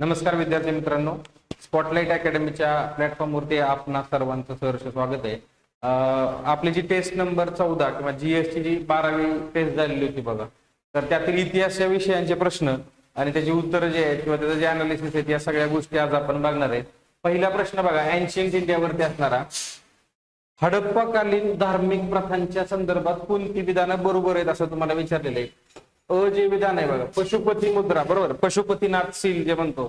नमस्कार विद्यार्थी मित्रांनो, स्पॉटलाइट अकॅडमीच्या प्लॅटफॉर्मवरती आपणा सर्वांचं सहर्ष स्वागत आहे. आपली जी टेस्ट नंबर 14 किंवा जीएसची जी 12वी टेस्ट झालेली होती बघा, तर त्यातील इतिहास या विषयांचे प्रश्न आणि त्याची उत्तरं जे आहेत किंवा त्याचं जे अनालिसिस आहेत या सगळ्या गोष्टी आज आपण बघणार आहेत. पहिला प्रश्न बघा, एन्शियंट इंडियावरती असणारा, हडप्पाकालीन धार्मिक प्रथांच्या संदर्भात कोणती विधानं बरोबर आहेत असं तुम्हाला विचारलेलं आहे. जे विधान आहे बघा, पशुपती मुद्रा, बरोबर, पशुपतीनाथ सील जे म्हणतो.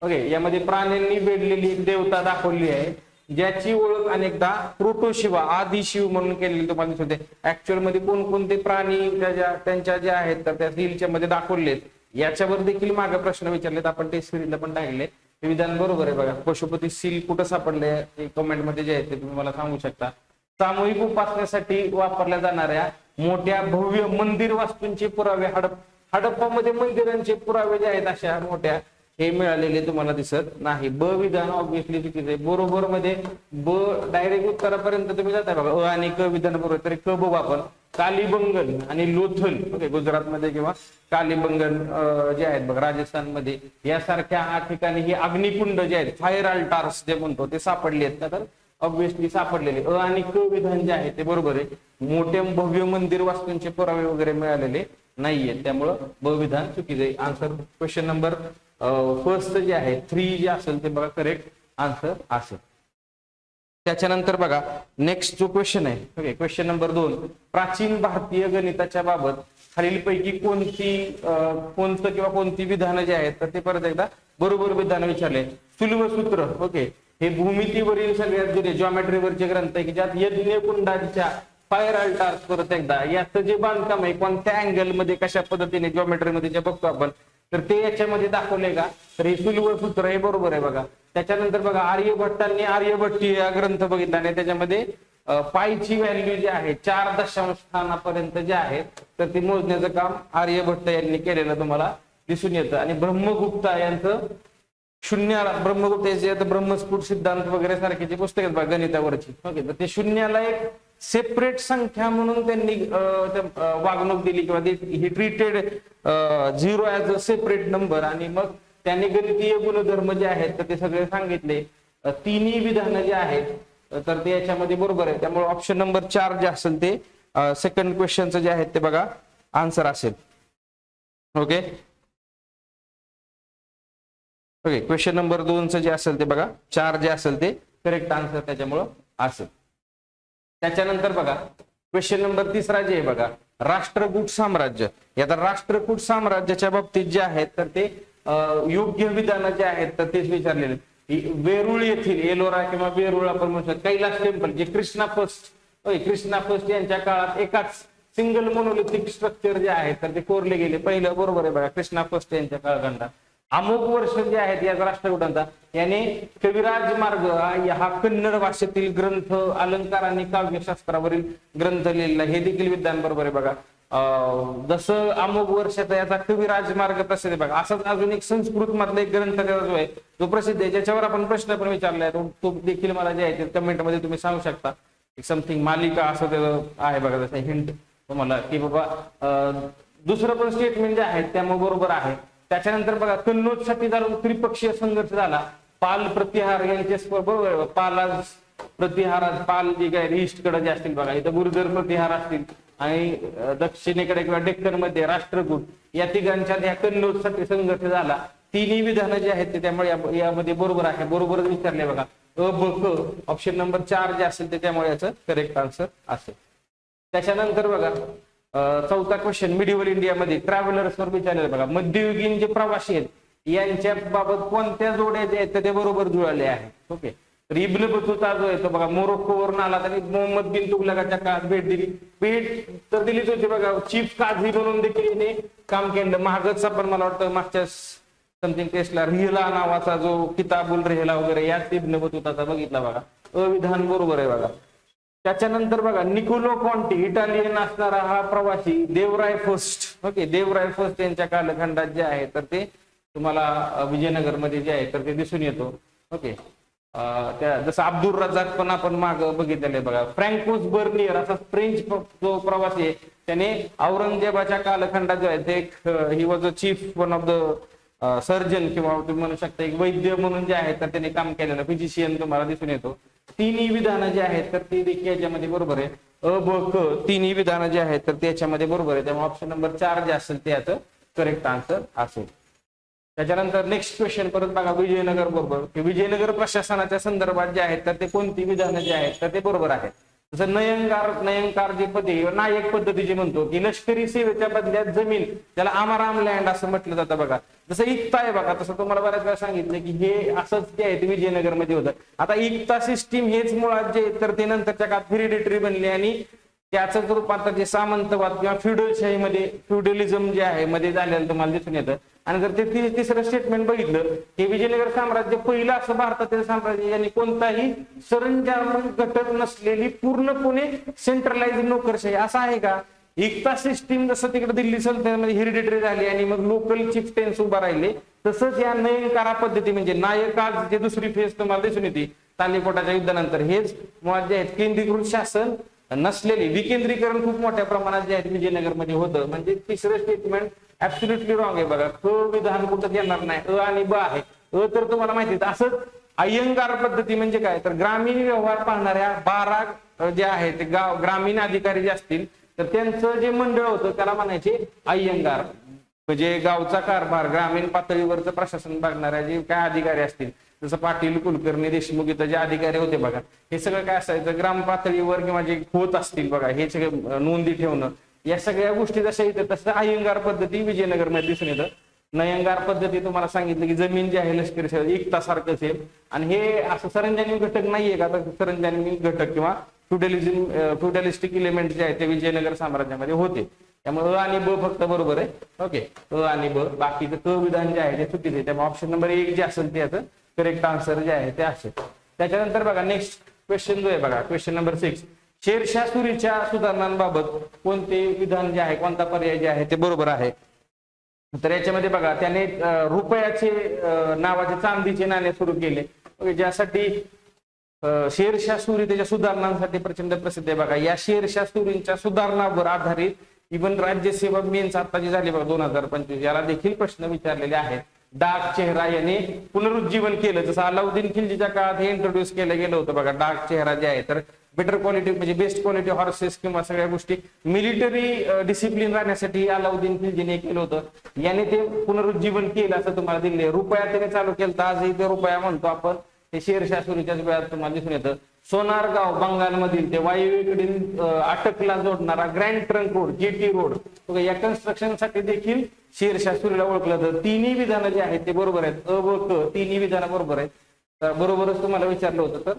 ओके, यामध्ये प्राण्यांनी वेढलेली एक देवता दाखवली आहे ज्याची ओळख अनेकदा प्रोटोशिवा, आदि शिव म्हणून केलेली तुम्हाला दिसते. ऍक्च्युअल मध्ये कोणकोणते प्राणी त्यांच्या जे आहेत तर त्या सीलच्या मध्ये दाखवलेत याच्यावर देखील मागे प्रश्न विचारलेत. आपण टेस्ट सिरीजला पण टाकले. हे विधान बरोबर आहे बघा. पशुपती सील कुठं सापडले ते कमेंट मध्ये जे आहे ते तुम्ही मला सांगू शकता. सामूहिक उपासनेसाठी वापरल्या जाणाऱ्या मोठ्या भव्य मंदिर वास्तूंचे पुरावे हडप्पामध्ये मंदिरांचे पुरावे जे आहेत अशा मोठ्या हे मिळालेले तुम्हाला दिसत नाही. ब विधान ऑब्विसली चुकीचं आहे. बरोबर मध्ये ब डायरेक्ट उत्तरापर्यंत तुम्ही जाताय बघा. अ आणि क विधान बरोबर, तरी क बघू आपण. कालीबंगन आणि लोथल, ओके, गुजरातमध्ये किंवा कालीबंगन जे आहेत बघा राजस्थानमध्ये, यासारख्या ठिकाणी ही अग्निकुंड जे आहेत, फायर अल्टार्स जे म्हणतो ते सापडले आहेत का, तर ऑब्विसली सापडलेले. अ आणि क विधान जे आहे ते बरोबर आहे. मोठे भव्य मंदिर वास्तूंचे पुरावे वगैरे मिळालेले नाहीयेत, त्यामुळं ब विधान चुकीचं आहे. आन्सर क्वेश्चन नंबर फर्स्ट जे आहे 3 जे असेल ते बघा करेक्ट आन्सर असेल. त्याच्यानंतर बघा नेक्स्ट जो क्वेश्चन आहे, ओके, क्वेश्चन नंबर 2, प्राचीन भारतीय गणिताच्या बाबत खालीलपैकी कोणतं किंवा कोणती विधानं जे आहेत तर ते परत एकदा बरोबर विधान विचारले. सुलभसूत्र, ओके, हे भूमितीवरील सगळ्यात जुने जॉमेट्रीवरचे ग्रंथ आहे की ज्यात यज्ञ कुंडाच्या फायर अल्टार्स, परत एकदा याचं जे बांधकाम आहे कोणत्या अँगल मध्ये कशा पद्धतीने जॉमेट्रीमध्ये जे बघतो आपण तर ते याच्यामध्ये दाखवले का, तर हे सुलभसूत्र हे बरोबर आहे बघा. त्याच्यानंतर बघा आर्यभट्टांनी आर्यभट्टी हा ग्रंथ बघितला आणि त्याच्यामध्ये पायची व्हॅल्यू जी आहे 4 दशांश स्थानापर्यंत जे आहे तर ते मोजण्याचं काम आर्यभट्ट यांनी केलेलं तुम्हाला दिसून येतं. आणि ब्रह्मगुप्ता यांचं शून्याला, ब्रह्मगुप्त याचे ब्रह्मस्फुट सिद्धांत वगैरे सारखे पुस्तक आहेत बघा गणितावरची, ओके, तर ते शून्याला एक सेपरेट संख्या म्हणून त्यांनी वागणूक दिली किंवा he treated 0 as a separate number. आणि मग त्यांनी गणितीय गुणधर्म जे आहेत तर ते सगळे सांगितले. तिन्ही विधानं जे आहेत तर ते याच्यामध्ये बरोबर आहे, त्यामुळे ऑप्शन नंबर 4 जे असेल ते सेकंड क्वेश्चनचं जे आहेत ते बघा आन्सर असेल. ओके ओके, क्वेश्चन नंबर 2चं जे असेल ते बघा 4 जे असेल ते करेक्ट आन्सर त्याच्यामुळं असेल. त्याच्यानंतर बघा क्वेश्चन नंबर 3 जे आहे बघा, राष्ट्रकूट साम्राज्य. आता राष्ट्रकूट साम्राज्याच्या बाबतीत जे आहेत तर ते योग्य विधानं जे आहेत तर तेच विचारलेले. वेरूळ येथील एलोरा किंवा वेरूळ आपण म्हणतो कैलास टेम्पल जे कृष्णा फर्स्ट यांच्या काळात एकाच सिंगल मोनोलिथिक स्ट्रक्चर जे आहे तर ते कोरले गेले. पहिलं बरोबर आहे बघा, कृष्णा फर्स्ट यांच्या काळखंडात. अमुक वर्ष जे आहेत या राष्ट्रकूटांचा याने कविराज मार्ग हा कन्नड भाषेतील ग्रंथ, अलंकार आणि काव्यशास्त्रावरील ग्रंथ लिहिलेला, हे देखील विधान बरोबर आहे बघा. जसं अमुक वर्षाचा याचा कविराज मार्ग प्रसिद्ध आहे बघा, असाच अजून एक संस्कृत मधला एक ग्रंथ जो आहे तो प्रसिद्ध आहे, ज्याच्यावर आपण प्रश्न पण विचारलाय तो देखील मला जे आहे कमेंट मध्ये तुम्ही सांगू शकता. समथिंग मालिका असं त्याचं आहे बघा, जसं हिंट तुम्हाला की बाबा दुसरं पण स्टेटमेंट जे आहे त्यामुळे बरोबर आहे. त्याच्यानंतर बघा कन्नौज साठी त्रिपक्षीय संघर्ष झाला. पाल प्रतिहार यांचे बरोबर, पालाज प्रतिहार, पाल जे काय ईस्ट कडे जे असतील बघा, इथं गुर्जर प्रतिहार असतील आणि दक्षिणेकडे किंवा डेक्कन मध्ये राष्ट्रकूट, या तिघांच्या या कन्नौज साठी संघर्ष झाला. तिन्ही विधानं जे आहेत ते त्यामुळे यामध्ये बरोबर आहे. बरोबरच विचारले बघा. अ ब क ऑप्शन नंबर 4 जे असेल ते त्यामुळे याचं करेक्ट आन्सर असेल. त्याच्यानंतर बघा 4था क्वेश्चन, मिडिवल इंडियामध्ये ट्रॅव्हलर्स वर विचारलेलं बघा. मध्ययुगीन जे प्रवासी आहेत यांच्या बाबत कोणत्या जोड्या जे आहेत ते बरोबर जुळले आहेत. ओके, तर इब्न बतूता जो आहे तो बघा मोरोक्कोवरून आला, त्यांनी मोहम्मद बिन तुगलकाच्या काळात भेट दिली. भेट तर दिलीच होती बघा, चीफ काझी म्हणून देखील काम केलं. महागच आपण मला वाटतं मागच्या समथिंग टेस्टला रिहला नावाचा जो किताबुल रेहला वगैरे याच इब्न बतूताचा बघितला बघा. अविधान बरोबर आहे बघा. त्याच्यानंतर बघा निकोलो कॉन्टी, इटालियन असणारा हा प्रवासी, Devaraya first, okay, Devaraya first यांच्या कालखंडात जे आहे तर ते तुम्हाला विजयनगर मध्ये जे आहे तर ते दिसून येतो. ओके, त्या जसं अब्दुल रजाक पण आपण माग बघितलेलं आहे बघा. फ्रँकोस बर्नियर असा फ्रेंच जो प्रवासी आहे त्याने औरंगजेबाच्या कालखंडात जो आहे ते he was a chief one of the surgeon किंवा तुम्ही म्हणू शकता एक वैद्य म्हणून जे आहेत तर त्यांनी काम केलेलं फिजिशियन तुम्हाला दिसून येतो. तिन्ही विधानं जे आहेत तर ती देखील याच्यामध्ये बरोबर आहे. अ ब क तिन्ही विधानं जे आहेत तर त्याच्यामध्ये बरोबर आहे. त्यामुळे ऑप्शन नंबर 4 जे असेल ते याचं करेक्ट आन्सर असेल. त्याच्यानंतर नेक्स्ट क्वेश्चन परत बघा विजयनगर बरोबर की विजयनगर प्रशासनाच्या संदर्भात जे आहेत तर ते कोणती विधानं जे आहेत तर ते बरोबर आहेत. जसं नयनकार जे पदे नायक पद्धती जे म्हणतो की लष्करी सेवेच्या बदल्यात जमीन त्याला आमाराम लँड असं म्हटलं जातं बघा. जसं इक्ता आहे बघा तसं तुम्हाला बऱ्याच वेळा सांगितलं की हे असंच जे आहे ते विजयनगर मध्ये होतं. आता इक्ता सिस्टीम हेच मुळात जे तर ते नंतरच्या काळात हेरिडिटरी बनले आणि त्याचं रूपांतर जे सामंतवाद किंवा फ्युडलशाहीमध्ये फ्युडलिझम जे आहे मध्ये झालेलं तुम्हाला दिसून येतं. आणि जर ते तिसरं स्टेटमेंट बघितलं हे विजयनगर साम्राज्य पहिलं असं भारतातील साम्राज्य यांनी कोणताही सरंजाम घटक नसलेली पूर्णपणे सेंट्रलाइज नोकरशाही असं आहे का. एकता सिस्टीम जसं तिकडे दिल्ली सल्तनतमध्ये हेरिडिटरी झाली आणि मग लोकल चिफ्टेन्स उभा राहिले तसंच या नयनकारा पद्धती म्हणजे नायकाज जे दुसरी फेज तुम्हाला दिसून येते तालीकोटाच्या युद्धानंतर हेच मुळात जे आहेत केंद्रीकृत शासन नसलेली विकेंद्रीकरण खूप मोठ्या प्रमाणात जे आहे विजयनगरमध्ये होतं. म्हणजे तिसरं स्टेटमेंट ऍब्सोल्युटली रॉंग आहे बघा. क विधान कुठं येणार नाही. अ आणि ब आहे. अ तर तुम्हाला माहिती आहे. असंच अय्यंगार पद्धती म्हणजे काय तर ग्रामीण व्यवहार पाहणाऱ्या 12 जे आहे ते ग्रामीण अधिकारी जे असतील तर त्यांचं जे मंडळ होतं त्याला म्हणायचे अय्यंगार. म्हणजे गावचा कारभार ग्रामीण पातळीवरचं प्रशासन बघणाऱ्या जे काय अधिकारी असतील जसं पाटील कुलकर्णी देशमुख इथं जे अधिकारी होते बघा हे सगळं काय असायचं ग्राम पातळीवर किंवा जे होत असतील बघा हे सगळं नोंदी ठेवणं या सगळ्या गोष्टी जशा येतात तसं अय्यंगार पद्धती विजयनगरमध्ये दिसून येतं. नयनगार पद्धती तुम्हाला सांगितलं की जमीन जी आहे लष्करी एकता सारखं असेल आणि हे असं सरंजामी घटक नाहीये का तर सरंजामी घटक किंवा फ्युडलिस्टिक इलिमेंट जे आहे ते विजयनगर साम्राज्यामध्ये होते. त्यामुळे अ आणि ब फक्त बरोबर आहे. ओके अ आणि ब बाकीचं क विधान जे आहे ते चुकीचं आहे. त्यामुळे ऑप्शन नंबर 1 जे असेल ते याचं करेक्ट आन्सर जे आहे ते असेल. त्याच्यानंतर बघा नेक्स्ट क्वेश्चन जो आहे बघा क्वेश्चन नंबर 6 शेरशाह सुरीच्या सुधारणांबाबत कोणते विधान जे आहे कोणता पर्याय जे आहे ते बरोबर आहे. तर याच्यामध्ये बघा त्याने रुपयाचे नावाचे चांदीचे नाणे सुरू केले ज्यासाठी शेरशाह सुरी त्याच्या सुधारणांसाठी प्रचंड प्रसिद्ध आहे बघा. या शेरशाह सुरींच्या सुधारणावर आधारित इव्हन राज्यसेवा मेन्स आता जी झाली बघा 2025 याला देखील प्रश्न विचारलेले आहेत. डाक चेहरा याने पुनरुज्जीवन केलं जसं अलाउद्दीन खिलजीच्या काळात हे इंट्रोड्यूस केलं गेलं होतं बघा. डाक चेहरा जे आहे तर बेटर क्वालिटी म्हणजे बेस्ट क्वालिटी हॉर्सेस किंवा सगळ्या गोष्टी मिलिटरी डिसिप्लिन राहण्यासाठी अलाउद्दीन खिलजीने केलं होतं. याने ते पुनरुज्जीवन केलं असं तुम्हाला दिले. रुपया त्याने चालू केलं आजही ते रुपया म्हणतो आपण. ते शेरशाह सुरीच्याच वेळात तुम्हाला दिसून येतं. सोनारगाव बंगालमधील ते वायव्येकडील अटकला जोडणारा grand trunk road jetty road या कन्स्ट्रक्शन साठी देखील शेरशाह सुरीला ओळखलं जातं. तिन्ही विधानं जे आहेत ते बरोबर आहेत. अ व क तिन्ही विधानं बरोबर आहेत. तर बरोबरच तुम्हाला विचारलं होतं तर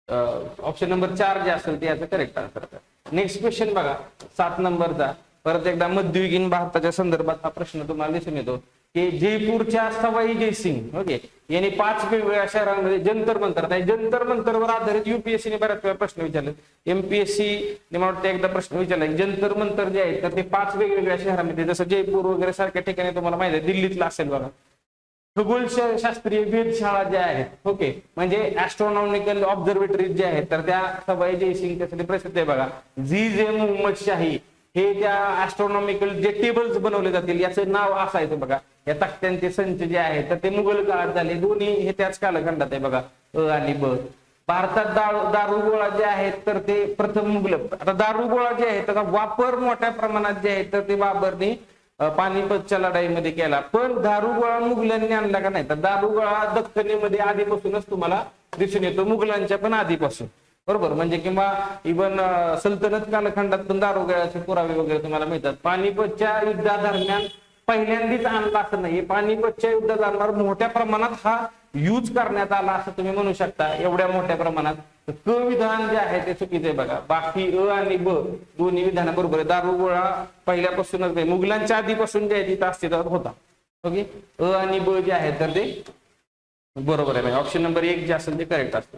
ऑप्शन नंबर 4 जे असेल ते याचं करेक्ट आन्सर. नेक्स्ट क्वेश्चन बघा 7 नंबरचा परत एकदा मध्ययुगीन भारताच्या संदर्भात हा प्रश्न तुम्हाला दिसून येतो की जयपूरच्या सवाई जयसिंग ओके यांनी 5 वेगवेगळ्या शहरांमध्ये जंतर मंतर जंतर मंतरवर आधारित युपीएससीने बऱ्याच वेळा प्रश्न विचारले. एमपीएससी ने मला वाटतं एकदा प्रश्न विचारला जंतर मंतर जे आहे तर ते 5 वेगवेगळ्या शहरांमध्ये जसं जयपूर वगैरे सारख्या ठिकाणी तुम्हाला माहिती आहे दिल्लीतला असेल बघा. खगोलशास्त्रीय वेधशाळा ज्या आहेत ओके म्हणजे ऍस्ट्रॉनॉमिकल ऑब्झर्वेटरी जे आहेत तर त्या सवाई जयसिंग त्यासाठी प्रसिद्ध आहे बघा. झी मोहम्मद शाही हे त्या ऍस्ट्रॉनॉमिकल जे टेबल्स बनवले जातील याचं नाव असायचं बघा. या तख्त्यांचे संच जे आहेत तर ते मुघल काळात झाले. दोन्ही हे त्याच कालखंडात आहे बघा अ आणि ब. भारतात दारुगोळा जे आहेत तर ते प्रथम मुघल आता दारुगोळा जे आहे त्याचा वापर मोठ्या प्रमाणात जे आहे तर ते बाबरने पानिपतच्या लढाईमध्ये केला. पण दारुगोळा मुघलांनी आणला का नाही तर दारुगोळा दख्खनीमध्ये आधीपासूनच तुम्हाला दिसून येतो मुघलांच्या पण आधीपासून बरोबर. म्हणजे किंवा इव्हन सल्तनत कालखंडात पण दारुगोळ्याचे पुरावे वगैरे तुम्हाला मिळतात. पानिपतच्या युद्धादरम्यान पहिल्यांदाच आणला असं नाही. पानिपतच्या युद्धादरम्यान मोठ्या प्रमाणात हा यूज करण्यात आला असं तुम्ही म्हणू शकता. एवढ्या मोठ्या प्रमाणात क विधान जे आहे ते चुकीचे आहे बघा. बाकी अ आणि ब दोन्ही विधान बरोबर आहे. दारुगोळा पहिल्यापासूनच मुघलांच्या आधीपासून जे आहे तिथं अस्तित्वात होता. ओके अ आणि ब जे आहे तर ते बरोबर आहे. ऑप्शन नंबर 1 जे असेल ते करेक्ट असतं.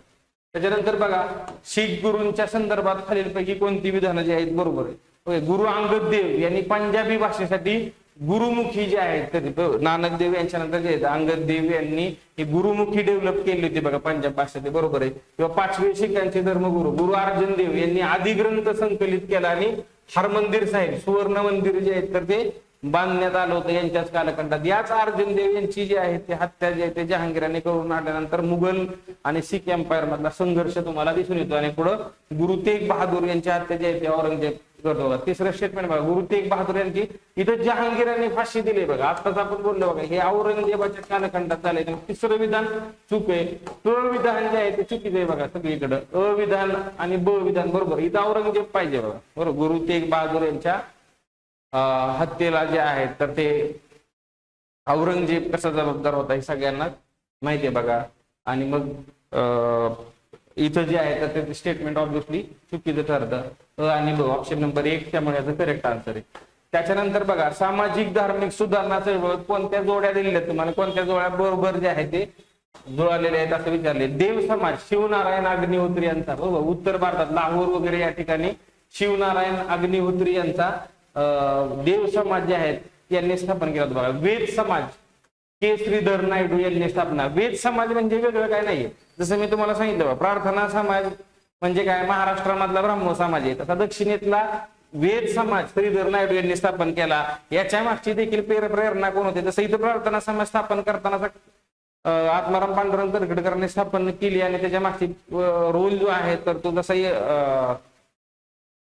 त्याच्यानंतर बघा शीख गुरूंच्या संदर्भात खालीलपैकी कोणती विधानं जी आहेत बरोबर आहे. गुरु अंगद देव यांनी पंजाबी भाषेसाठी गुरुमुखी जे आहेत नानक देव यांच्या नंतर जे आहेत अंगद देव यांनी ही गुरुमुखी डेव्हलप केली होती बघा पंजाब भाषा ते बरोबर आहे. किंवा 5वे शिखांचे धर्मगुरू गुरु अर्जन देव यांनी आदिग्रंथ संकलित केला आणि हरमंदिर साहेब सुवर्ण मंदिर जे आहेत तर ते बांधण्यात आलं होतं यांच्याच कालखंडात. याच अर्जुन देव यांची जी आहे ती हत्या जी आहे ते जहांगीराने करून आणल्यानंतर मुघल आणि शीख एम्पायर मधला संघर्ष तुम्हाला दिसून येतो. आणि पुढं गुरु तेग बहादूर यांची हत्या जी आहे ते औरंगजेब करतो. तिसरं स्टेटमेंट बघा, गुरु तेग बहादूर यांची इथं जहांगीराने फाशी दिली बघा. आताच आपण बोललो बघा, हे औरंगजेबाच्या कालखंडात झालंय. तिसरं विधान चूक आहे. विधान जे आहे ते चुकीचं आहे बघा सगळीकडे. अविधान आणि ब विधान बरोबर. इथं औरंगजेब पाहिजे बघा, बरोबर. गुरु तेग बहादूर यांच्या हत्येला जे आहे तर ते औरंगजेब कसा जबाबदार होता हे सगळ्यांना माहिती आहे बघा. आणि मग इथं जे आहे तर ते स्टेटमेंट ऑब्व्हियसली चुकीचं ठरतं. आणि ब ऑप्शन नंबर 1 त्यामुळे याचं करेक्ट आन्सर आहे. त्याच्यानंतर बघा, सामाजिक धार्मिक सुधारणा चळवळ कोणत्या जोड्या दिलेल्या तुम्हाला, कोणत्या जोड्या बरोबर जे आहे ते जुळालेले आहेत असं विचारले. देव समाज शिवनारायण अग्निहोत्री यांचा, बरोबर. उत्तर भारतात लाहोर वगैरे या ठिकाणी शिवनारायण अग्निहोत्री यांचा देव समाज जे आहेत यांनी स्थापन केला होता बघा. वेद समाज के श्रीधर नायडू यांनी स्थापना. वेद समाज म्हणजे वेगळं काय नाहीये. जसं मी तुम्हाला सांगितलं बघा, प्रार्थना समाज म्हणजे काय, महाराष्ट्रामधला ब्राह्मण समाज आहे. तसा दक्षिणेतला वेद समाज श्रीधर नायडू यांनी स्थापन केला. याच्या मागची देखील प्रेरणा कोण होते, जसं इथं प्रार्थना समाज स्थापन करताना आत्माराम पांडुरंग तरखडकरांनी स्थापन केली. आणि त्याच्या मागची रोल जो आहे तर तो जसा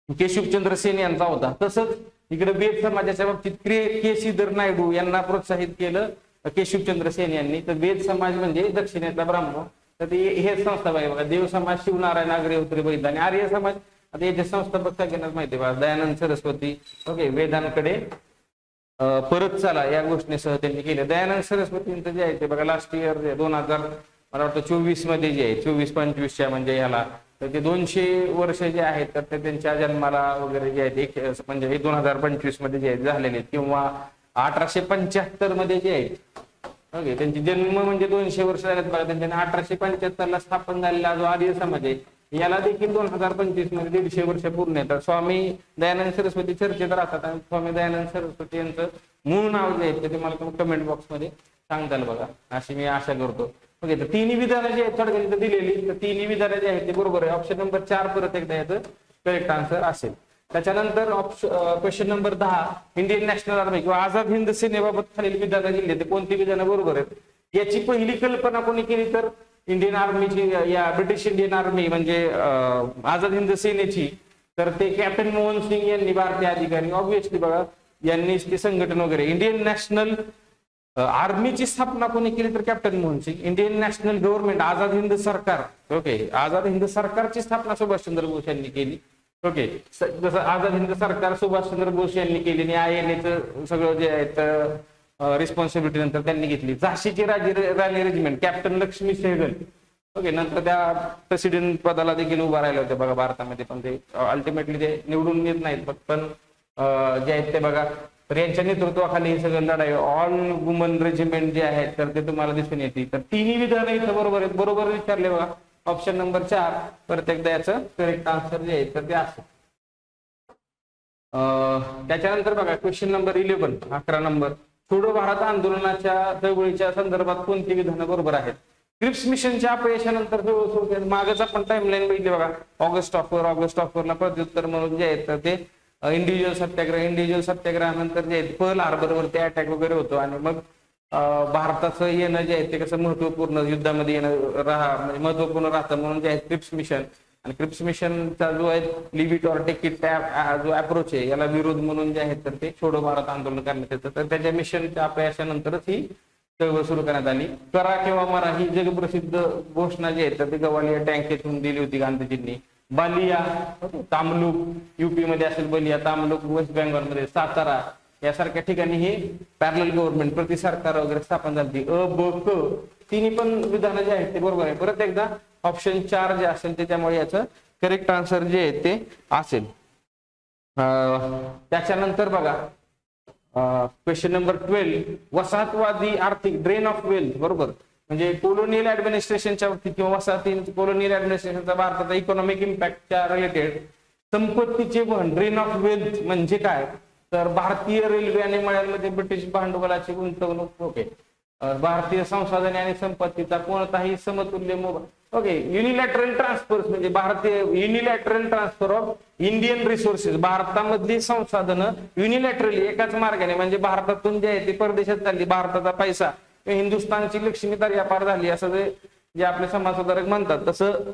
केशवचंद्र सेन यांचा होता. तसंच इकडे वेद समाजाच्या बाबतीत के श्रीधर नायडू यांना प्रोत्साहित केलं केशवचंद्र सेन यांनी. तर वेद समाज म्हणजे दक्षिणेतला ब्राह्मण, तर ते हे संस्था बघा बघा. देव समाज शिवनारायण अग्निहोत्री वैद्य. आणि आर्य समाज आता याचे संस्थापक सगळ्यांनाच माहिती आहे बघा, दयानंद सरस्वती. ओके, वेदांकडे परत चला या घोषणेसह त्यांनी केले. दयानंद सरस्वतींचं जे आहे ते बघा लास्ट इयर 2000 मला वाटतं 24 मध्ये जे आहे 24-25 म्हणजे याला तर ते 200 वर्ष जे आहेत तर ते त्यांच्या जन्माला वगैरे जे आहेत म्हणजे हे 2025 मध्ये जे आहेत झालेले आहेत. किंवा 1875 मध्ये जे आहेत, ओके, त्यांची जन्म म्हणजे 200 वर्ष झालेत बघा. त्यांच्याने 1875 ला स्थापन झालेला जो आर्य समाज आहे याला देखील 2025 मध्ये 150 वर्ष पूर्ण येतात. स्वामी दयानंद सरस्वती चर्चेत राहतात. आणि स्वामी दयानंद सरस्वती यांचं मूळ नाव जे आहे ते तुम्हाला कमेंट बॉक्स मध्ये सांगताल बघा, अशी मी आशा करतो. ओके, तर तिन्ही विधानं जे आहेत थोडक्यात इथं दिलेली, तर तिन्ही विधानं जे आहेत ते बरोबर आहे. ऑप्शन नंबर 4 परत एकदा याचं करेक्ट आन्सर असेल. त्याच्यानंतर question number 10, Indian national army किंवा आझाद हिंद सेनेबाबत खालील विधानं दिली ते कोणती विधानं बरोबर आहेत. याची पहिली कल्पना कोणी केली तर इंडियन आर्मीची, या ब्रिटिश इंडियन आर्मी म्हणजे आझाद हिंद सेनेची, तर ते कॅप्टन मोहन सिंग यांनी, भारतीय अधिकारी ऑब्व्हियसली बघा, यांनीच ते संघटन वगैरे. इंडियन नॅशनल आर्मीची स्थापना कोणी केली तर captain Mohan Singh. Indian national government Azad Hind Sarkar, okay, Azad Hind सरकारची स्थापना सुभाषचंद्र बोस यांनी केली. ओके, जसं आझाद हिंद सरकार सुभाषचंद्र बोस यांनी केली आणि INA सगळं जे आहे रिस्पॉन्सिबिलिटी नंतर त्यांनी घेतली. झाशीची राणी regiment captain Lakshmi Sahgal, okay, नंतर त्या प्रेसिडेंट पदाला देखील उभा राहिल्या होत्या बघा भारतामध्ये. पण ते अल्टिमेटली ते निवडून येत नाहीत. पण जे आहेत ते बघा, तर यांच्या नेतृत्वाखाली हे सगळं लढाई ऑल वुमन रेजिमेंट जे आहेत तर ते तुम्हाला दिसून येते. तर तिन्ही विधानं इथं बरोबर आहेत. बरोबर विचारले बघा, ऑप्शन नंबर 4 परत एकदा याचं करेक्ट आन्सर जे आहे तर ते असेल. त्याच्यानंतर बघा क्वेश्चन नंबर 11, 11 नंबर, छोडो भारत आंदोलनाच्या चळवळीच्या संदर्भात कोणती विधानं बरोबर आहेत. क्रिप्स मिशनच्या अपयशानंतर मागच आपण टाइमलाईन बघितली बघा. ऑगस्ट ऑफरला प्रत्युत्तर म्हणून जे आहे तर ते इंडिव्हिज्युअल सत्याग्रहानंतर जे आहे पर्ल हार्बरवरती अटॅक वगैरे होतो. आणि मग भारताचं येणं जे आहे ते कसं महत्वपूर्ण युद्धामध्ये येणं म्हणजे महत्वपूर्ण राहतं म्हणून जे आहे क्रिप्स मिशन. आणि क्रिप्स मिशनचा जो आहे leave it or take it जो अप्रोच आहे याला विरोध म्हणून जे आहे तर ते छोडो भारत आंदोलन करण्यात येतं. तर त्याच्या मिशनच्या अपयशानंतरच ही चळवळ सुरू करण्यात आली. करा किंवा मरा ही जगप्रसिद्ध घोषणा जी आहे तर ती गवालिया टँकेतून दिली होती गांधीजींनी. बालिया, तामलुक युपी मध्ये असेल, बलिया, तामलुक वेस्ट बेंगॉलमध्ये, सातारा यासारख्या ठिकाणी हे पॅरलल गव्हर्नमेंट प्रति सरकार वगैरे स्थापन झाली. ब क तिन्ही पण विधानं जे आहेत ते बरोबर आहे. परत एकदा ऑप्शन 4 जे असेल ते त्यामुळे याचं करेक्ट आन्सर जे आहे ते असेल. त्याच्यानंतर बघा क्वेश्चन नंबर 12, वसाहतवादी आर्थिक ड्रेन ऑफ वेल्थ, बरोबर, म्हणजे कोलोनियल ऍडमिनिस्ट्रेशनच्या बाबतीत किंवा वसाहती कोलोनियल ऍडमिनिस्ट्रेशनचा भारतात इकॉनॉमिक इम्पॅक्टच्या रिलेटेड संपत्तीचे वहन, ड्रेन ऑफ वेल्थ म्हणजे काय तर भारतीय रेल्वे आणि मळ्यांमध्ये ब्रिटिश भांडवलाची गुंतवणूक. ओके, भारतीय संसाधने आणि संपत्तीचा कोणताही समतुल्य ओके, युनिलॅटरल ट्रान्सफर म्हणजे भारतीय unilateral transfer of Indian resources, भारतामधली संसाधनं युनिलॅटरली एकाच मार्गाने म्हणजे भारतातून जे आहे ते परदेशात चालली, भारताचा पैसा हिंदुस्थानची लक्ष्मी दर्यापार झाली असं जे आपले समाजसुधारक म्हणतात तसं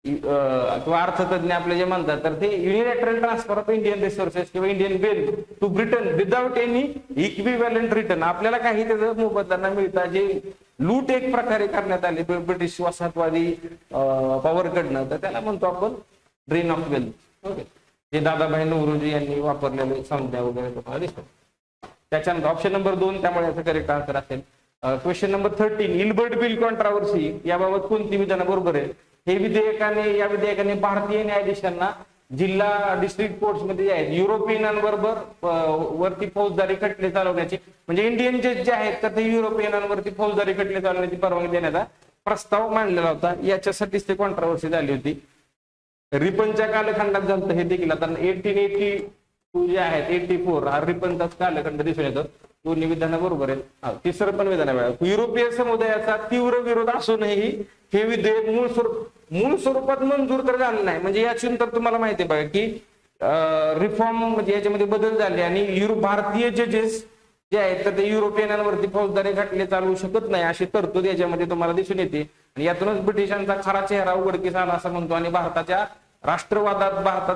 किंवा अर्थतज्ञ आपले जे म्हणतात तर ते unilateral transfer of Indian resources किंवा Indian wealth to Britain without any equivalent return, आपल्याला काही त्याचं मोबदला मिळतात जे लूट एक प्रकारे करण्यात आली ब्रिटिश वसाहतवादी पॉवरकडनं, तर त्याला म्हणतो आपण ड्रेन ऑफ वेल्थ. ओके, जे दादाभाई नौरोजी यांनी वापरलेले संज्ञा वगैरे तुम्हाला दिसतो. त्याच्यानंतर ऑप्शन नंबर 2 त्यामुळे याचं करेक्ट आन्सर असेल. Question number 13, Ilbert bill controversy याबाबत कोणती विधानं बरोबर आहे? या विधेयकाने भारतीय न्यायाधीशांना जिल्हा डिस्ट्रिक्ट कोर्ट्स मध्ये जे आहेत युरोपियनांबरोबर वरती फौजदारी खटले चालवण्याची म्हणजे इंडियन जज जे आहेत तर ते युरोपियनांवरती फौजदारी खटले चालवण्याची परवानगी देण्याचा प्रस्ताव मांडलेला होता. याच्यासाठीच ते कॉन्ट्रावर्सी झाली होती. रिपनच्या कालखंडात झालं हे देखील आता 1882 जे आहेत 84 हा रिपनचाच कालखंड दिसून येतो. दोन्ही विधानं बरोबर आहेत. तिसरं पण विधान आहे, युरोपीय समुदायाचा तीव्र विरोध असूनही हे विधेयक मूळ स्वरूपात मंजूर तर झालं नाही. म्हणजे यातून तर तुम्हाला माहिती आहे बघा की रिफॉर्म म्हणजे याच्यामध्ये बदल झाले आणि भारतीय जजेस जे आहेत तर ते युरोपियनांवरती फौजदारी खटले चालवू शकत नाही अशी तरतूद याच्यामध्ये तुम्हाला दिसून येते. आणि यातूनच ब्रिटिशांचा खरा चेहरा उघडकीस आला असं म्हणतो. आणि भारतात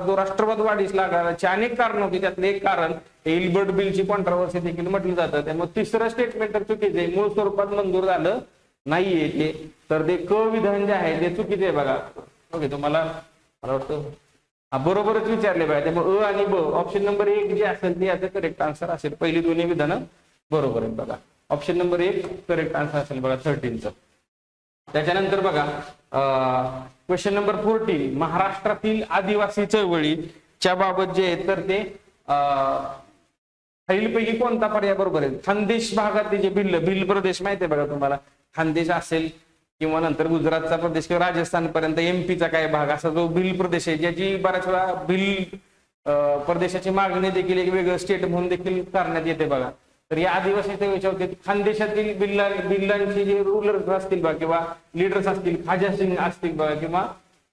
जो राष्ट्रवाद वाढीस लागण्याची अनेक कारण होती, त्यातले एक कारण इल्बर्ट बिलची कॉन्ट्रावर्सी देखील म्हटलं जातं. त्यामुळे तिसरं स्टेटमेंट तर चुकीचं आहे, मूळ स्वरूपात मंजूर झालं नाहीये ते, तर ते क विधान जे आहे ते चुकीचे आहे बघा. ओके, तुम्हाला मला वाटतं बरोबरच विचारले पाहिजे. त्यामुळे आणि ब ऑप्शन नंबर 1 जे असेल ते याचं करेक्ट आन्सर असेल. पहिली दोन्ही विधानं बरोबर आहेत बघा. ऑप्शन नंबर 1 करेक्ट आन्सर असेल बघा 13चं. त्याच्यानंतर बघा क्वेश्चन नंबर 14, महाराष्ट्रातील आदिवासी चळवळीच्या बाबत जे आहे तर ते खालीलपैकी कोणता पर्याय बरोबर आहे? खानदेश भागातले जे भिल्ल प्रदेश माहिती आहे बघा तुम्हाला, खानदेश असेल किंवा नंतर गुजरातचा प्रदेश किंवा राजस्थान पर्यंत एमपीचा काही भाग असा जो भिल्ल प्रदेश आहे, ज्याची बऱ्याच वेळा भिल्ल प्रदेशाची मागणी देखील एक वेगळं स्टेट म्हणून देखील करण्यात येते बघा. तर या आदिवासी चळवळीच्या खानदेशातील भिल्लांची जे रूलर्स असतील बघा किंवा लीडर्स असतील, खाजा सिंग असतील बघा किंवा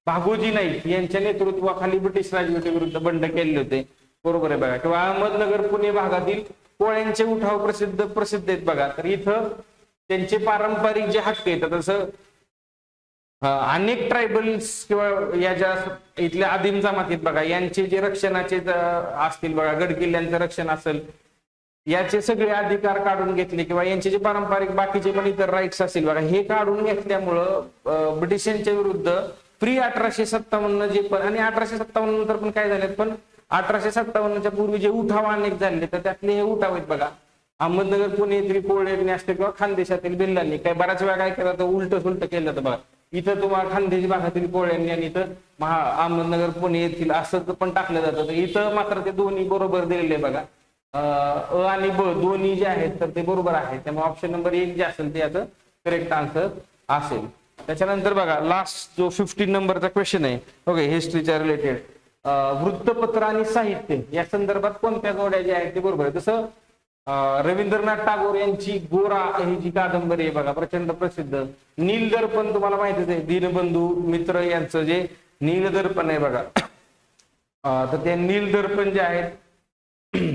भागोजी नाईक यांच्या नेतृत्वाखाली ब्रिटिश राजवटीविरुद्ध बंड केले होते. बरोबर आहे बघा. किंवा अहमदनगर पुणे भागातील कोळ्यांचे उठाव प्रसिद्ध आहेत बघा. तर इथं त्यांचे पारंपरिक जे हक्क आहेत तसं अनेक ट्रायबल्स किंवा या ज्या इथल्या आदिम जमातीत बघा यांचे जे रक्षणाचे असतील बघा, गड किल्ल्यांचं रक्षण असेल, याचे सगळे अधिकार काढून घेतले किंवा यांचे जे पारंपरिक बाकीचे पण इतर राईट्स असतील बघा हे काढून घेतल्यामुळं ब्रिटिशांच्या विरुद्ध प्री 1857 जे पण आणि 1857 नंतर पण काय झालेत, पण 1857च्या पूर्वी जे उठाव अनेक झाले तर त्यातले हे उठाव आहेत बघा. अहमदनगर पुणे येथील कोळ्यांनी असते किंवा खानदेशातील भिल्लांनी काय बऱ्याच वेळा काय केलं तर उलट केलं जातं बघा. इथं तुम्हाला खानदेश भागातील कोळ्यांनी आणि इथं अहमदनगर पुणे येथील असं पण टाकलं जातं. इथं मात्र ते दोन्ही बरोबर दिलेले बघा. अ आणि ब दोन्ही जे आहेत तर ते बरोबर आहे. त्यामुळे ऑप्शन नंबर 1 जे असेल ते याचं करेक्ट आन्सर असेल. त्याच्यानंतर बघा लास्ट जो 15 नंबरचा क्वेश्चन आहे ओके हिस्ट्रीच्या रिलेटेड, वृत्तपत्र आणि साहित्य या संदर्भात कोणत्या जोड्या ज्या आहेत ते बरोबर आहे. तसं रवींद्रनाथ टागोर यांची गोरा ही जी कादंबरी आहे बघा प्रचंड प्रसिद्ध. नीलदर्पण तुम्हाला माहितीच आहे, दीनबंधू मित्र यांचं जे नीलदर्पण आहे बघा, तर ते नीलदर्पण जे आहेत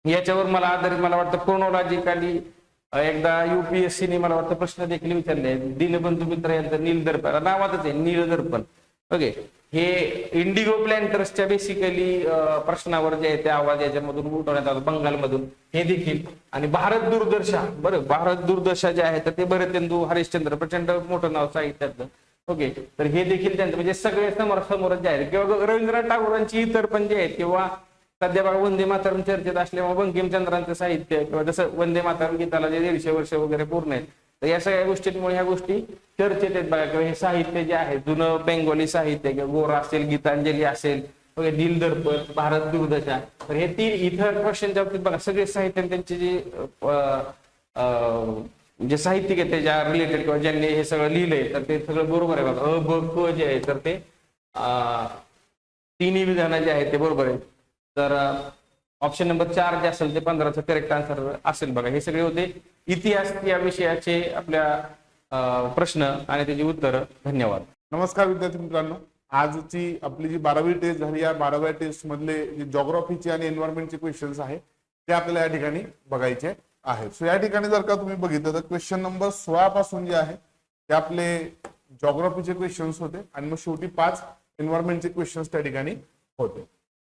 याच्यावर मला आधारित मला वाटतं क्रोनॉलॉजिकली एकदा युपीएससीने मला वाटतं प्रश्न देखील विचारले. दीनबंधू मित्र यांचं नीलदर्पण नावातच आहे नीलदर्पण. ओके, हे इंडिगो प्लॅन्टर्सच्या बेसिकली प्रश्नावर जे आहे ते आवाज याच्यामधून उठवण्यात आला बंगालमधून हे देखील. आणि भारत दूरदर्शा बरं, भारत दूरदर्शा जे आहे तर ते भरतेंदू हरिश्चंद्र प्रचंड मोठं नाव साहित्यातलं. ओके, तर हे देखील त्यांचं म्हणजे सगळे समोर जे आहेत किंवा रवींद्रनाथ टागोरांची इतर पण जे आहेत किंवा सध्या बघा वंदे मातरम चर्चेत असल्यामुळे बंकिमचंद्रांचं साहित्य किंवा जसं वंदे मातरम गीताला जे 150 वर्ष वगैरे पूर्ण आहेत तर या सगळ्या गोष्टींमुळे ह्या गोष्टी चर्चेत आहेत बघा. किंवा हे साहित्य जे आहे जुनं बेंगोली साहित्य किंवा गोरा असेल, गीतांजली असेल, नीलदर्पण, भारत दूरदर्शा, तर हे 3 इथं क्वेश्चनच्या बाबतीत बघा सगळे साहित्य त्यांचे जे साहित्यिक आहे त्याच्या रिलेटेड किंवा ज्यांनी हे सगळं लिहिलंय तर ते सगळं बरोबर आहे बघा. अ ब क जे आहे तर ते 3 विधानं जे आहेत ते बरोबर आहेत. तर ऑप्शन नंबर 4 जे असेल ते 15चं करेक्ट आन्सर असेल बघा. हे सगळे होते इतिहास या विषयाचे आपल्या प्रश्न आणि त्याची उत्तरं. धन्यवाद. नमस्कार विद्यार्थी मित्रांनो, आजची आपली जी 12वी टेस्ट झाली, या 12व्या टेस्ट मधले जे जॉग्राफीचे आणि एन्व्हायरमेंटचे क्वेश्चन्स आहेत ते आपल्याला या ठिकाणी बघायचे आहेत. सो या ठिकाणी जर का तुम्ही बघितलं तर क्वेश्चन नंबर 16 पासून जे आहे ते आपले जॉग्राफीचे क्वेश्चन्स होते आणि मग शेवटी 5 एन्व्हायरमेंटचे क्वेश्चन्स त्या ठिकाणी होते.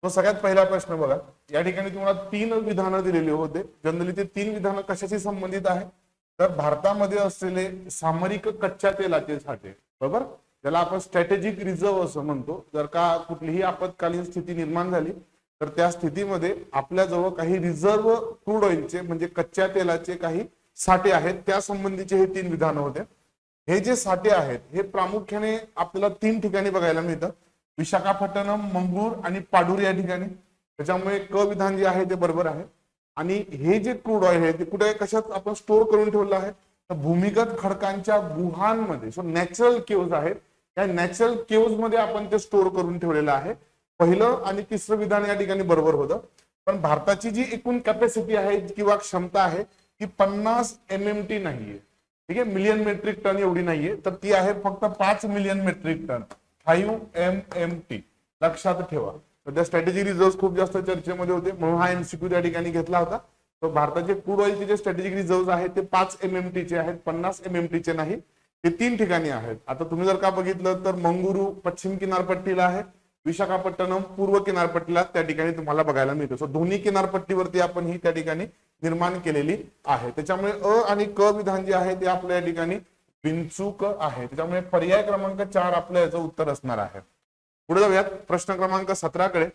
तो सगळ्यात पहिला प्रश्न बघा, या ठिकाणी तुम्हाला 3 विधानं दिलेली होते. जनरली ते 3 विधानं कशाशी संबंधित आहे तर भारतामध्ये असलेले सामरिक कच्च्या तेलाचे साठे, बरोबर, ज्याला आपण स्ट्रॅटेजिक रिझर्व्ह असं म्हणतो. जर का कुठलीही आपत्कालीन स्थिती निर्माण झाली तर त्या स्थितीमध्ये आपल्याजवळ काही रिझर्व्ह क्रूड ऑइलचे म्हणजे कच्च्या तेलाचे काही साठे आहेत, त्या संबंधीचे हे 3 विधानं होते. हे जे साठे आहेत हे प्रामुख्याने आपल्याला 3 ठिकाणी बघायला मिळतं, विशाखापट्टणम, मंगळूर आणि पाडूर या ठिकाणी. त्याच्यामुळे क विधान जे आहे ते बरोबर आहे. आणि हे जे क्रूड ऑइल आहे ते कुठे कशात आपण स्टोअर करून ठेवलं आहे तर भूमिगत खडकांच्या गुहांमध्ये. सो नॅचरल केव्ज आहेत, या नॅचरल केव्ज मध्ये आपण ते स्टोअर करून ठेवलेलं आहे. पहिलं आणि तिसरं विधान या ठिकाणी बरोबर होतं. पण भारताची जी एकूण कॅपॅसिटी आहे किंवा क्षमता आहे ती 50 MMT नाहीये, ठीक आहे, मिलियन मेट्रिक टन एवढी नाहीये, तर ती आहे फक्त 5 मिलियन मेट्रिक टन, 5 MMT. लक्षात ठेवा. सध्या स्ट्रॅटेजिक रिझर्व्ह खूप जास्त चर्चेमध्ये होते म्हणून हा MCQ त्या ठिकाणी घेतला होता. तर भारताचे क्रूड ऑइलचे जे स्ट्रॅटेजिक रिझर्व्ह आहेत ते 5 MMT चे आहेत, 50 MMT चे नाही. ते 3 ठिकाणी आहेत. आता तुम्ही जर का बघितलं तर मंगुरू पश्चिम किनारपट्टीला आहे, विशाखापट्टणम पूर्व किनारपट्टीला त्या ठिकाणी तुम्हाला बघायला मिळतो. सो दोन्ही किनारपट्टीवरती आपण ही त्या ठिकाणी निर्माण केलेली आहे. त्याच्यामुळे अ आणि क विधान जे आहे ते आपल्या या ठिकाणी बिनचूक आहे. त्याच्यामुळे पर्याय क्रमांक 4 आपलं याचं उत्तर असणार आहे. पुढे जाऊयात प्रश्न क्रमांक 17 कडे.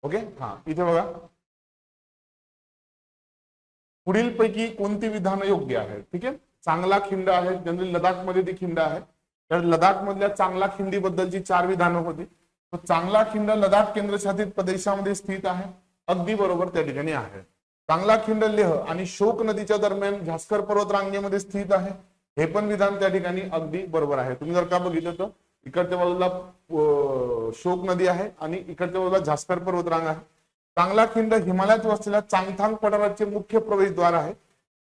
ओके, हा इथे बघा, पुढील पैकी कोणती विधानं योग्य आहेत. ठीक आहे, चांगला खिंड आहे, जनरली लडाख मध्ये ती खिंड आहे, तर लडाख मधल्या चांगला खिंडीबद्दलची 4 विधानं होती. तो चांगला खिंड लडाख केंद्रशासित प्रदेशामध्ये स्थित आहे, अगदी बरोबर त्या ठिकाणी आहे. चांगला खिंड लेह आणि शोक नदीच्या दरम्यान झास्कर पर्वत रांगेमध्ये स्थित आहे, हे पण विधान त्या ठिकाणी अगदी बरोबर आहे. तुम्ही जर का बघितलं तर इकडच्या बाजूला शोक नदी आहे आणि इकडच्या बाजूला झास्कर पर्वत रांग आहे. चांगला खिंड हिमालयात वसलेल्या चांगथांग पठाराचे मुख्य प्रवेशद्वार आहे.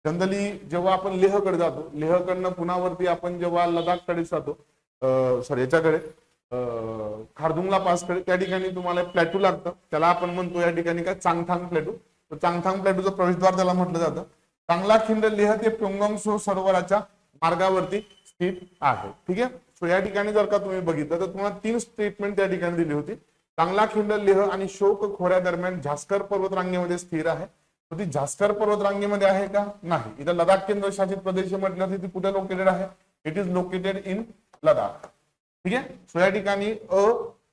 जनरली जेव्हा आपण लेहकडे जातो, लेहकडनं पुन्हावरती आपण जेव्हा लडाखकडे जातो, सॉरी याच्याकडे खारदुंगला पास कडे, त्या ठिकाणी तुम्हाला प्लॅटू लागतं, त्याला आपण म्हणतो या ठिकाणी काय चांगथांग प्लॅटू. तर चांगथांग प्लॅटूचं प्रवेशद्वार त्याला म्हटलं जातं. चांगला खिंड लेह ते प्योंगॉंग सरोवराच्या मार्गावरती स्थित आहे. ठीक आहे, सो या ठिकाणी जर का तुम्ही बघितलं तर तुम्हाला 3 स्टेटमेंट त्या ठिकाणी दिली होती. चांगला खिंड लेह आणि शोक खोऱ्या दरम्यान झास्कर पर्वत रांगेमध्ये स्थिर आहे. ती झास्कर पर्वत रांगेमध्ये आहे का? नाही. इथं लडाख केंद्रशासित प्रदेश म्हटलं तर ती कुठे लोकेटेड आहे? It is located in Ladakh. ठीक आहे, सो या ठिकाणी अ,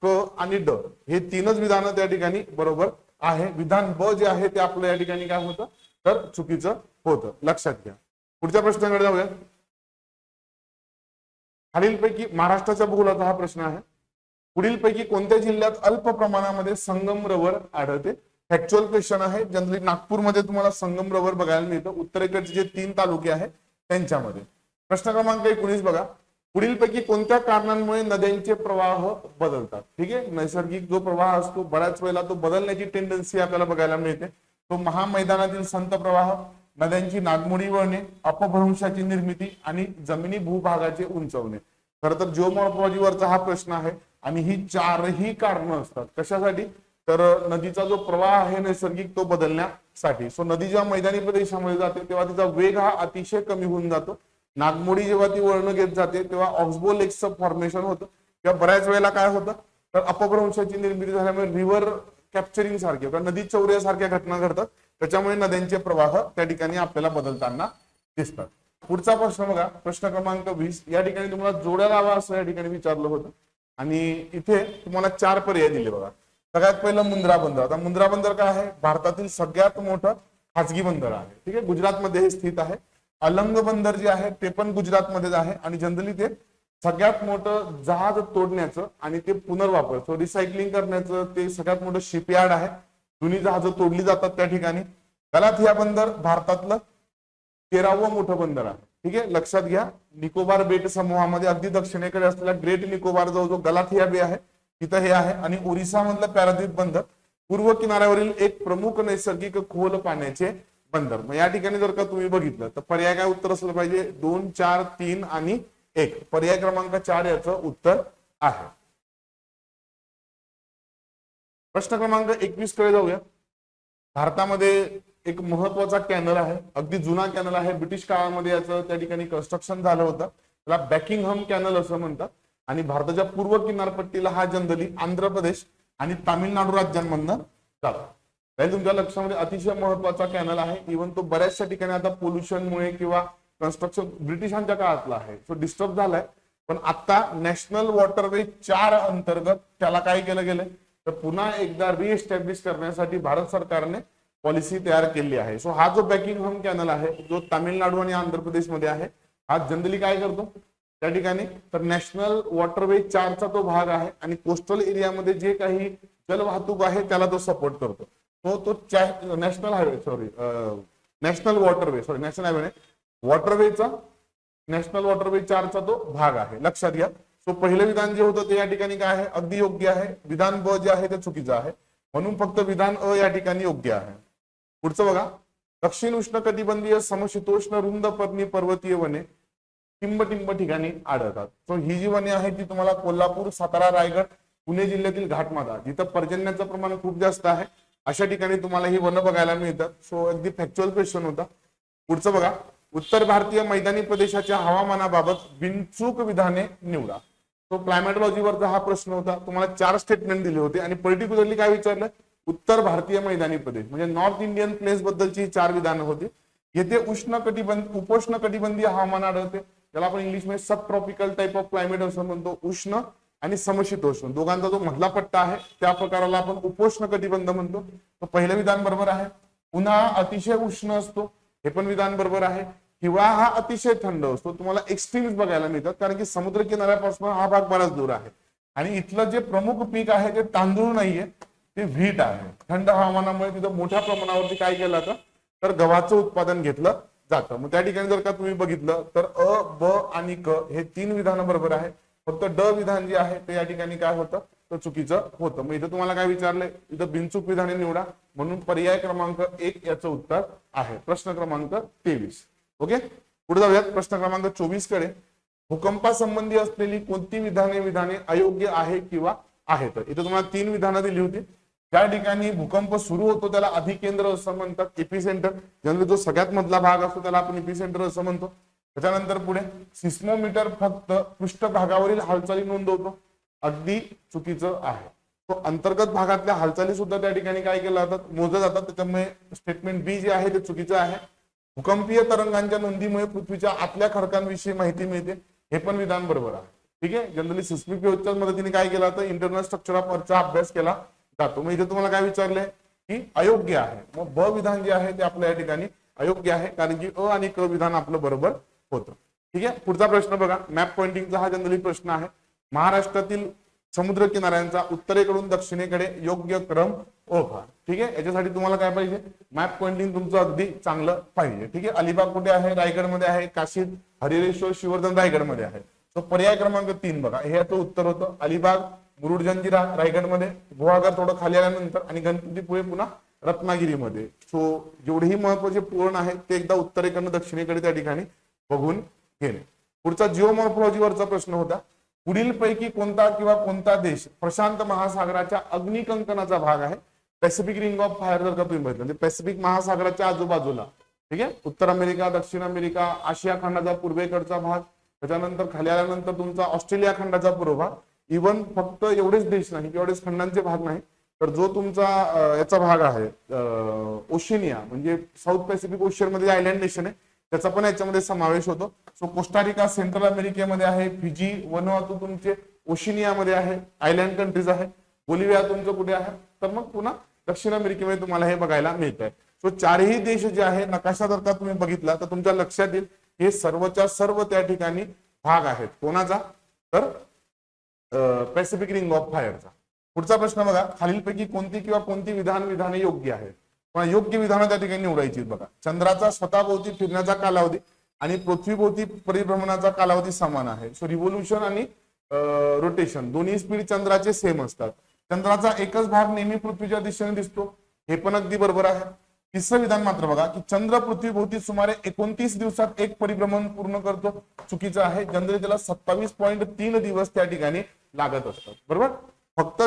क आणि ड हे 3च विधानं त्या ठिकाणी बरोबर आहे. विधान ब जे आहे ते आपलं या ठिकाणी काय होतं तर चुकीचं होतं, लक्षात घ्या. पुढच्या प्रश्नाकडे जाऊया. खालीलपैकी महाराष्ट्राच्या भूगोलाचा हा प्रश्न आहे. पुढीलपैकी कोणत्या जिल्ह्यात अल्प प्रमाणामध्ये संगमरवर आढळते? फॅक्च्युअल क्वेश्चन आहे. जनरली नागपूरमध्ये तुम्हाला संगमरवर बघायला मिळतं, उत्तरेकडचे जे 3 तालुके आहेत त्यांच्यामध्ये. प्रश्न क्रमांक 19 बघा, पुढीलपैकी कोणत्या कारणांमुळे नद्यांचे प्रवाह बदलतात? ठीक आहे, नैसर्गिक जो प्रवाह असतो बऱ्याच वेळेला तो बदलण्याची टेंडन्सी आपल्याला बघायला मिळते. तो महामैदानातील संत प्रवाह, नद्यांची नागमोडी वळणे, अपभ्रंशाची निर्मिती आणि जमिनी भूभागाचे उंचवणे. खरं तर जिओमॉर्फॉलॉजीवरचा हा प्रश्न आहे आणि ही 4ही कारणं असतात. कशासाठी? तर नदीचा जो प्रवाह आहे नैसर्गिक तो बदलण्यासाठी. सो नदी जेव्हा मैदानी प्रदेशामध्ये जाते तेव्हा तिचा वेग हा अतिशय कमी होऊन जातो. नागमोडी जेव्हा ती वळण घेत जाते तेव्हा ऑक्सबो लेक्सचं फॉर्मेशन होतं, तेव्हा बऱ्याच वेळेला काय होतं तर अपभ्रंशाची निर्मिती झाल्यामुळे रिव्हर कॅप्चरिंग सारखे किंवा नदी चौर्यासारख्या घटना घडतात. त्याच्यामुळे नद्यांचे प्रवाह त्या ठिकाणी आपल्याला बदलताना दिसतात. पुढचा प्रश्न बघा, प्रश्न क्रमांक 20. या ठिकाणी तुम्हाला जोड्या लावा असं या ठिकाणी विचारलं होतं आणि इथे तुम्हाला 4 पर्याय दिले बघा. सगळ्यात पहिलं मुंद्रा बंदर. आता मुंद्रा बंदर काय आहे? भारतातील सगळ्यात मोठं खासगी बंदर आहे. ठीक आहे, गुजरातमध्ये हे स्थित आहे. अलंग बंदर जे आहे ते पण गुजरातमध्येच आहे आणि जनरली ते सगळ्यात मोठं जहाज तोडण्याचं आणि ते पुनर्वापर, सो रिसायकलिंग करण्याचं ते सगळ्यात मोठं शिपयार्ड आहे. जुनी जहाजं तोडली जातात त्या ठिकाणी. गलाथिया बंदर भारतातलं 13वं मोठं बंदर आहे. ठीक आहे, लक्षात घ्या. निकोबार बेट समूहामध्ये अगदी दक्षिणेकडे असलेला ग्रेट निकोबार जो गलाथिया बे आहे तिथं हे आहे. आणि ओरिसा मधलं पॅरादीप बंदर पूर्व किनाऱ्यावरील एक प्रमुख नैसर्गिक खोल पाण्याचे बंदर. मग या ठिकाणी जर का तुम्ही बघितलं तर पर्याय काय उत्तर असलं पाहिजे, 2, 4, 3 आणि 1. पर्याय क्रमांक 4 याचं उत्तर आहे. प्रश्न क्रमांक 21 कडे जाऊया. भारतामध्ये एक महत्वाचा कॅनल आहे, अगदी जुना कॅनल आहे. ब्रिटिश काळामध्ये याचं त्या ठिकाणी कन्स्ट्रक्शन झालं होतं. त्याला बॅकिंगहम कॅनल असं म्हणतात. आणि भारताच्या पूर्व किनारपट्टीला हा जनरली आंध्र प्रदेश आणि तामिळनाडू राज्यांमधनं जातो. त्यामुळे तुमच्या लक्षामध्ये अतिशय महत्वाचा कॅनल आहे. इव्हन तो बऱ्याचशा ठिकाणी आता पोल्युशनमुळे किंवा कन्स्ट्रक्शन ब्रिटिशांच्या काळातला आहे, तो डिस्टर्ब झालाय. पण आता नॅशनल वॉटरवे 4 अंतर्गत त्याला काय केलं गेलंय, तर पुन्हा एकदा रिएस्टॅब्लिश करण्यासाठी भारत सरकारने पॉलिसी तयार केली आहे. सो हा जो बॅकिंगहम कॅनल आहे जो तामिळनाडू आणि आंध्र प्रदेशमध्ये आहे, हा जनरली काय करतो त्या ठिकाणी, तर नॅशनल वॉटरवे 4चा तो भाग आहे. आणि कोस्टल एरियामध्ये जे काही जलवाहतूक आहे त्याला तो सपोर्ट करतो. तो नॅशनल हायवे नॅशनल हायवे वॉटरवेचा नॅशनल वॉटरवे 4चा तो भाग आहे. लक्षात घ्या. सो पहिलं विधान जे होतं ते या ठिकाणी काय आहे, अगदी योग्य आहे. विधान ब जे आहे ते चुकीचं आहे, म्हणून फक्त विधान अ या ठिकाणी योग्य आहे. पुढचं बघा. दक्षिण उष्णकटिबंधीय समशीतोष्ण रुंद पर्वतीय वने टिंब ठिकाणी आढळतात. सो ही जी वने आहे ती तुम्हाला कोल्हापूर, सातारा, रायगड, पुणे जिल्ह्यातील घाटमाथा जिथं पर्जन्याचं प्रमाण खूप जास्त आहे अशा ठिकाणी तुम्हाला ही वनं बघायला मिळतात. सो अगदी फॅक्च्युअल क्वेश्चन होता. पुढचं बघा. उत्तर भारतीय मैदानी प्रदेशाच्या हवामानाबाबत बिनचूक विधाने निवडा. तो क्लायमॅटॉलॉजीवरचा हा प्रश्न होता. तुम्हाला 4 स्टेटमेंट दिले होते आणि पर्टिक्युलरली काय विचारलं, उत्तर भारतीय मैदानी प्रदेश म्हणजे नॉर्थ इंडियन प्लेस बद्दलची 4 विधानं होती. येथे उपोष्ण कटिबंधीय हवामान आढळते, त्याला आपण इंग्लिश मध्ये सब ट्रॉपिकल टाइप ऑफ क्लायमेट असं म्हणतो. उष्ण आणि समशीतोष्ण दोघांचा जो मधला पट्टा आहे त्या प्रकाराला आपण उपोष्ण कटिबंध म्हणतो. तर पहिलं विधान बरोबर आहे. उन्हाळा अतिशय उष्ण असतो, हे पण विधान बरोबर आहे. हिवाळा हा अतिशय थंड असतो. तुम्हाला एक्स्ट्रीम्स बघायला मिळतात कारण की समुद्र किनाऱ्यापासून हा भाग बराच दूर आहे. आणि इथलं जे प्रमुख पीक आहे ते तांदूळ नाहीये, ते व्हीट आहे. थंड हवामानामुळे तिथं मोठ्या प्रमाणावरती काय केलं जातं, तर गव्हाचं उत्पादन घेतलं जातं. मग त्या ठिकाणी जर का तुम्ही बघितलं तर अ, ब आणि क हे 3 विधानं बरोबर आहे. फक्त ड विधान जे आहे ते या ठिकाणी काय होतं, तर चुकीचं होतं. मग इथं तुम्हाला काय विचारलंय, इथं बिनचूक विधाने निवडा, म्हणून पर्याय क्रमांक 1 याचं उत्तर आहे. प्रश्न क्रमांक 23. ओके. पुढे जाऊयात प्रश्न क्रमांक 24 कडे. भूकंपासंबंधी असलेली कोणती विधाने अयोग्य आहे किंवा आहेत. इथं तुम्हाला 3 विधानं दिली होती. ज्या ठिकाणी भूकंप सुरू होतो त्याला अधिकेंद्र असं म्हणतात, एपिसेंटर. जनरली जो सगळ्यात मधला भाग असतो त्याला आपण एपिसेंटर असं म्हणतो. त्याच्यानंतर पुढे सिस्मोमीटर फक्त पृष्ठभागावरील हालचाली नोंदवतो, अगदी चुकीचं आहे. तो अंतर्गत भागातल्या हालचाली सुद्धा त्या ठिकाणी काय केल्या जातात, मोजल्या जातात. त्याच्यामुळे स्टेटमेंट बी जे आहे ते चुकीचं आहे. भूकंपीय तरंगांच्या नोंदीमुळे पृथ्वीच्या आतल्या खडकांविषयी माहिती मिळते, हे पण विधान बरोबर आहे. ठीक आहे. जनरली सिस्मिक वेव्हच्या मदतीने काय केलं जातं, इंटरनल स्ट्रक्चर ऑफ अर्थचा अभ्यास केला जातो. मग इथे तुम्हाला काय विचारलंय की अयोग्य आहे. मग ब विधान जे आहे ते आपल्या या ठिकाणी अयोग्य आहे कारण की अ आणि क विधान आपलं बरोबर होतं. ठीक आहे. पुढचा प्रश्न बघा. मॅप पॉइंटिंगचा हा जनरली प्रश्न आहे. महाराष्ट्रातील समुद्र किनाऱ्यांचा उत्तरेकडून दक्षिणेकडे योग्य क्रम ओळखा. ठीक आहे. याच्यासाठी तुम्हाला काय पाहिजे, मॅप पॉइंटिंग तुमचं अगदी चांगलं पाहिजे. ठीक आहे. अलिबाग कुठे आहे, रायगडमध्ये आहे. काशीद, हरिहरेश्वर, श्रीवर्धन रायगडमध्ये आहे. तो पर्याय क्रमांक 3 बघा, हे याचं उत्तर होतं. अलिबाग, मुरुड जंजिरा रायगडमध्ये, गुहागर थोडं खाली आल्यानंतर आणि गणपतीपुळे पुन्हा रत्नागिरीमध्ये. सो जेवढेही महत्वाचे पूर्ण आहेत ते एकदा उत्तरेकडनं दक्षिणेकडे त्या ठिकाणी बघून घेणे. पुढचा जिओमॉर्फॉलॉजीवरचा प्रश्न होता. पुढील पैकी कोणता किंवा कोणता देश प्रशांत महासागराच्या अग्निकंकणाचा भाग आहे. पॅसिफिक रिंग ऑफ फायर जर का तुम्ही बघितलं म्हणजे पॅसिफिक महासागराच्या आजूबाजूला. ठीक आहे. उत्तर अमेरिका, दक्षिण अमेरिका, आशिया खंडाचा पूर्वेकडचा भाग, त्याच्यानंतर खाली आल्यानंतर तुमचा ऑस्ट्रेलिया खंडाचा पूर्व भाग. इव्हन फक्त एवढेच देश नाही किंवा एवढेच खंडांचे भाग नाही, तर जो तुमचा याचा भाग आहे ओशिनिया म्हणजे साऊथ पॅसिफिक ओशियन मध्ये आयलँड नेशन आहे त्याचा पण याच्यामध्ये समावेश होतो. सो कोस्टारिका सेंट्रल अमेरिकेमध्ये आहे. फिजी, वनुआतू तुमचे ओशिनियामध्ये आहे, आयलँड कंट्रीज आहे. बोलिव्हिया तुमचं कुठे आहे, तर मग पुन्हा दक्षिण अमेरिकेमध्ये तुम्हाला हे बघायला मिळत आहे. सो 4ही देश जे आहे नकाशा जर का तुम्ही बघितला तर तुमच्या लक्षात येईल हे सर्वच्या सर्व त्या ठिकाणी भाग आहेत. कोणाचा, तर पॅसिफिक रिंग ऑफ फायरचा. पुढचा प्रश्न बघा. खालीलपैकी कोणती किंवा कोणती विधाने योग्य आहेत. पण योग्य विधानं त्या ठिकाणी निवडायची बघा. चंद्राचा स्वतःभोवती फिरण्याचा कालावधी आणि पृथ्वीभोवती परिभ्रमणाचा कालावधी समान आहे. सो रिव्होल्यूशन आणि रोटेशन दोन्ही स्पीड चंद्राचे सेम असतात. चंद्राचा एकच भाग नेहमी पृथ्वीच्या दिशेने दिसतो, हे पण अगदी बरोबर आहे. तिसरं विधान मात्र बघा की चंद्र पृथ्वीभोवती सुमारे 29 दिवसात एक परिभ्रमण पूर्ण करतो, चुकीचं आहे. जनरली त्याला 27.3 दिवस त्या ठिकाणी लागत असतात. बरोबर, फक्त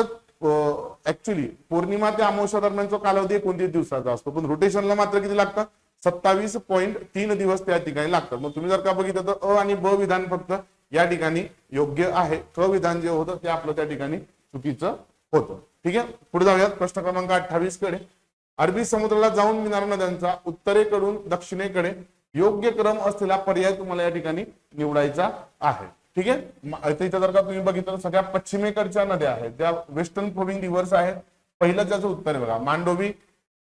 ऍक्च्युली पौर्णिमा ते अमावस्या दरम्यानचा कालावधी 29 दिवसाचा असतो, पण रोटेशनला मात्र किती लागतं, 27.3 दिवस त्या ठिकाणी लागतात. मग तुम्ही जर का बघितलं तर अ आणि ब विधान फक्त या ठिकाणी योग्य आहे. क विधान जे होतं ते आपलं त्या ठिकाणी चुकीचं होतं. ठीक आहे, पुढे जाऊयात प्रश्न क्रमांक 28 कडे. अरबी समुद्राला जाऊन मिळणाऱ्या नद्यांचा उत्तरेकडून दक्षिणेकडे योग्य क्रम असलेला पर्याय तुम्हाला या ठिकाणी निवडायचा आहे. ठीक आहे, इथं जर का तुम्ही बघितलं तर सगळ्या पश्चिमेकडच्या नद्या आहेत त्या वेस्टर्न फ्लोविंग रिव्हर्स आहेत. पहिलं ज्याचं उत्तर आहे बघा, मांडोवी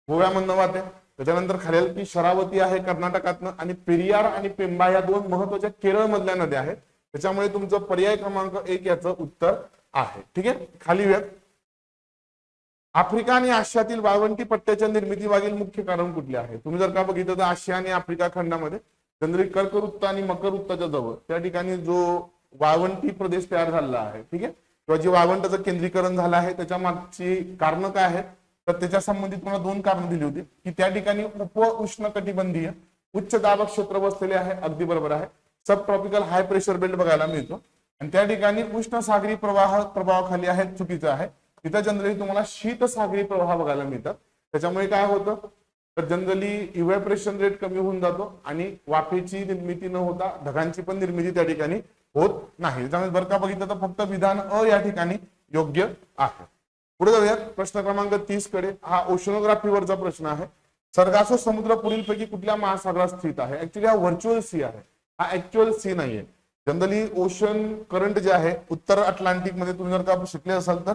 गोव्यामधनं वाहते, त्याच्यानंतर खालील की शरावती आहे कर्नाटकातनं, आणि पेरियार आणि पेंबा या दोन महत्वाच्या केरळ मधल्या नद्या आहेत. त्याच्यामुळे तुमचं पर्याय क्रमांक 1 याचं उत्तर आहे. ठीक आहे, खाली वेळ. आफ्रिका आणि आशियातील वाळवंटी पट्ट्याच्या निर्मितीमागील मुख्य कारण कुठले आहे? तुम्ही जर का बघितलं तर आशिया आणि आफ्रिका खंडामध्ये जनरली कर्कवृत्त आणि मकरवृत्ताच्या जवळ त्या ठिकाणी जो वाळवंटी प्रदेश तयार झालेला आहे, ठीक आहे, किंवा जे वाळवंटाचं केंद्रीकरण झालं आहे त्याच्या मागची कारण काय आहेत, तर त्याच्या संबंधित मला 2 कारण दिली होती की त्या ठिकाणी उप उष्णकटिबंधीय उच्च दाब क्षेत्र बसलेले आहे, अगदी बरोबर आहे. सब ट्रॉपिकल हाय प्रेशर बेल्ट बघायला मिळतो, आणि त्या ठिकाणी उष्ण सागरी प्रवाहाखाली आहेत, चुकीचं आहे. तिथं जनरली तुम्हाला शीत सागरी प्रवाह बघायला मिळतात. त्याच्यामुळे काय होतं, तर जनरली इव्हॅपोरेशन रेट कमी होऊन जातो आणि वाफेची निर्मिती न होता ढगांची पण निर्मिती त्या ठिकाणी होत नाही. त्यामुळे बरं का बघितलं तर फक्त विधान अ या ठिकाणी योग्य आहे. पुढे जाऊयात प्रश्न क्रमांक 30 कडे. हा ओशनोग्राफीवरचा प्रश्न आहे. सर्गासो समुद्र पुढीलपैकी कुठल्या महासागरात स्थित आहे? ऍक्च्युली हा व्हर्च्युअल सी आहे, हा ऍक्च्युअल सी नाहीये. जनरली ओशन करंट जे आहे उत्तर अटलांटिक मध्ये तुम्ही जर का शिकले असाल तर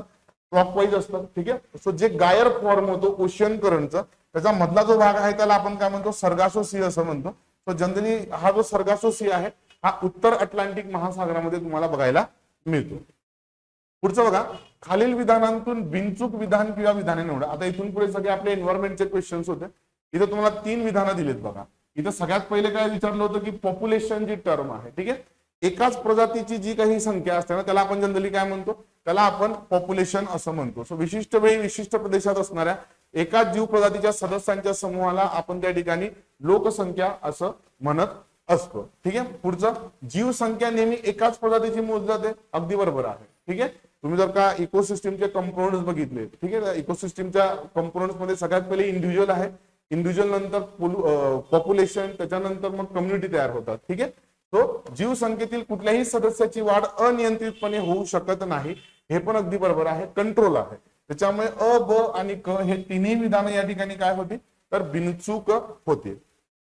क्लॉकवाईज असतात. ठीक आहे, सो जे गायर फॉर्म होतो ओशियन करंटचा त्याचा मधला जो भाग आहे त्याला आपण काय म्हणतो, सर्गासो सी असं म्हणतो. सो जनरली हा जो सर्गासो सी आहे हा उत्तर अटलांटिक महासागरामध्ये तुम्हाला बघायला मिळतो. पुढचं बघा, खालील विधानांतून बिनचूक विधान किंवा विधाने निवडा. आता इथून पुढे सगळे आपले एन्व्हायरमेंटचे क्वेश्चन्स होते. इथं तुम्हाला 3 विधानं दिलेत बघा. इथं सगळ्यात पहिले काय विचारलं होतं की पॉप्युलेशन जी टर्म आहे, ठीक आहे, एकाच प्रजातीची जी काही संख्या असते ना त्याला आपण जनरली काय म्हणतो, त्याला आपण पॉप्युलेशन असं म्हणतो. सो विशिष्ट वेळी विशिष्ट प्रदेशात असणाऱ्या एकाच जीव प्रजातीच्या सदस्यांच्या समूहाला आपण त्या ठिकाणी लोकसंख्या असं म्हणत असतो. ठीक आहे, पुढचं, जीवसंख्या नेहमी एकाच प्रजातीची मोजली जाते, अगदी बरोबर आहे. ठीक आहे, तुम्ही जर का इकोसिस्टीमचे कंपोनंट्स बघितले, ठीक आहे, इकोसिस्टीमच्या कंपोनंट्स मध्ये सगळ्यात पहिले इंडिव्हिज्युअल आहे, इंडिव्हिज्युअल नंतर पॉप्युलेशन, त्याच्यानंतर मग कम्युनिटी तयार होतात. ठीक आहे, तो जीवसंख्येतील कुठल्याही सदस्याची वाढ अनियंत्रितपणे होऊ शकत नाही, हे पण अगदी बरोबर आहे. कंट्रोल आहे, त्याच्यामुळे अ, ब आणि क हे तिन्ही विधानं या ठिकाणी काय होती, तर बिनचूक होते.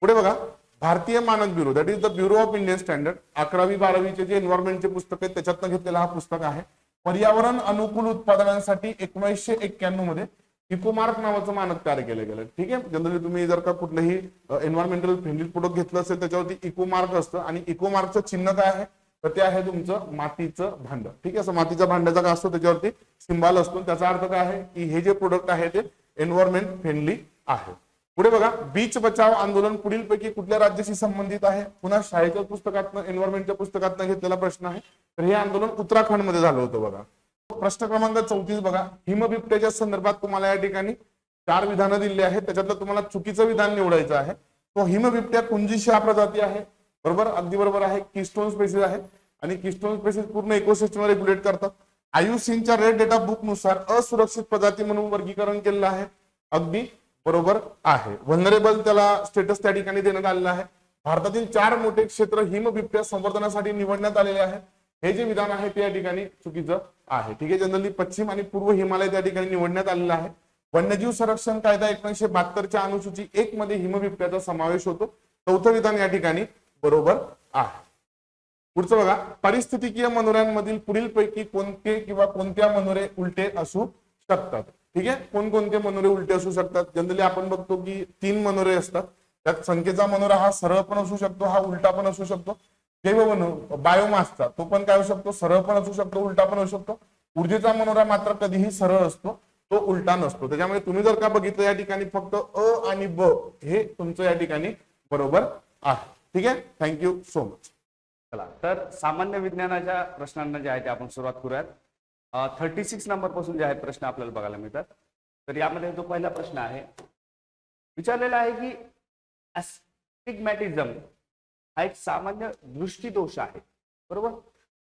पुढे बघा, भारतीय मानक bureau, that is the bureau of Indian standard, 11वी-12वीचे जे एन्व्हायरमेंटचे पुस्तक आहेत त्याच्यातनं घेतलेलं हा पुस्तक आहे. पर्यावरण अनुकूल उत्पादनांसाठी 1991 मध्ये इकोमार्क नावाचं मानक तयार केलं गेलं. ठीक आहे, जनरली तुम्ही जर का कुठलंही एन्व्हायरमेंटल फ्रेंडली प्रोडक्ट घेतलं असेल त्याच्यावरती इकोमार्क असतं, आणि इकोमार्कचं चिन्ह काय आहे, तर ते आहे तुमचं मातीचं भांड. ठीक आहे, असं मातीच्या भांड्याचा काय असतो त्याच्यावरती सिंबल असतो. त्याचा अर्थ काय आहे की हे जे प्रोडक्ट आहे ते एन्व्हायरमेंट फ्रेंडली आहे. पुढे बघा, बीच बचाव आंदोलन पुढीलपैकी कुठल्या राज्याशी संबंधित आहे? पुन्हा शाळेच्या पुस्तकातनं एन्व्हायरमेंटच्या पुस्तकातनं घेतलेला प्रश्न आहे. तर हे आंदोलन उत्तराखंड मध्ये झालं होतं बघा. प्रश्न क्रमांक 34 बघा, हिमबिबट्याच्या संदर्भात तुम्हाला या ठिकाणी 4 विधानं दिली आहेत, त्याच्यातलं तुम्हाला चुकीचं विधान निवडायचं आहे. तो हिमबिबट्या कुंजिशिया प्रजाती आहे, बरोबर, अगदी बरोबर आहे. किस्टोन स्पेसिस आहे, आणि किस्टोन स्पेसिस पूर्ण इकोसिस्टम रेग्युलेट करतात. आयुसीनच्या रेड डेटा बुक नुसार असुरक्षित प्रजाती म्हणून वर्गीकरण केलेलं आहे, अगदी बरोबर आहे. व्हलनरेबल त्याला स्टेटस त्या ठिकाणी देण्यात आलेला आहे. भारतातील 4 मोठे क्षेत्र हिमबिबट्या संवर्धनासाठी निवडण्यात आलेले आहेत, हे जे विधान आहे ते या ठिकाणी चुकीचं आहे. ठीक आहे, जनरली पश्चिम आणि पूर्व हिमालय त्या ठिकाणी निवडण्यात आलेला आहे. वन्यजीव संरक्षण कायदा 1972च्या अनुसूची 1 मध्ये हिमबिबट्याचा समावेश होतो. 4थं विधान या ठिकाणी बरोबर आहे. पुढचं बघा, पारिस्थितिकीय मनोऱ्यांमधील पुढीलपैकी कोणते किंवा कोणत्या मनोरे उलटे असू शकतात? ठीक आहे, कोणकोणते मनोरे उलटे असू शकतात? जनरली आपण बघतो की 3 मनोरे असतात. त्यात संख्येचा मनोरा हा सरळ पण असू शकतो, हा उलटा पण असू शकतो. जैव बायोमासचा तो पण काय असू शकतो, सरळ पण असू शकतो, उलटा पण असू शकतो. ऊर्जेचा मनोरा मात्र कधीही सरळ असतो, तो उलटा नसतो. त्याच्यामुळे तुम्ही जर का बघितलं या ठिकाणी फक्त अ आणि ब हे तुमचं या ठिकाणी बरोबर आहे. ठीक आहे, थँक्यू सो मच. चला तर सामान्य विज्ञानाच्या प्रश्नांना जे आहे ते आपण सुरुवात करूयात. 36 नंबर पासून जे आहेत प्रश्न आपल्याला बघायला मिळतात. तर यामध्ये जो पहिला प्रश्न आहे विचारलेला आहे की ॲस्टिग्मॅटिझम हा एक सामान्य दृष्टीदोष आहे, बरोबर,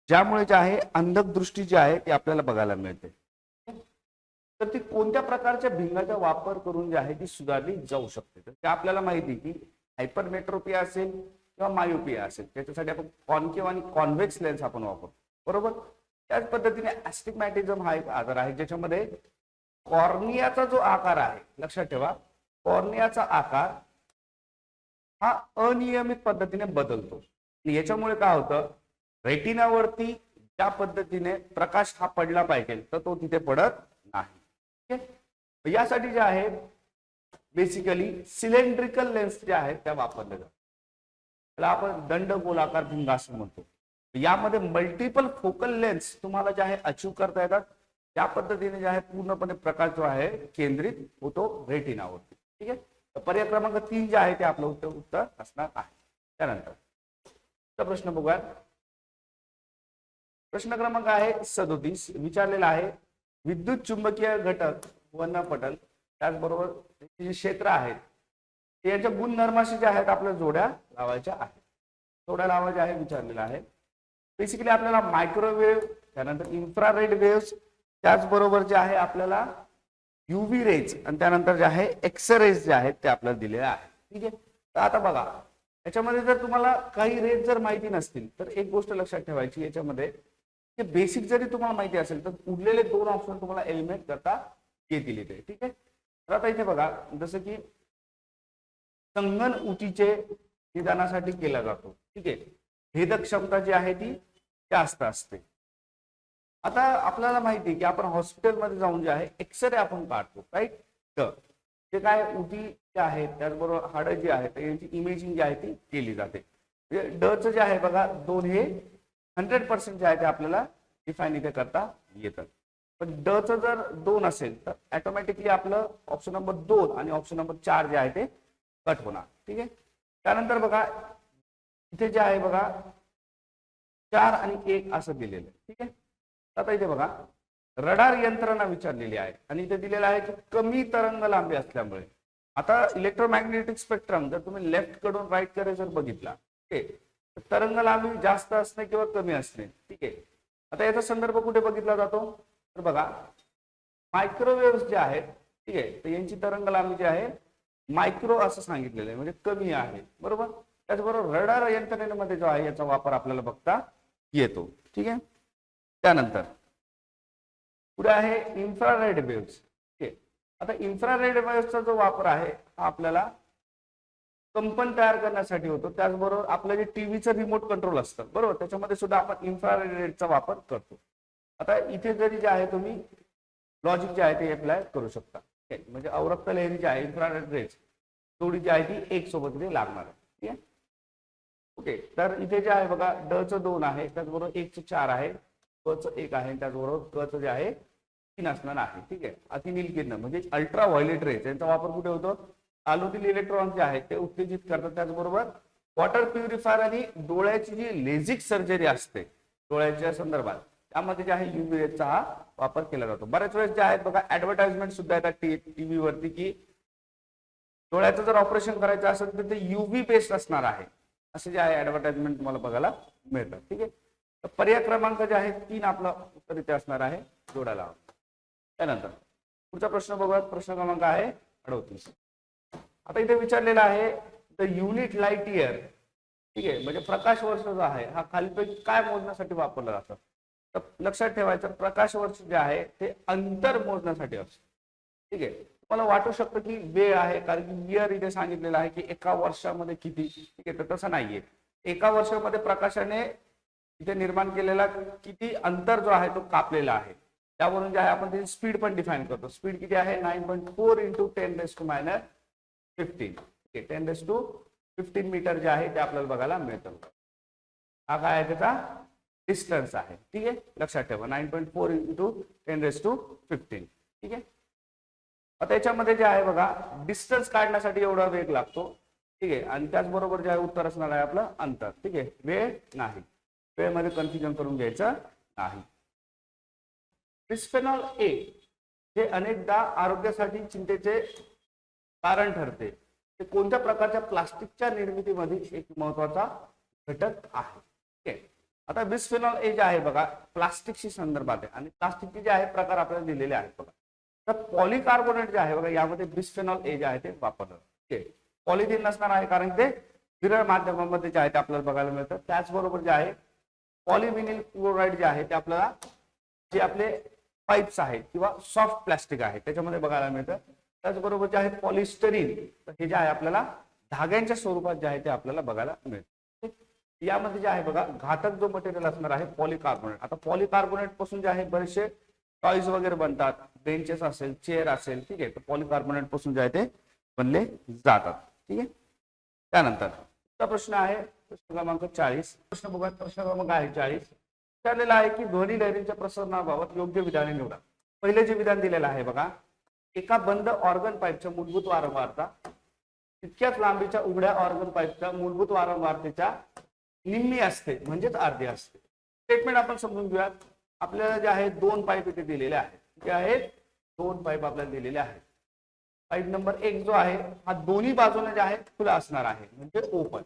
ज्यामुळे जे आहे अंधक दृष्टी जी आहे ती आपल्याला बघायला मिळते. तर ती कोणत्या प्रकारच्या भिंगाचा वापर करून जी आहे ती सुधारली जाऊ शकते. तर ते आपल्याला माहिती की हायपरमेट्रोपिया असेल किंवा मायोपिया असेल त्याच्यासाठी आपण कॉन्केव्ह आणि कॉन्व्हेक्स लेन्स आपण वापरतो, बरोबर. त्याच पद्धतीने ॲस्टिग्मॅटिझम हा एक आजार आहे ज्याच्यामध्ये कॉर्नियाचा जो आकार आहे, लक्षात ठेवा, कॉर्नियाचा आकार हा अनियमित पद्धतीने बदलतो. आणि याच्यामुळे काय होतं, रेटिनावरती ज्या पद्धतीने प्रकाश हा पडला पाहिजे तर तो तिथे पडत नाही. ठीक आहे, यासाठी जे आहे बेसिकली सिलेंड्रिकल लेन्स ज्या आहेत त्या वापरल्या जातात. त्याला आपण दंडगोलाकार भिंगा असं म्हणतो. यामध्ये मल्टिपल फोकल लेन्स तुम्हाला जे आहे अचीव करता येतात. त्या पद्धतीने जे आहे पूर्णपणे प्रकाश जो आहे केंद्रित होतो रेटिनावरती. ठीक आहे, तर पर्याय क्रमांक 3 जे आहे ते आपलं उत्तर असणार आहे. त्यानंतर प्रश्न बघूया. प्रश्न क्रमांक आहे 37 विचारलेला आहे विद्युत चुंबकीय घटक वर्णपटल त्याचबरोबर जे क्षेत्र आहेत ते याच्या गुणधर्माशी जे आहेत आपल्या जोड्या लावायच्या आहेत. जोड्या लावायच्या आहे विचारलेला आहे. बेसिकली आपल्याला मायक्रोवेव्ह, त्यानंतर इन्फ्रारेड वेव्स, त्याचबरोबर जे आहे आपल्याला युव्ही रेज आणि त्यानंतर जे आहे एक्स रेज जे आहेत ते आपल्याला दिलेले आहेत. ठीक आहे, तर आता बघा याच्यामध्ये जर तुम्हाला काही रेज जर माहिती नसतील तर एक गोष्ट लक्षात ठेवायची, याच्यामध्ये बेसिक जरी तुम्हाला माहिती असेल तर उरलेले 2 ऑप्शन तुम्हाला एलिमिनेट करता येतील इथे. ठीक आहे, तर आता इथे बघा जसं की संगण ऊतीचे निदानासाठी केला जातो. ठीक आहे, भेदक क्षमता जी आहे ती जास्त असते. आता आपल्याला माहिती आहे की आपण हॉस्पिटलमध्ये जाऊन जे आहे एक्सरे आपण काढतो, राईट. तर ते काय ऊती जे आहेत त्याचबरोबर हाडं जी आहेत यांची इमेजिंग जी आहे ती केली जाते. म्हणजे डचं जे आहे बघा 2 हे 100% जे आहे ते आपल्याला डिफाईन इथे करता येतं. पण डचं जर 2 असेल तर ऑटोमॅटिकली आपलं ऑप्शन नंबर 2 आणि ऑप्शन नंबर 4 जे आहे ते कट होणार. ठीक आहे, त्यानंतर बघा इथे जे आहे बघा 4 आणि 1 असं दिलेलं आहे. ठीक आहे, आता इथे बघा रडार यंत्रणा विचारलेली आहे आणि इथे दिलेलं आहे की कमी तरंग लांबी असल्यामुळे आता इलेक्ट्रोमॅग्नेटिक स्पेक्ट्रम जर तुम्ही लेफ्ट कडून राईट कडे जर बघितला, ठीक आहे, तर तरंग लांबी जास्त असणे किंवा कमी असणे. ठीक आहे, आता याचा संदर्भ कुठे बघितला जातो तर बघा मायक्रोवेव्ह जे आहेत, ठीक आहे, तर यांची तरंग लांबी जी आहे मायक्रो असं सांगितलेलं आहे म्हणजे कमी आहे, बरोबर. त्याचबरोबर रडार यंत्रणेमध्ये जो आहे याचा वापर आपल्याला बघता येतो. ठीक आहे, त्यानंतर पुढे आहे इन्फ्रारेड वेव्स. ठीक आहे, आता इन्फ्रारेड वेव्सचा जो वापर आहे हा आपल्याला कंपन तयार करण्यासाठी होतो. त्याचबरोबर आपलं जे टीव्हीचं रिमोट कंट्रोल असतं, बरोबर, त्याच्यामध्ये सुद्धा आपण इन्फ्रारेडचा वापर करतो. आता इथे जरी जे आहे तुम्ही लॉजिक जे आहे ते अप्लाय करू शकता. म्हणजे अवरक्त लहरी जी आहे इन्फ्रारेड रेज जोडी जी आहे ती 1 सोबत इथे लागणार आहे. ठीक आहे, ओके. तर इथे जे आहे बघा डचं 2 आहे, त्याचबरोबर 1चं 4 आहे, कचं 1 आहे, त्याचबरोबर कचं जे आहे 3 असणार आहे. ठीक आहे, अतिनील किरण म्हणजे अल्ट्रा व्हायोलेट रेज यांचा वापर कुठे होतो, आलोतील इलेक्ट्रॉन जे आहेत ते उत्तेजित करतात. त्याचबरोबर वॉटर प्युरिफायर आणि डोळ्याची जी लेझिक सर्जरी असते डोळ्याच्या संदर्भात त्यामध्ये जे आहे युव्ही रेजचा हा वापर केला जातो. बऱ्याच वेळेस जे आहेत बघा ऍडव्हर्टाइजमेंट सुद्धा येतात टीव्ही वरती की डोळ्याचं जर ऑपरेशन करायचं असेल तर ते युव्ही बेस्ड असणार आहे असे जे आहे ऍडव्हर्टाइजमेंट तुम्हाला बघायला मिळतात. ठीक आहे, तर पर्याय क्रमांक जे आहे 3 आपलं उत्तर इथे असणार आहे जोडायला. त्यानंतर पुढचा प्रश्न बघूया. प्रश्न क्रमांक आहे 38. आता इथे विचारलेला आहे द युनिट लाईट इयर. ठीक आहे, म्हणजे प्रकाश वर्ष जो आहे हा खालीपैकी काय मोजण्यासाठी वापरला जातं. तर लक्षात ठेवायचं प्रकाश वर्ष जे आहे ते अंतर मोजण्यासाठी असतं. ठीक आहे, तुम्हाला वाटू शकतं की वेळ आहे कारण की इयर इथे सांगितलेलं आहे की एका वर्षामध्ये किती. ठीक आहे, तर तसं नाहीये. एका वर्षामध्ये प्रकाशाने इथे निर्माण केलेला किती अंतर जो आहे तो कापलेला आहे. त्यावरून जे आहे आपण त्याची स्पीड पण डिफाईन करतो. स्पीड किती आहे 9.4 × 10⁻15. 10⁻15 मीटर जे आहे ते आपल्याला बघायला मिळतं. हा काय आहे त्याचा डिस्टन्स आहे. ठीक आहे, लक्षात ठेवा 9.4 × 10⁻15. ठीक आहे, आता याच्यामध्ये जे आहे बघा डिस्टन्स काढण्यासाठी एवढा वेग लागतो. ठीक आहे. आणि त्याचबरोबर जे आहे उत्तर असणार आहे आपलं अंतर. ठीक आहे, वेळ नाही, वेळेमध्ये कन्फ्युजन करून घ्यायचं नाही. बिस्फेनॉल ए हे अनेकदा आरोग्यासाठी चिंतेचे कारण ठरते. ते कोणत्या प्रकारच्या प्लास्टिकच्या निर्मितीमध्ये एक महत्वाचा घटक आहे. ठीक आहे. आता बिस्फेनॉल ए जे आहे बघा प्लास्टिकशी संदर्भात आहे आणि प्लास्टिकचे जे आहे प्रकार आपल्याला दिलेले आहेत बघा. तर पॉलिकार्बोनेट जे आहे बघा यामध्ये बिस्फेनॉल ए जे आहे ते वापरलं. ठीक आहे. पॉलिथिन नसणार आहे कारण ते विरळ माध्यमामध्ये जे आहे ते आपल्याला बघायला मिळतं. त्याचबरोबर जे आहे पॉलिव्हिनिल क्लोराईड जे आहे ते आपल्याला जे आपले पाईप्स आहेत किंवा सॉफ्ट प्लास्टिक आहे त्याच्यामध्ये बघायला मिळतं. त्याचबरोबर जे आहे पॉलिस्टरीन हे जे आहे आपल्याला धाग्यांच्या स्वरूपात जे आहे ते आपल्याला बघायला मिळतं. यामध्ये जे आहे बघा घातक जो मटेरियल असणार आहे पॉलिकार्बोनेट. आता पॉलिकार्बोनेट पासून जे आहे बरेचसे टॉयज वगैरे बनतात, बेंचेस असेल, चेअर असेल. ठीक आहे, तर पॉलिकार्बोनेट पासून जे आहे ते बनले जातात. ठीक आहे. त्यानंतर पुढचा प्रश्न आहे प्रश्न क्रमांक 40. प्रश्न बघा, प्रश्न क्रमांक आहे 40. विचारलेला आहे की ध्वनी लहरींच्या प्रसारणाबाबत योग्य विधाने निवडा. पहिले जे विधान दिलेलं आहे बघा, एका बंद ऑर्गन पाईपच्या मूलभूत वारंवारता तितक्याच लांबीच्या उघड्या ऑर्गन पाईपच्या मूलभूत वारंवारतेच्या निम्मी असते म्हणजेच अर्धी असते. स्टेटमेंट आपण समजून घेऊयात. आपल्याला जे आहे दोन पाईप इथे दिलेले आहेत. जे आहेत दोन पाईप आपल्याला दिलेले आहेत. पाईप नंबर 1 जो आहे हा दोन्ही बाजूने जे आहे खुला असणार आहे म्हणजे ओपन.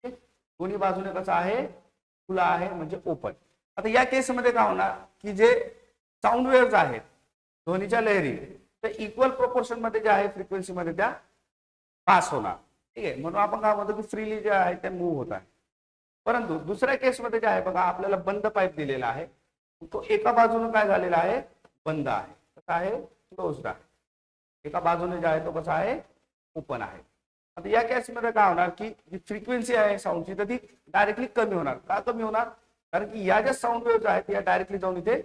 दोन्ही बाजूने कसा आहे खुला आहे म्हणजे ओपन. आता या केसमध्ये काय होणार की जे साऊंड वेव्हज आहेत ध्वनीच्या लहरी तर इक्वल प्रोपोर्शन मध्ये जे आहे फ्रिक्वेन्सी मध्ये त्या पास होणार. ठीक आहे, म्हणून आपण काय म्हणतो की फ्रीली जे आहे ते मूव्ह होत आहे. परंतु दुसऱ्या केसमध्ये जे आहे बघा आपल्याला बंद पाईप दिलेला आहे तो एका बाजूने काय झालेला आहे बंद आहे, कसा आहे क्लोज्ड आहे. एका बाजूने जे आहे तो कसा आहे ओपन आहे. आता या केसमध्ये काय होणार की जी फ्रिक्वेन्सी आहे साऊंडची तर ती डायरेक्टली कमी होणार. का कमी होणार कारण की या ज्या साऊंड वेव्ह आहेत या डायरेक्टली जाऊन इथे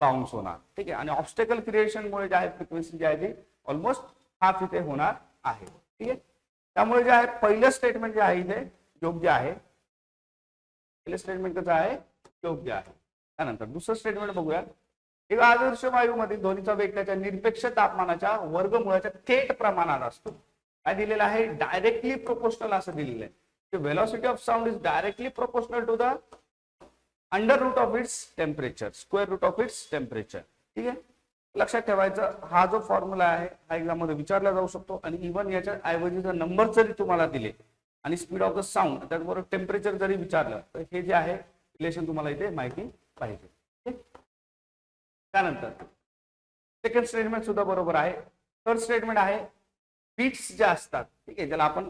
बाउन्स होणार. ठीक आहे, आणि ऑब्स्टेकल क्रिएशनमुळे जे आहे फ्रिक्वेन्सी जी आहे ती ऑलमोस्ट हाफ इथे होणार आहे. ठीक आहे, त्यामुळे जे आहे पहिलं स्टेटमेंट जे आहे इथे योग्य आहे. पहिलं स्टेटमेंट कसं आहे योग्य आहे. त्यानंतर दुसरं स्टेटमेंट बघूया. एक आदर्श वायूमध्ये ध्वनीचा वेग त्याच्या निरपेक्ष तापमानाच्या वर्गमूळाच्या थेट प्रमाणात असतो. काय दिलेलं आहे डायरेक्टली प्रोपोर्शनल असं दिलेलं आहे. Velocity of sound is directly proportional to the under root of its temperature, square root of its temperature. ठीक आहे, लक्षात ठेवायचं हा जो फॉर्म्युला आहे हा एक्झाम मध्ये विचारला जाऊ शकतो आणि इव्हन याच्या ऐवजी जर नंबर जरी तुम्हाला दिले आणि स्पीड ऑफ द साऊंड त्याचबरोबर टेम्परेचर जरी विचारलं तर हे जे आहे रिलेशन तुम्हाला इथे माहिती पाहिजे. त्यानंतर सेकंड स्टेटमेंट सुद्धा बरोबर आहे. थर्ड स्टेटमेंट आहे बीट्स ज्या असतात ठीक आहे ज्याला आपण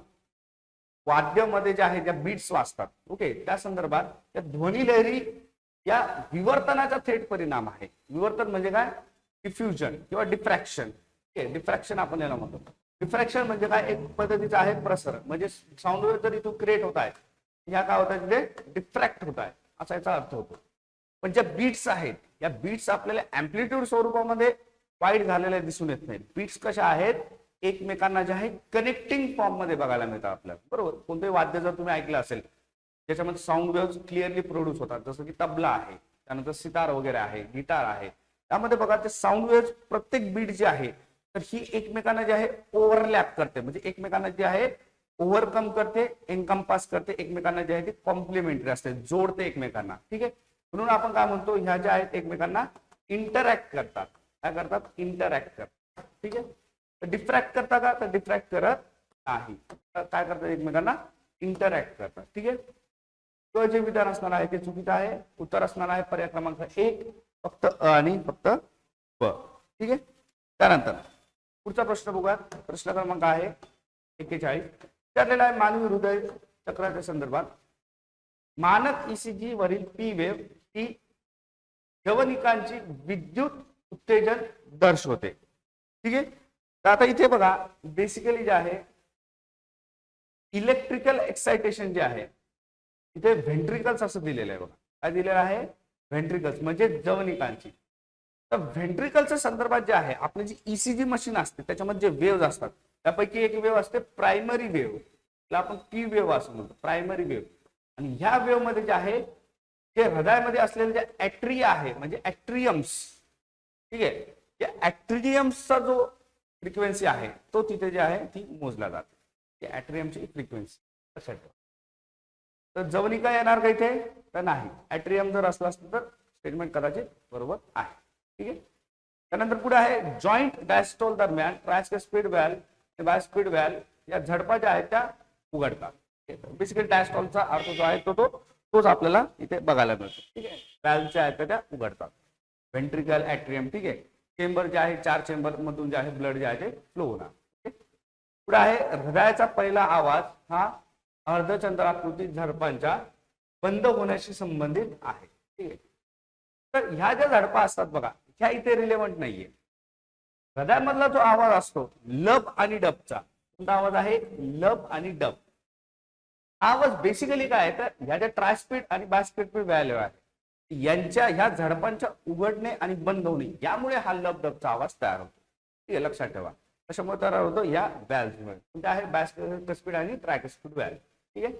वाद्यामध्ये जे आहे ज्या बीट्स वाजतात ओके त्या संदर्भात त्या ध्वनी लहरी या विवर्तनाचा थेट परिणाम आहे. विवर्तन म्हणजे काय डिफ्युजन किंवा डिफ्रॅक्शन. ठीक आहे, डिफ्रॅक्शन आपण याला म्हणतो. डिफ्रॅक्शन म्हणजे काय एक पद्धतीचं आहे प्रसरण म्हणजे साऊंड वेव्ह जर इथून क्रिएट होत आहे या काय होत आहे तिथे डिफ्रॅक्ट होत आहे असा याचा अर्थ होतो. पण ज्या बीट्स आहेत या बीट्स आपल्याला अँप्लिट्यूड स्वरूपामध्ये वाईड झालेल्या दिसून येत नाहीत. बीट्स कशा आहेत एकमेकांना जे आहे कनेक्टिंग फॉर्म मध्ये बघायला मिळतात आपल्याला. बरोबर, कोणतेही वाद्य जर तुम्ही ऐकलं असेल ज्याच्यामध्ये साऊंड वेव्ह क्लिअरली प्रोड्यूस होतात जसं की तबला आहे त्यानंतर सितार वगैरे आहे गिटार आहे त्यामध्ये बघा ते साऊंड वेव्ह प्रत्येक बीट जी आहे तर ही एकमेकांना जे आहे ओव्हरलॅप करते म्हणजे एकमेकांना जे आहे ओव्हरकम करते एनकम्पास करते एकमेकांना जे आहे ते कॉम्प्लिमेंटरी असते जोडते एकमेकांना. ठीक आहे, म्हणून आपण काय म्हणतो ह्या ज्या आहेत एकमेकांना इंटरॅक्ट करतात. काय करतात इंटरॅक्ट करतात. ठीक आहे, डिफ्रॅक्ट करता का तर डिफ्रॅक्ट करत नाही. काय करतात एकमेकांना इंटरॅक्ट करतात. ठीक आहे, किंवा जे विधान असणार आहे ते चुकीचं आहे. उत्तर असणार आहे पर्याय क्रमांक 1 फक्त अ आणि फक्त ब. ठीक आहे, त्यानंतर पुढचा प्रश्न बघूया. प्रश्न क्रमांक आहे 41 विचारलेला आहे मानवी हृदय चक्राच्या संदर्भात मानक ईसीजी वरील पी वेव्ह ही जवनिकांची विद्युत उत्तेजन दर्शवते. ठीक आहे, तर आता इथे बघा बेसिकली जे आहे इलेक्ट्रिकल एक्साइटेशन जे आहे इथे व्हेंट्रिकल्स असं दिलेलं आहे. बघा काय दिलेलं आहे व्हेंट्रिकल्स म्हणजे जवनिकांची. तर व्हेंट्रिकलच्या संदर्भात जे आहे आपली जी ईसीजी मशीन असते त्याच्यामध्ये जे वेव्ह असतात त्यापैकी एक वेव्ह असते प्रायमरी वेव्ह त्याला आपण पी वेव्ह असं म्हणतो प्रायमरी वेव्ह. आणि ह्या वेव्ह मध्ये जे आहे जे हृदयामध्ये असलेले जे ऍट्रिया आहे म्हणजे ऍट्रियम्स. ठीक आहे, या ऍट्रियम्सचा जो फ्रिक्वेन्सी आहे तो तिथे जे आहे ती मोजला जाते. ॲट्रियमची फ्रिक्वेन्सी लक्षात ठेवा. तर जवनिका येणार का इथे तर नाही. ॲट्रियम जर असलं असतं तर स्टेटमेंट कदाचित बरोबर आहे. ठीक आहे. त्यानंतर पुढे आहे जॉईंट डायस्टोल दरम्यान ट्रायस्पेड व्हॅल्व आणि बायस्पेड व्हॅल्व या झडपा ज्या आहेत त्या उघडतात. बेसिकली डायस्टॉलचा अर्थ जो आहे तोच आपल्याला इथे बघायला मिळतो. ठीक आहे. व्हॅल्व ज्या आहेत त्या उघडतात. Ventricle atrium. ठीक आहे. चेंबर जे आहे 4 चेंबर मधून जे आहे ब्लड जे आहे ते फ्लो होणार. पुढे आहे हृदयाचा पहिला आवाज हा अर्धचंद्राकृती झडपांच्या बंद होण्याशी संबंधित आहे. ठीक आहे. तर ह्या ज्या झडपा असतात बघा ह्या इथे रिलेव्हंट नाहीये. हृदयामधला जो आवाज असतो लब आणि डबचा कोणता आवाज आहे लब आणि डब. आवाज बेसिकली काय आहे तर ह्या ज्या ट्रायस्पीड आणि बायस्पीड व्हॅल्यू आहे यांच्या ह्या झडपांच्या उघडणे आणि बंद होणे यामुळे हा लब डबचा आवाज तयार होतो. ठीक आहे. लक्षात ठेवा कशामुळे तयार होतो या व्हॅल्व्हमुळे. कोणते आहे बायस्पीड आणि ट्रायस्पीड व्हॅल्व. ठीक आहे.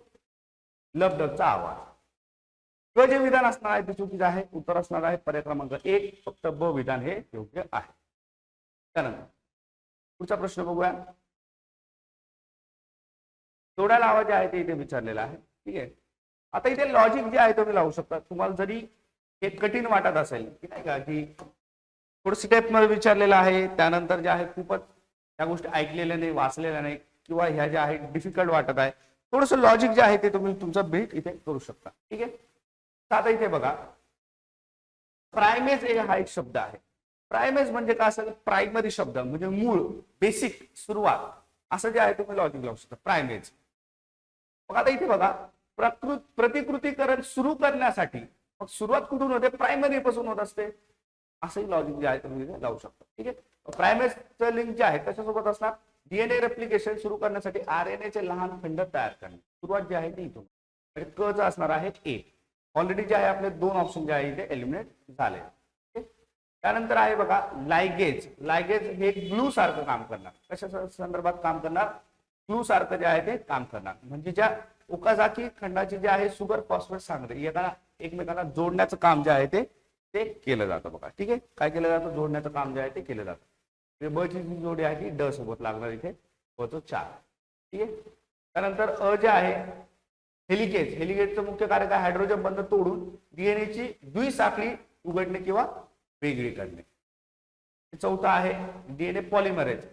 लब डबचा आवाज. क जे विधान असणार आहे ते चुकीचं आहे. उत्तर असणार आहे पर्याय क्रमांक 1 फक्त ब विधान हे योग्य आहे. त्यानंतर पुढचा प्रश्न बघूया. जोड्याला आवाज जे आहे ते इथे विचारलेला आहे. ठीक आहे. आता इथे लॉजिक जे आहे तुम्ही लावू शकता. तुम्हाला जरी हे कठीण वाटत असेल की नाही का की थोडं स्टेप मध्ये विचारलेलं आहे त्यानंतर जे आहे खूपच त्या गोष्टी ऐकलेल्या नाही वाचलेल्या नाही किंवा ह्या ज्या आहे डिफिकल्ट वाटत आहे थोडंसं लॉजिक जे आहे ते तुम्ही तुमचा बिल्ट इथे करू शकता. ठीक आहे. आता इथे बघा प्रायमेज हा एक शब्द आहे. प्रायमेज म्हणजे काय असेल प्रायमरी शब्द म्हणजे मूळ बेसिक सुरुवात असं जे आहे तुम्ही लॉजिक लावू शकता प्रायमेज. मग आता इथे बघा प्रतिकृतीकरण सुरू करण्यासाठी मग सुरुवात कुठून होते प्रायमरी पासून होत असते असंही लॉजिक जे आहे तुम्ही इथे लावू शकता. ठीक आहे. प्रायमेजचं लिंक जे आहे त्याच्यासोबत असणार डीएनए रेप्लिकेशन सुरू करण्यासाठी आरएनएचे लहान खंड तयार करणे. सुरुवात जी आहे ती इथून क च असणार आहे ए. ऑलरेडी जे आहे आपले 2 ऑप्शन जे आहे इथे एलिमिनेट झाले. त्यानंतर आहे बघा लायगेज. लायगेज हे ग्लू सारखं काम करणार. कशा संदर्भात काम करणार ग्लू सारखं जे आहे ते काम करणार. म्हणजे ज्या ओकाझाकी खंडाची जे आहे शुगर फॉस्फेट साखर एकमेकांना जोडण्याचं काम जे आहे ते केलं जातं बघा. ठीक आहे. काय केलं जातं जोडण्याचं काम जे आहे ते केलं जातं. ब ची जी जोडी आहे ती ड सोबत लागणार इथे ब च 4. ठीक आहे. त्यानंतर अ जे आहे हेलिकेज. हेलिकेजचं मुख्य कार्य काय हायड्रोजन बंध तोडून डीएनएची द्विसाखळी उघडणे किंवा वेगळी करणे. चौथा आहे डीएनए पॉलिमरेज.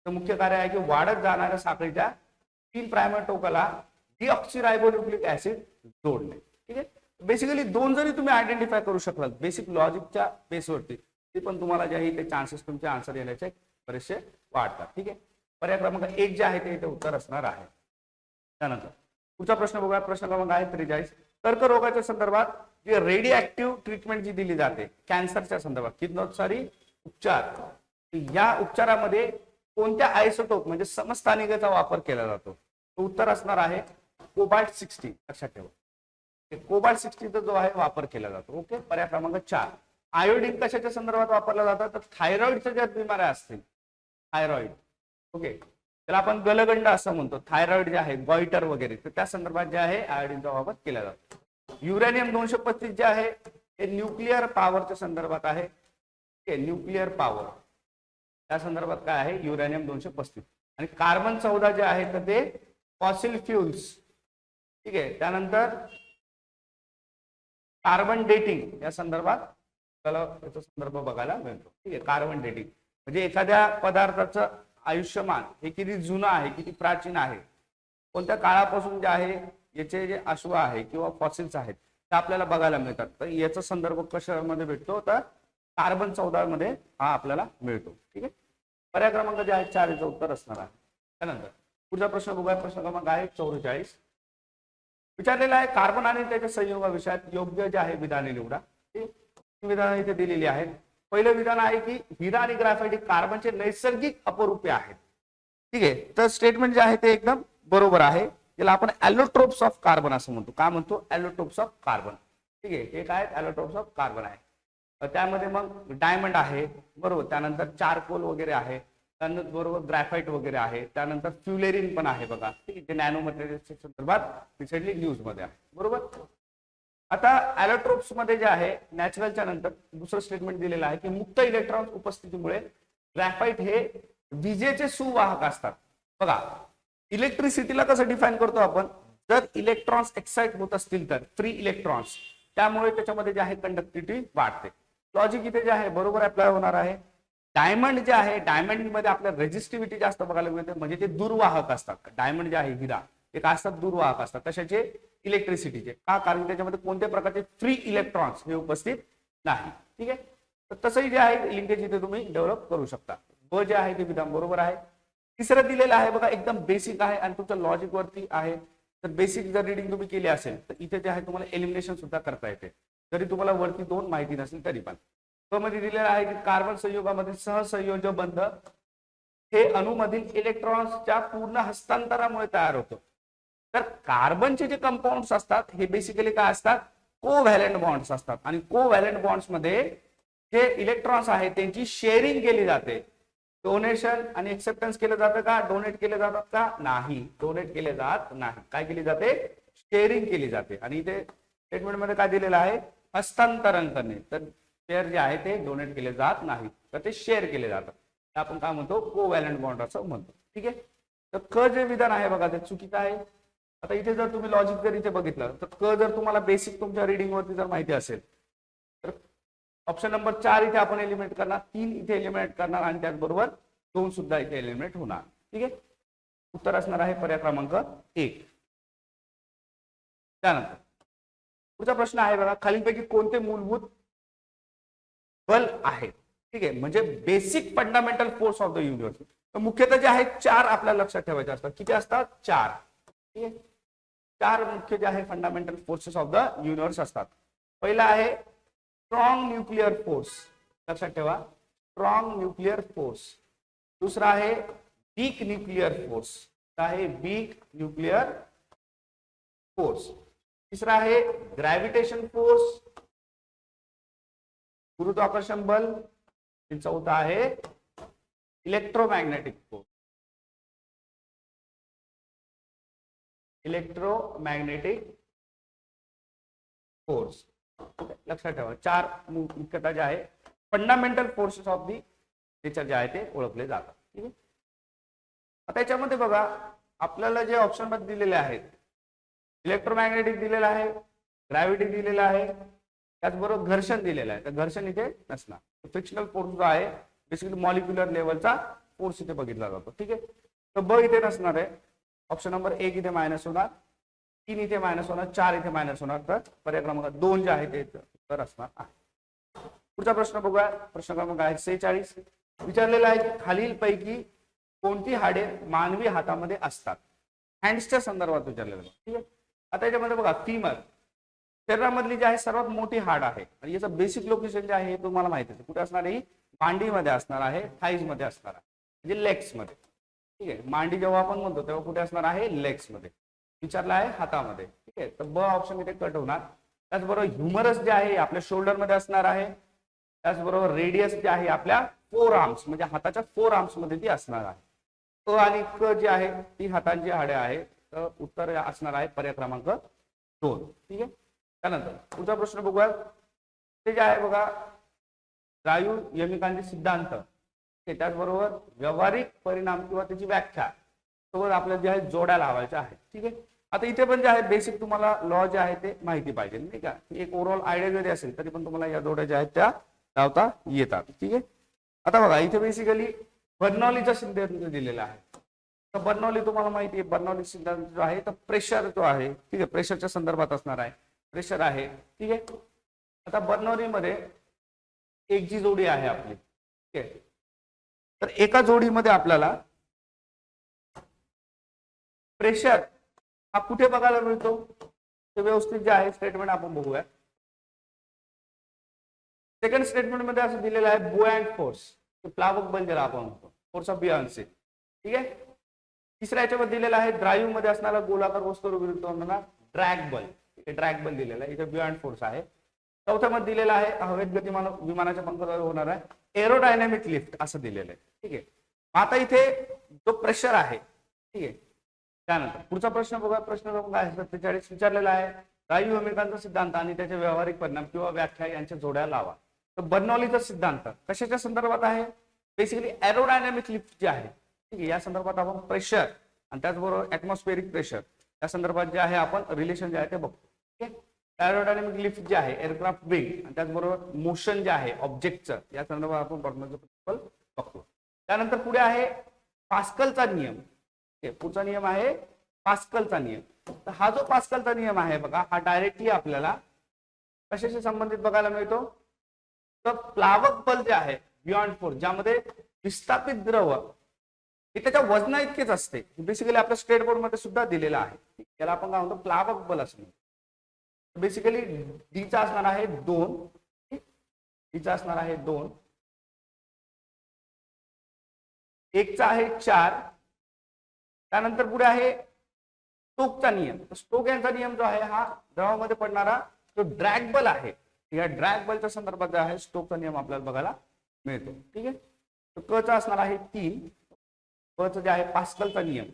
मुख्य कार्य आहे की वाढत जाणाऱ्या साखळीच्या 3 प्रायमर टोकाला डीऑक्सिरायबोन्यूक्लिक ऍसिड जोडणे. ठीक आहे. बेसिकली 2 जरी तुम्ही आयडेंटिफाय करू शकलात बेसिक लॉजिकच्या बेसवरती ते पण तुम्हाला जे आहे ते चान्सेस तुमचे आन्सर येण्याचे बरेचसे वाढतात. ठीक आहे. पर्याय क्रमांक 1 जे आहे ते इथे उत्तर असणार आहे. त्यानंतर पुढचा प्रश्न बघूया. प्रश्न क्रमांक आहे 43. कर्करोगाच्या संदर्भात जी रेडिओ ट्रीटमेंट जी दिली जाते कॅन्सरच्या संदर्भात किरणोत्सारी उपचार या उपचारामध्ये कोणत्या आयसोटोप म्हणजे समस्थानिकेचा वापर केला जातो. उत्तर असणार आहे कोबाल्ट 60. लक्षात ठेवा कोबाल्ट 60 चा जो आहे वापर केला जातो. ओके. पर्याय क्रमांक 4. आयोडीन कशाच्या संदर्भात वापरला जातात तर थायरॉइडच्या ज्या बिमाऱ्या असतील थायरॉइड ओके त्याला आपण गलगंड असं म्हणतो. थायरॉइड जे आहे गॉइटर वगैरे तर त्या संदर्भात जे आहे आयोडीनचा वापर केला जातो. युरेनियम 235 जे आहे हे न्यूक्लिअर पॉवरच्या संदर्भात आहे. न्यूक्लिअर पॉवर त्या संदर्भात काय आहे युरेनियम 235 आणि कार्बन 14 जे आहे तर ते फॉसिल फ्युल्स. ठीक आहे. त्यानंतर कार्बन डेटिंग या संदर्भात त्याला त्याचा संदर्भ बघायला मिळतो. ठीक आहे. कार्बन डेटिंग म्हणजे एखाद्या पदार्थाचं आयुष्यमान हे किती जुनं आहे किती प्राचीन आहे कोणत्या काळापासून जे आहे याचे जे अश्व आहे किंवा फॉसिल्स आहेत ते आपल्याला बघायला मिळतात. तर याचा संदर्भ कशामध्ये भेटतो तर कार्बन 14 मध्ये हा आपल्याला मिळतो. ठीक आहे. पर्याय क्रमांक जे आहे 4 याचं उत्तर असणार आहे. त्यानंतर पुढचा प्रश्न बघूया. प्रश्न क्रमांक आहे 44. विचारलेला आहे कार्बन आणि त्याच्या संयोगा विषयात योग्य जे आहे विधाने निवडा. विधान इथे दिलेली आहेत. पहिलं विधान आहे की हिरा आणि ग्राफाइट कार्बनचे नैसर्गिक अपरूपे आहेत. ठीक आहे. तर स्टेटमेंट जे आहे ते एकदम बरोबर आहे. याला आपण ॲलोट्रोप्स ऑफ कार्बन असं म्हणतो. काय म्हणतो ॲलोट्रोप्स ऑफ कार्बन. ठीक आहे. हे काय ॲलोट्रोप्स ऑफ कार्बन आहे. त्यामध्ये मग डायमंड आहे बरोबर. त्यानंतर चारकोल वगैरे आहे. त्यानंतर बरोबर ग्रॅफाइट वगैरे आहे. त्यानंतर फ्युलेरिन पण आहे बघा. ठीक आहे. ते नॅनो मटेरियलच्या संदर्भात रिसेंटली न्यूज मध्ये आहे बरोबर. आता ॲलोट्रोप्स मध्ये जे आहे नॅचरलच्या नंतर दुसरं स्टेटमेंट दिलेलं आहे की मुक्त इलेक्ट्रॉन उपस्थितीमुळे ग्रॅफाइट हे विजेचे सुवाहक असतात. बघा इलेक्ट्रिसिटीला कसं डिफाईन करतो आपण, जर इलेक्ट्रॉन्स एक्साइट होत असतील तर फ्री इलेक्ट्रॉन्स, त्यामुळे त्याच्यामध्ये जे आहे कंडक्टिव्हिटी वाढते. लॉजिक इथे जे आहे बरोबर अप्लाय होणार आहे. डायमंड जे आहे, डायमंड मध्ये आपल्याला रेजिस्टिव्हिटी जास्त बघायला मिळते, म्हणजे ते दुर्वाहक असतात. डायमंड जे आहे हिरा, ते काय असतात, दुर्वाहक असतात. कशाचे, इलेक्ट्रिसिटीचे. का, कारण त्याच्यामध्ये कोणत्या प्रकारचे फ्री इलेक्ट्रॉन्स हे उपस्थित नाही. ठीक आहे, तर तसंही जे आहे लिंकेज इथे तुम्ही डेव्हलप करू शकता. ब जे आहे ते विधान बरोबर आहे. तिसरं दिलेलं आहे बघा, एकदम बेसिक आहे आणि तुमच्या लॉजिक वरती आहे. तर बेसिक जर रिडिंग तुम्ही केली असेल तर इथे जे आहे तुम्हाला एलिमिनेशन सुद्धा करता येते, जरी तुम्हाला वरती 2 माहिती नसेल तरी पण. ब मध्ये दिलेलं आहे की कार्बन संयुगामधील सहसंयोजक बंध हे अणूमधील इलेक्ट्रॉन्सच्या पूर्ण हस्तांतरामुळे तयार होतो. तर कार्बनचे जे कंपाऊंड्स असतात हे बेसिकली काय असतात, कोव्हॅलंट बॉन्ड्स असतात. आणि कोव्हॅलंट बॉन्ड्स मध्ये जे इलेक्ट्रॉन्स आहेत त्यांची शेअरिंग केली जाते. डोनेशन आणि एक्सेप्टन्स केलं जातं का, डोनेट केले जातात का, नाही, डोनेट केले जात नाही. काय केली जाते, शेअरिंग केली जाते. आणि इथे स्टेटमेंट मध्ये काय दिलेलं आहे, हस्तांतरण करणे. तर शेअर जे आहे ते डोनेट केले जात नाही, तर ते शेअर केले जातात. आपण काय म्हणतो, कोव्हॅलंट बॉन्ड असं म्हणतो. ठीक आहे, तर क जे विधान आहे बघा ते चुकीचं आहे. आता इथे जर तुम्ही लॉजिक जर इथे बघितलं तर क जर तुम्हाला बेसिक तुमच्या रिडिंग वरती जर माहिती असेल तर ऑप्शन नंबर 4 इथे आपण एलिमिनेट करणार, 3 इथे एलिमिनेट करणार आणि त्याचबरोबर 2 सुद्धा इथे एलिमिनेट होणार. ठीक आहे, उत्तर असणार आहे पर्याय क्रमांक 1. त्यानंतर पुढचा प्रश्न आहे बघा, खालीलपैकी कोणते मूलभूत बल आहे. ठीक आहे, म्हणजे basic fundamental force of the universe. तर मुख्यतः जे आहेत 4 आपल्याला लक्षात ठेवायचे असतात. किती असतात, 4. ठीक आहे, 4 मुख्य जे आहे fundamental forces of the universe असतात. पहिला आहे स्ट्रॉंग न्यूक्लिअर फोर्स, लक्षात ठेवा, स्ट्रॉंग न्यूक्लिअर फोर्स. दुसरा आहे वीक न्यूक्लिअर फोर्स, आहे वीक न्यूक्लिअर फोर्स. तिसरा आहे ग्रॅव्हिटेशन फोर्स, गुरुत्वाकर्षण बल. चौथा आहे इलेक्ट्रोमॅग्नेटिक फोर्स, इलेक्ट्रोमॅग्नेटिक फोर्स. लक्षात ठेवा 4 मुख्यतः जे आहे fundamental forces of the nature जे आहे ते ओळखले जातात. ठीक आहे, आता याच्यामध्ये बघा आपल्याला जे ऑप्शन मध्ये दिलेले आहेत, इलेक्ट्रोमॅग्नेटिक दिलेलं आहे, ग्रॅव्हिटी दिलेलं आहे, त्याचबरोबर घर्षण दिलेलं आहे. तर घर्षण इथे नसणार. फ्रिक्शनल फोर्स जो आहे बेसिकली मॉलिक्युलर लेवलचा फोर्स इथे बघितला जातो. ठीक आहे, तर ब इथे नसणार आहे. ऑप्शन नंबर 1 इथे मायनस होणार, 3 इथे मायनस होणार, 4 इथे मायनस होणार. तर पर्याय क्रमांक 2 जे आहे ते उत्तर असणार आहे. पुढचा प्रश्न बघूया, प्रश्न क्रमांक आहे 46. विचारलेला आहे की खालीलपैकी कोणती हाडे मानवी हातामध्ये असतात. हँड्सच्या संदर्भात विचारलेलं आहे. ठीक आहे, आता याच्यामध्ये बघा फिमर शरीरामधली जी आहे सर्वात मोठी हाड आहे आणि याचं बेसिक लोकेशन जे आहे हे तुम्हाला माहिती आहे. कुठे असणार आहे, मांडीमध्ये असणार आहे, थाईज मध्ये असणार आहे, म्हणजे लेग्स मध्ये. ठीक आहे, मांडी जेव्हा आपण म्हणतो तेव्हा कुठे असणार आहे, लेग्स मध्ये. विचारला आहे हातामध्ये. ठीक आहे, तर ब ऑप्शन इथे कट होणार. त्याचबरोबर ह्युमरस जे आहे आपल्या शोल्डर मध्ये असणार आहे. त्याचबरोबर रेडियस जे आहे आपल्या 4 आर्म्स म्हणजे हाताच्या 4 आर्म्स मध्ये ती असणार आहे. क आणि क जी आहे ती हातांची हाडे आहे. तर उत्तर असणार आहे पर्याय क्रमांक 2. ठीक आहे, त्यानंतर पुढचा प्रश्न बघूया. ते जे आहे बघा रायू यमिकांचे सिद्धांत, त्याचबरोबर व्यावहारिक परिणाम किंवा त्याची व्याख्या सोबत आपल्याला जे आहे जोड्या लावायच्या आहेत. ठीक आहे, आता इथे पण जे आहे बेसिक तुम्हाला लॉ जे आहे ते माहिती पाहिजे नाही का. एक ओव्हरऑल आयडिया जरी असेल तरी पण तुम्हाला या जोड्या ज्या आहेत त्या लावता येतात. ठीक आहे, आता बघा इथे बेसिकली बर्नौलीचा सिद्धांत दिलेला आहे. तर बर्नौली तुम्हाला माहिती आहे, बर्नौली सिद्धांत जो आहे तर प्रेशर जो आहे, ठीक आहे, प्रेशरच्या संदर्भात असणार आहे. प्रेशर आहे. ठीक आहे, आता बर्नौलीमध्ये एक जी जोडी आहे आपली, ठीक आहे, तर एका जोडीमध्ये आपल्याला प्रेशर हा कुठे बघायला मिळतो ते व्यवस्थित जे आहे स्टेटमेंट आपण बघूया. सेकंड स्टेटमेंट मध्ये असं दिलेलं आहे बुओयंट फोर्स, प्लावक बल ज्याला आपण म्हणतो, फोर्स ऑफ बियॉन्सी. ठीक आहे, तिसऱ्या याच्यामध्ये दिलेला आहे ड्राईव्ह मध्ये असणारा गोलाकार वस्तूवर विरुद्ध होणारा ड्रॅग बल, ड्रॅग बल दिलेला आहे, इथे बियॉन्ट फोर्स आहे. चौथ्यामध्ये दिलेला आहे हवेत गतिमान विमानाच्या पंखाद्वारे होणार आहे एरोडायनामिक लिफ्ट असं दिलेलं आहे. ठीक आहे, आता इथे जो प्रेशर आहे, ठीक आहे, त्यानंतर पुढचा प्रश्न बघा. प्रश्न क्रमांक आहे 47 विचारलेला आहे रायू यमिकांचा सिद्धांत आणि त्याचे व्यावहारिक परिणाम किंवा व्याख्या यांच्या जोड्या लावा. तर बर्नौलीचा सिद्धांत कशाच्या संदर्भात आहे, बेसिकली एरोडायनामिक लिफ्ट जे आहे. ठीक आहे, या संदर्भात आपण प्रेशर आणि त्याचबरोबर ऍटमॉस्फेरिक प्रेशर या संदर्भात जे आहे आपण रिलेशन जे आहे ते बघतो. ठीक आहे. एरोडायनामिक लिफ्ट जे आहे एअरक्राफ्ट विंग आणि त्याचबरोबर मोशन जे आहे ऑब्जेक्टचं या संदर्भात आपण बर्नौलीचा प्रिन्सिपल बघतो. त्यानंतर पुढे आहे पास्कलचा नियम. पुढचा नियम आहे पास्कलचा नियम. तर हा जो पास्कलचा नियम आहे बघा हा डायरेक्टली आपल्याला कशाशी संबंधित बघायला मिळतो. तर प्लावक बल जे आहे बियॉन्ड फोर्स ज्यामध्ये विस्थापित द्रव हे त्याच्या वजना इतकेच असते. बेसिकली आपल्या स्टेट बोर्ड मध्ये सुद्धा दिलेलं आहे. याला आपण काय म्हणतो प्लावक बल असं म्हणतो. बेसिकली डीचा असणार आहे 2, डीचा असणार आहे 2, 1चा आहे 4. त्यानंतर पुढे आहे स्टोकचा नियम. स्टोक यांचा नियम जो आहे हा द्रवामध्ये पडणारा जो ड्रॅग बल आहे या ड्रॅग बलच्या संदर्भात जो आहे स्टोकचा नियम आपल्याला बघायला मिळतो. ठीक आहे. कचा असणार आहे 3, कचं जे आहे पास्कलचा नियम.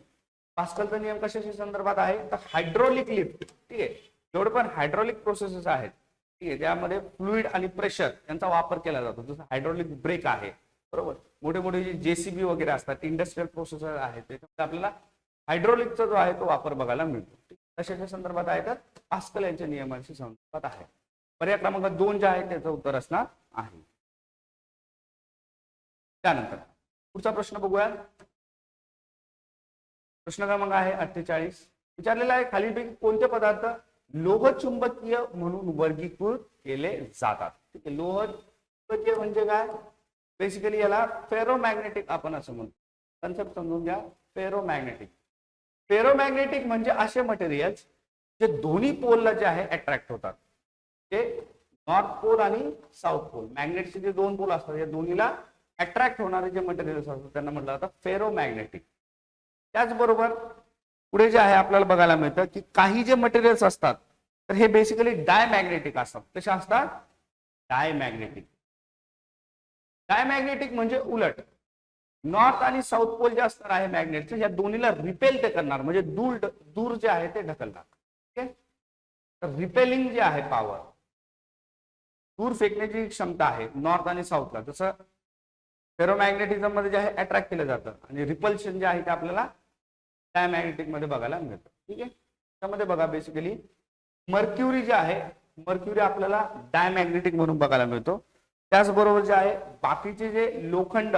पास्कलचा नियम कशाच्या संदर्भात आहे तर हायड्रोलिक लिफ्ट. ठीक आहे. जेवढे पण हायड्रोलिक प्रोसेसेस आहेत ठीक आहे त्यामध्ये फ्लुइड आणि प्रेशर यांचा वापर केला जातो. जसं हायड्रोलिक ब्रेक आहे बरोबर. मोठे मोठे जे जेसीबी वगैरे असतात इंडस्ट्रियल प्रोसेसर आहेत त्याच्यामध्ये आपल्याला हायड्रोलिकचा जो आहे तो वापर बघायला मिळतो. कशाच्या संदर्भात आहे तर पास्कल यांच्या नियमांशी संदर्भात आहे. पर्याय क्रमांक 2 जे आहे त्याचं उत्तर असणार आहे. त्यानंतर पुढचा प्रश्न बघूया. प्रश्न क्रमांक आहे 48. विचारलेला आहे खालीलपैकी कोणते पदार्थ लोह चुंबकीय म्हणून वर्गीकृत केले जातात. ठीक आहे. लोह चुंबकीय म्हणजे काय बेसिकली याला फेरोमॅग्नेटिक आपण असं म्हणतो. कन्सेप्ट समजून घ्या. फेरोमॅग्नेटिक. फेरोमॅग्नेटिक म्हणजे असे मटेरियल्स जे दोन्ही पोलला जे आहे अट्रॅक्ट होतात. ते नॉर्थ पोल आणि साऊथ पोल मॅग्नेटचे जे 2 पोल असतात या दोन्हीला अट्रॅक्ट होणारे जे मटेरियल्स असतात त्यांना म्हटलं जातं फेरोमॅग्नेटिक. त्याचबरोबर पुढे जे आहे आपल्याला बघायला मिळतं की काही जे मटेरियल्स असतात तर हे बेसिकली डायमॅग्नेटिक असतात. कसे असतात डायमॅग्नेटिक. डायमॅग्नेटिक म्हणजे उलट नॉर्थ आणि साऊथ पोल जे असणार आहे मॅग्नेटचे या दोन्हीला रिपेल ते करणार म्हणजे दूर जे आहे ते ढकलणार. ठीक आहे. तर रिपेलिंग जे आहे पॉवर दूर फेकण्याची क्षमता आहे नॉर्थ आणि साऊथला. जसं फेरोमॅग्नेटिझम मध्ये जे आहे अट्रॅक्ट केलं जातं आणि रिपल्शन जे आहे ते आपल्याला डायमॅग्नेटिक मध्ये बघायला मिळतं. ठीक आहे. त्यामध्ये बघा बेसिकली मर्क्युरी जे आहे मर्क्युरी आपल्याला डायमॅग्नेटिक म्हणून बघायला मिळतो. त्याचबरोबर जे आहे बाकीचे जे लोखंड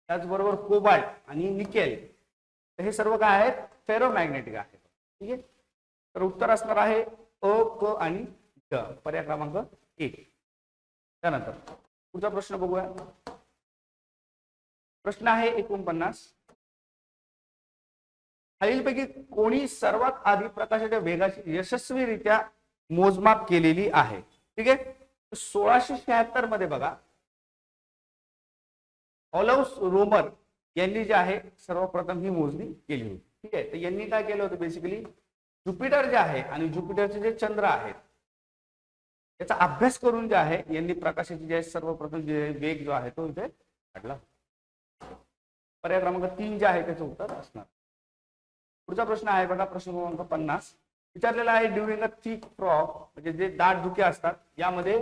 त्याचबरोबर कोबाल्ट आणि निकेल हे सर्व काय आहेत फेरोमॅग्नेटिक आहेत. ठीक आहे. तर उत्तर असणार आहे अ क आणि ड पर्याय क्रमांक 1. त्यानंतर पुढचा प्रश्न बघूया. प्रश्न आहे 49. खालीलपैकी कोणी सर्वात आधी प्रकाशाच्या वेगाची यशस्वीरित्या मोजमाप केलेली आहे. ठीक आहे. 1676 मध्ये बघा ऑलौस रोमर यांनी जे आहे सर्वप्रथम ही मोजणी केली होती. ठीक आहे. तर यांनी काय केलं होतं बेसिकली ज्युपिटर जे आहे आणि ज्युपिटरचे जे चंद्र आहेत याचा अभ्यास करून जे आहे यांनी प्रकाशाची जे सर्वप्रथम जे वेग जो आहे तो इथे काढला. पर्याय क्रमांक 3 जे आहे त्याचं उत्तर असणार. पुढचा प्रश्न आहे बघा प्रश्न क्रमांक 50. विचारलेला आहे ड्युरिंग अ थिक फ्रॉग म्हणजे जे दाट धुके असतात यामध्ये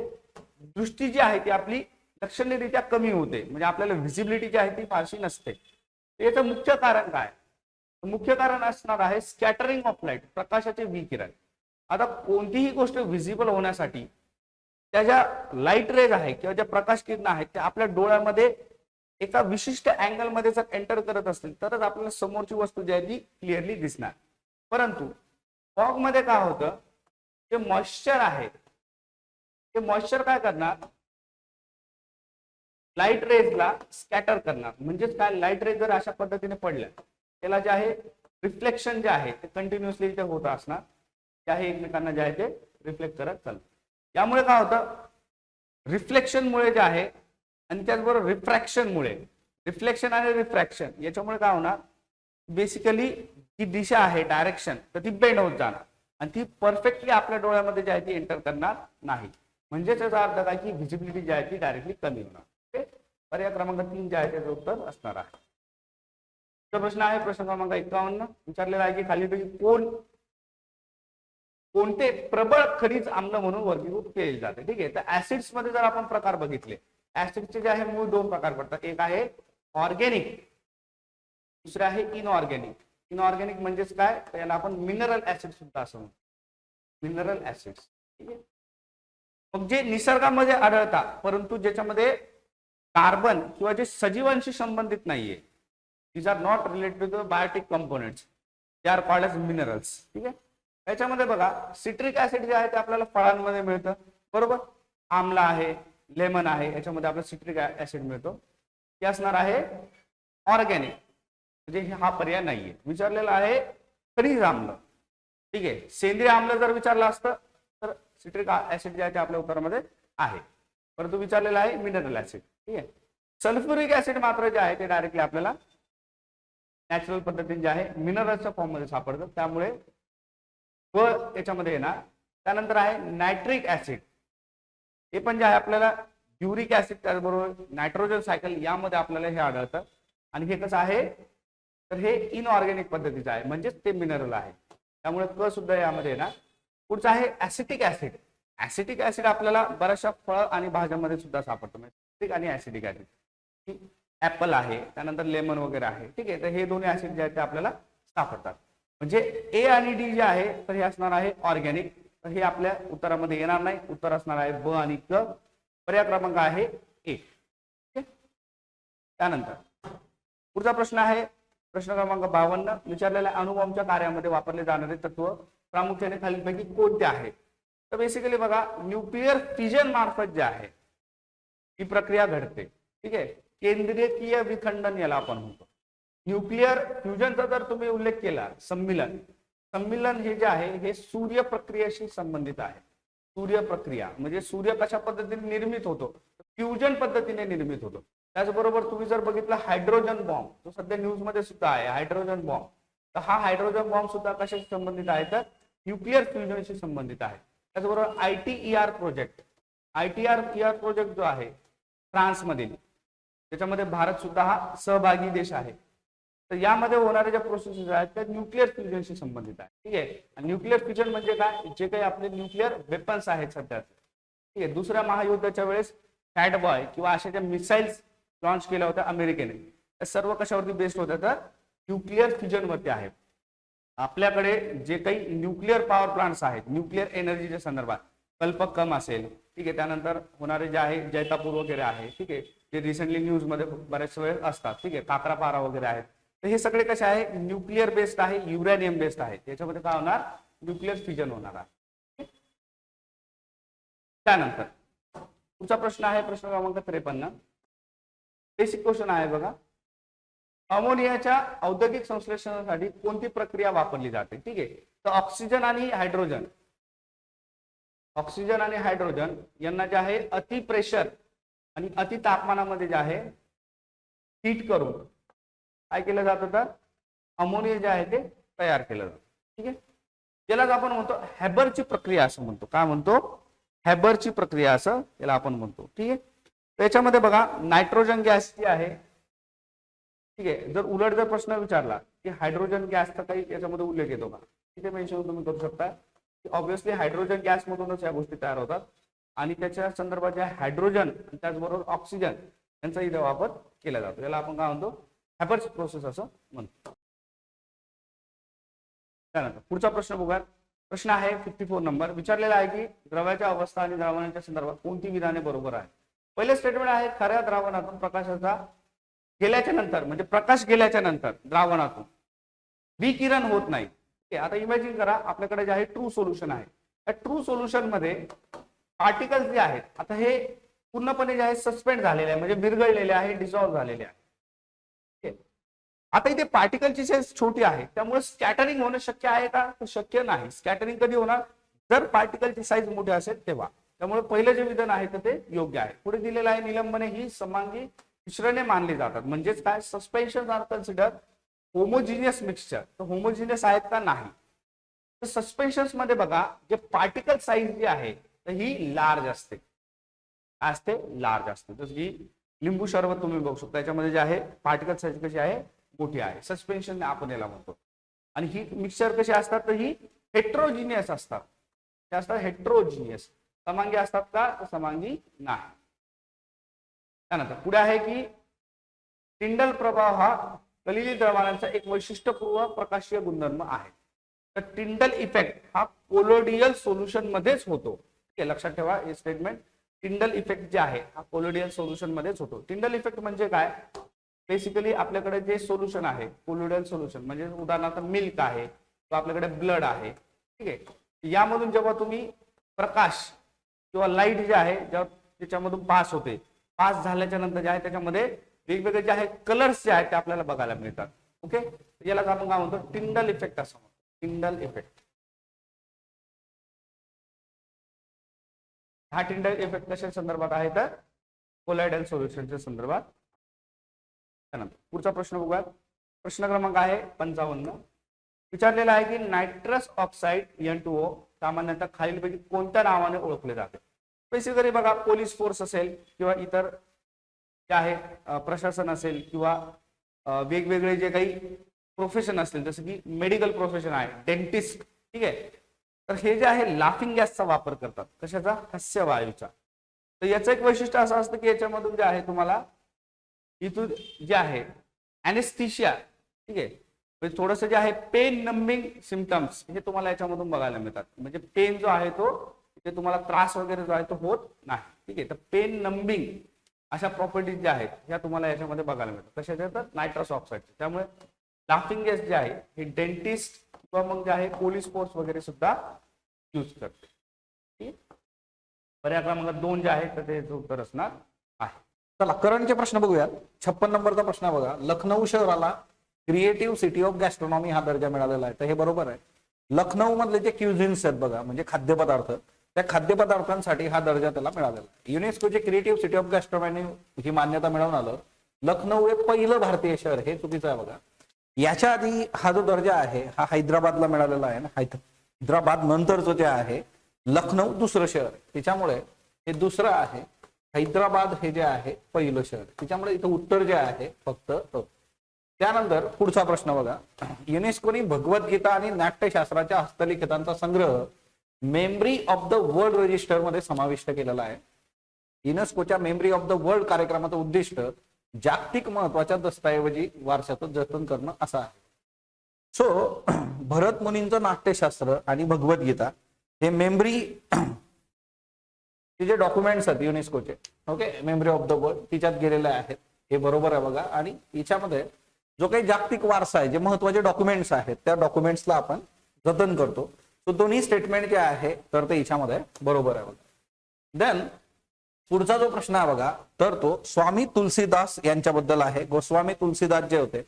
दृष्टी जी आहे ती आपली लक्षणीयरित्या कमी होते म्हणजे आपल्याला व्हिजिबिलिटी जी आहे ती फारशी नसते. याचं मुख्य कारण काय. मुख्य कारण असणार आहे स्कॅटरिंग ऑफ लाईट प्रकाशाचे विकिरण. आता कोणतीही गोष्ट व्हिजिबल होण्यासाठी त्या ज्या लाईट रेज आहे किंवा ज्या प्रकाश किरण आहेत त्या आपल्या डोळ्यामध्ये एका विशिष्ट अँगल मध्ये जर एंटर करत असतील तरच आपल्याला समोरची वस्तू जी आहे ती क्लिअरली दिसणार. परंतु फॉग मध्ये काय होतं जे मॉइश्चर आहे ते मॉइश्चर काय करणार लाईट रेजला स्कॅटर करणार. म्हणजेच काय लाईट रेज जर अशा पद्धतीने पडल्या त्याला जे आहे रिफ्लेक्शन जे आहे ते कंटिन्युअसली इथे होत असणार. ते आहे एकमेकांना जे आहे ते रिफ्लेक्ट करत चालतं. यामुळे काय होतं रिफ्लेक्शनमुळे जे आहे आणि त्याचबरोबर रिफ्रॅक्शनमुळे रिफ्लेक्शन आणि रिफ्रॅक्शन याच्यामुळे काय होणार बेसिकली ही दिशा आहे डायरेक्शन तर ती बेंड होत जाणार आणि ती परफेक्टली आपल्या डोळ्यामध्ये जी आहे ती एंटर करणार नाही. म्हणजेच याचा अर्थ काय की व्हिजिबिलिटी जी आहे ती डायरेक्टली कमी होणार. पर्याय क्रमांक 3 जे आहे त्याचं उत्तर असणार आहे. प्रश्न आहे प्रश्न क्रमांक 51. विचारलेला आहे की खालीलपैकी कोणते प्रबळ खनिज आम्ल म्हणून वर्गीकृत केले जाते. ठीक आहे. तर ऍसिड्स मध्ये जर आपण प्रकार बघितले ऍसिडचे जे आहे मूळ 2 प्रकार पडतात. एक आहे ऑर्गॅनिक दुसरे आहे इनऑर्गॅनिक. इनऑर्गॅनिक म्हणजेच काय, तर याला आपण मिनरल ऍसिड सुद्धा असं म्हणतो, मिनरल ऍसिड. ठीक आहे. मग जे निसर्गामध्ये आढळतात परंतु ज्याच्यामध्ये कार्बन किंवा जे सजीवांशी संबंधित नाहीये, these are not related to the biotic components, they are called as minerals. ठीक आहे. त्याच्यामध्ये बघा सिट्रिक ऍसिड जे आहे ते आपल्याला फळांमध्ये मिळतं, बरोबर. आमला आहे, लेमन आहे, याच्यामध्ये आपल्याला सिट्रिक ऍसिड मिळतो. हे असणार आहे ऑर्गॅनिक, म्हणजे हा पर्याय नाहीये. विचारलेला आहे खनिज आम्ल. ठीक आहे. सेंद्रिय आम्ल जर विचारलं असतं तर सिट्रिक ऍसिड जे आहे ते आपल्या उत्तरामध्ये आहे, परंतु विचारलेला आहे मिनरल ऍसिड. ठीक आहे. सल्फ्युरिक ऍसिड मात्र जे आहे ते डायरेक्टली आपल्याला नॅचरल पद्धतीने जे आहे मिनरलच्या फॉर्म मध्ये सापडतं, त्यामुळे व याच्यामध्ये येणार. त्यानंतर आहे नायट्रिक ऍसिड, हे पण जे आहे आपल्याला युरिक ऍसिड त्याचबरोबर नायट्रोजन सायकल यामध्ये आपल्याला हे आढळतं. आणि हे कसं आहे तर हे इनऑर्गॅनिक पद्धतीचं आहे, म्हणजेच ते मिनरल आहे, त्यामुळे क सुद्धा यामध्ये येणार. पुढचं आहे ऍसिटिक ऍसिड. ऍसिटिक ऍसिड आपल्याला बऱ्याचशा फळ आणि भाज्यांमध्ये सुद्धा सापडतं, म्हणजे आणि ऍसिडिक ऍसिड. ऍपल आहे, त्यानंतर लेमन वगैरे आहे. ठीक आहे. तर हे दोन्ही ऍसिड जे आहेत ते आपल्याला सापडतात. म्हणजे ए आणि डी जे आहे तर हे असणार आहे ऑर्गॅनिक, तर हे आपल्या उत्तरामध्ये येणार नाही. उत्तर असणार आहे ब आणि क. पर्याय क्रमांक आहे ए. त्यानंतर पुढचा प्रश्न आहे प्रश्न क्रमांक 52. विचारलेल्या अणुबॉम्बच्या कार्यामध्ये वापरले जाणारे तत्व प्रामुख्याने खालीलपैकी कोणते आहे. तर बेसिकली बघा न्यूक्लिअर फिजन मार्फत जे आहे ही प्रक्रिया घडते. ठीक आहे. केंद्रकीय विखंडन याला आपण म्हणतो. न्यूक्लिअर फ्युजनचा जर तुम्ही उल्लेख केला, सम्मिलन हे जे आहे हे सूर्य प्रक्रियेशी संबंधित आहे. सूर्य प्रक्रिया म्हणजे सूर्य कशा पद्धतीने निर्मित होतो, फ्युजन पद्धतीने निर्मित होतो. त्याचबरोबर तुम्ही जर बघितलं हायड्रोजन बॉम्ब, जो सध्या न्यूज मध्ये सुद्धा आहे हायड्रोजन बॉम्ब, तर हा हायड्रोजन बॉम्ब सुद्धा कशाशी संबंधित आहे तर न्यूक्लिअर फ्युजनशी संबंधित आहे. त्याचबरोबर ITER प्रोजेक्ट जो आहे फ्रान्समधील, त्याच्यामध्ये भारत सुद्धा हा सहभागी देश आहे. तर यामध्ये होणाऱ्या ज्या प्रोसेसेस आहेत त्या न्यूक्लिअर फ्युजनशी संबंधित आहे. ठीक आहे. आणि न्यूक्लिअर फ्युजन म्हणजे काय, जे काही आपले न्यूक्लिअर वेपन्स आहेत सध्या. ठीक आहे. दुसऱ्या महायुद्धाच्या वेळेस फॅट बॉय किंवा अशा ज्या मिसाईल्स लॉन्च केल्या होत्या अमेरिकेने, त्या सर्व कशावरती बेस्ड होत्या तर न्यूक्लिअर फ्युजनवरती आहे. आपल्याकडे जे काही न्यूक्लिअर पॉवर प्लांट्स आहेत न्यूक्लिअर एनर्जीच्या संदर्भात, कल्पक्कम असेल, ठीक आहे, त्यानंतर होणारे जे आहे जैतापूर वगैरे आहे, ठीक आहे, जे रिसेंटली न्यूज मध्ये बरेच वेळ असतात. ठीक आहे. काकरापारा वगैरे आहेत. तर हे सगळे कसे आहे न्यूक्लिअर बेस्ड आहे, युरॅनियम बेस्ड आहे. त्याच्यामध्ये काय होणार न्यूक्लिअर फ्युजन होणार आहे. त्यानंतर पुढचा प्रश्न आहे प्रश्न क्रमांक 53. बेसिक क्वेश्चन आहे बघा. अमोनियाच्या औद्योगिक संश्लेषणासाठी कोणती प्रक्रिया वापरली जाते. ठीक आहे. तर ऑक्सिजन आणि हायड्रोजन यांना जे आहे अति प्रेशर आणि अति तापमानामध्ये जे आहे हीट करून काय केलं जातं तर अमोनिया जे आहे ते तयार केलं जातं. ठीक आहे. यालाच आपण म्हणतो हॅबरची प्रक्रिया असं म्हणतो. काय म्हणतो हॅबरची प्रक्रिया असं याला आपण म्हणतो. ठीक आहे. त्याच्यामध्ये बघा नायट्रोजन गॅस जी आहे, ठीक आहे, जर उलट जर प्रश्न विचारला की हायड्रोजन गॅसचा काही याच्यामध्ये उल्लेख येतो का, तिथे मेन्शन तुम्ही करू शकता की ऑब्व्हियसली हायड्रोजन गॅस मधूनच या गोष्टी तयार होतात आणि त्याच्या संदर्भात जे हायड्रोजन आणि त्याचबरोबर ऑक्सिजन यांचा इथे वापर केला जातो. याला आपण काय म्हणतो हॅबर्स प्रोसेस असं म्हणतो. त्यानंतर पुढचा प्रश्न बघा. प्रश्न आहे 54 नंबर. विचारलेला आहे की द्रव्याच्या अवस्था आणि द्रावणाच्या संदर्भात कोणती विधाने बरोबर आहे. पहिले स्टेटमेंट आहे खऱ्या द्रावणातून प्रकाशाचा गेल्याच्या नंतर म्हणजे प्रकाश गेल्याच्या नंतर द्रावणातून विकिरण होत नाही. आता इमॅजिन करा आपल्याकडे जे आहे ट्रू सोल्युशन आहे. त्या ट्रू सोल्युशन मध्ये पार्टिकल्स जे आहेत आता हे पूर्णपणे जे आहे सस्पेंड झालेले आहे, म्हणजे विरघळलेले आहे, डिसॉल्व्ह झालेले आहे. आता इथे पार्टिकलची साईज छोटी आहे त्यामुळे स्कॅटरिंग होणं शक्य आहे का, तर शक्य नाही. स्कॅटरिंग कधी होणार जर पार्टिकलची साईज मोठी असेल तेव्हा. त्यामुळे पहिलं जे विधान आहे तर ते योग्य आहे. पुढे दिलेलं आहे निलंबने ही समांगी मिश्रणे मानली जातात. म्हणजेच काय suspension are consider homogeneous mixture. तर होमोजिनियस आहेत का नाही. तर सस्पेन्शन मध्ये बघा जे पार्टिकल साईज जी आहे तर ही लार्ज असते. लार्ज असते. जसं की लिंबू सरबत तुम्ही बघू शकता त्याच्यामध्ये जे आहे पार्टिकल साईज कशी आहे मोठी आहे. सस्पेन्शन आपण याला म्हणतो. आणि ही मिक्सचर कशी असतात तर ही हेट्रोजिनियस असतात. ते असतात हेट्रोजिनियस. समांगी असतात का तर समांगी नाही. त्यानंतर पुढे आहे की टिंडल प्रभाव हा कलिली द्रवांचा एक वैशिष्ट्यपूर्ण प्रकाशीय गुणधर्म आहे. तर टिंडल इफेक्ट हा कोलोडियल सोल्युशन मध्येच होतो. ठीक आहे, लक्षात ठेवा हे स्टेटमेंट. टिंडल इफेक्ट जे आहे हा कोलोडियल सोल्युशन मध्येच होतो. टिंडल इफेक्ट म्हणजे काय? बेसिकली आपल्याकडे जे सोल्युशन आहे कोलोडियल सोल्युशन म्हणजे उदाहरणार्थ मिल्क आहे किंवा आपल्याकडे ब्लड आहे. ठीक आहे, यामधून जेव्हा तुम्ही प्रकाश किंवा लाईट जे आहे जेव्हा त्याच्यामधून पास होते, पास झाल्याच्या नंतर जे आहे त्याच्यामध्ये वेगवेगळे जे आहे कलर्स जे आहेत ते आपल्याला बघायला मिळतात. ओके, याला आपण काय म्हणतो? टिंडल इफेक्ट असं म्हणतो. Tyndall effect. हा टिंडल इफेक्ट कशा संदर्भात आहे? तर कोलॉइडल सोल्युशनच्या संदर्भात. पुढचा प्रश्न बघूयात. प्रश्न क्रमांक आहे 55. विचारलेला आहे की नायट्रस ऑक्साईड N2O सामान्यतः खालीलपैकी कोणत्या नावाने ओळखले जाते? बेसिकली बघा, पोलीस फोर्स असेल किंवा इतर जे आहे प्रशासन असेल किंवा वेगवेगळे जे काही प्रोफेशन असतील जसं की मेडिकल प्रोफेशन आहे, डेंटिस्ट. ठीक आहे, तर हे जे आहे लाफिंग गॅसचा वापर करतात. कशाचा? हास्यवायूचा. तर याचं एक वैशिष्ट्य असं असतं की याच्यामधून जे आहे तुम्हाला इथून जे आहे ॲनेस्थेशिया, ठीक आहे, म्हणजे थोडंसं जे आहे पेन नंबिंग सिम्पटम्स हे तुम्हाला याच्यामधून बघायला मिळतात. म्हणजे पेन जो आहे तो ते तुम्हाला त्रास वगैरे जो आहे तो होत नाही. ठीक आहे, तर पेन नंबिंग अशा प्रॉपर्टीज ज्या आहेत ह्या तुम्हाला याच्यामध्ये बघायला मिळतात. कशाच्या? तर नायट्रस ऑक्साईड. त्यामुळे लाफिंग गॅस जे आहे हे डेंटिस्ट किंवा मग जे आहे पोलीस फोर्स वगैरे सुद्धा यूज करते. ठीक आहे, पर्याय क्रमांक 2 जे आहे तर ते उत्तर असणार आहे. चला करंटचे प्रश्न बघूयात. 56 नंबरचा प्रश्न बघा. लखनौ शहराला क्रिएटिव्ह सिटी ऑफ गॅस्ट्रॉनॉमी हा दर्जा मिळालेला आहे. तर हे बरोबर आहे. लखनौ मधले जे क्युझिन्स आहेत बघा, म्हणजे खाद्यपदार्थ, त्या खाद्यपदार्थांसाठी हा दर्जा त्याला मिळालेला आहे. युनेस्कोचे क्रिएटिव्ह सिटी ऑफ गॅस्ट्रॉनॉमी ही मान्यता मिळवून आलं. लखनौ हे पहिलं भारतीय शहर, हे चुकीचं आहे बघा. याच्या आधी हा जो दर्जा आहे हा हैदराबादला मिळालेला आहे ना. हैदराबाद नंतरचं जे आहे लखनौ दुसरं शहर आहे, त्याच्यामुळे हे दुसरं आहे. हैदराबाद हे जे आहे पहिलं शहर, त्याच्यामुळे इथं उत्तर जे आहे फक्त त्यानंतर पुढचा प्रश्न बघा. युनेस्कोनी भगवद्गीता आणि नाट्यशास्त्राच्या हस्तलिखितांचा संग्रह memory of the world register मध्ये समाविष्ट केलेला आहे. युनेस्कोच्या मेमरी ऑफ द वर्ल्ड कार्यक्रमाचं उद्दिष्ट जागतिक महत्वाच्या दस्तऐवजी वारशाचं जतन करणं असं आहे. सो भरत मुनींचं नाट्यशास्त्र आणि भगवद्गीता हे मेमरी जे डॉक्युमेंट्स आहेत युनेस्कोचे, okay, memory of the world तिच्यात गेलेले आहेत. हे बरोबर आहे बघा. आणि याच्यामध्ये जो काही जागतिक वारसा आहे, जे महत्वाचे डॉक्युमेंट्स आहेत त्या डॉक्युमेंट्सला आपण जतन करतो. तो दोन्ही स्टेटमेंट जे आहे तर ते याच्यामध्ये बरोबर आहे बघा. देन पुढचा जो प्रश्न आहे बघा तर तो स्वामी तुलसीदास यांच्याबद्दल आहे. गोस्वामी तुलसीदास जे होते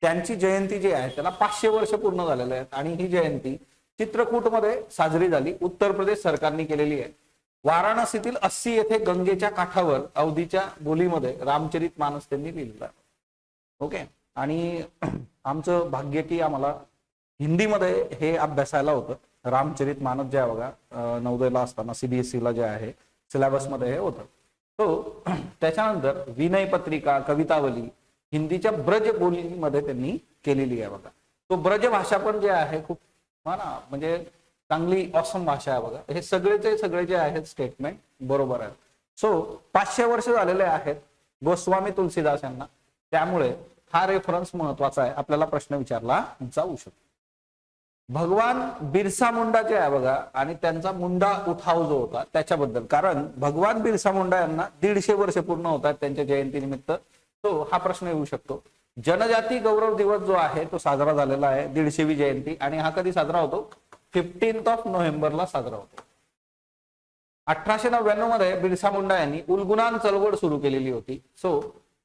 त्यांची जयंती जी आहे त्याला 500 वर्ष पूर्ण झालेले आहेत आणि ही जयंती चित्रकूटमध्ये साजरी झाली. उत्तर प्रदेश सरकारने केलेली आहे. वाराणसीतील 80 येथे गंगेच्या काठावर अवधीच्या बोलीमध्ये रामचरित मानस त्यांनी लिहिलेलं आहे. ओके, आणि आमचं भाग्य की आम्हाला हिंदीमध्ये हे अभ्यासायला होतं. रामचरित मानस जे आहे बघा, नवोदयला असताना CBSE ला जे आहे सिलेबसमध्ये हे होतं. तो त्याच्यानंतर विनय पत्रिका, कवितावली हिंदीच्या ब्रज बोलीमध्ये त्यांनी केलेली आहे बघा. तो ब्रज भाषा पण जे आहे खूप म्हणजे चांगली ऑसम भाषा आहे बघा. हे सगळे जे आहेत स्टेटमेंट बरोबर आहेत. सो 500 वर्ष झालेले आहेत गोस्वामी तुलसीदास यांना, त्यामुळे हा रेफरन्स महत्वाचा आहे. आपल्याला प्रश्न विचारला जाऊ शकतो. भगवान बिरसा मुंडा जे आहे बघा आणि त्यांचा मुंडा उठाव जो होता त्याच्याबद्दल, कारण भगवान बिरसा मुंडा यांना 150 वर्ष पूर्ण होतात त्यांच्या जयंतीनिमित्त. तो हा प्रश्न येऊ शकतो. जनजाती गौरव दिवस जो आहे तो साजरा झालेला आहे, 150वी जयंती. आणि हा कधी साजरा होतो? 15 नोव्हेंबरला साजरा होतो. 1899 मध्ये बिरसा मुंडा यांनी उलगुनान चळवळ सुरू केलेली होती. सो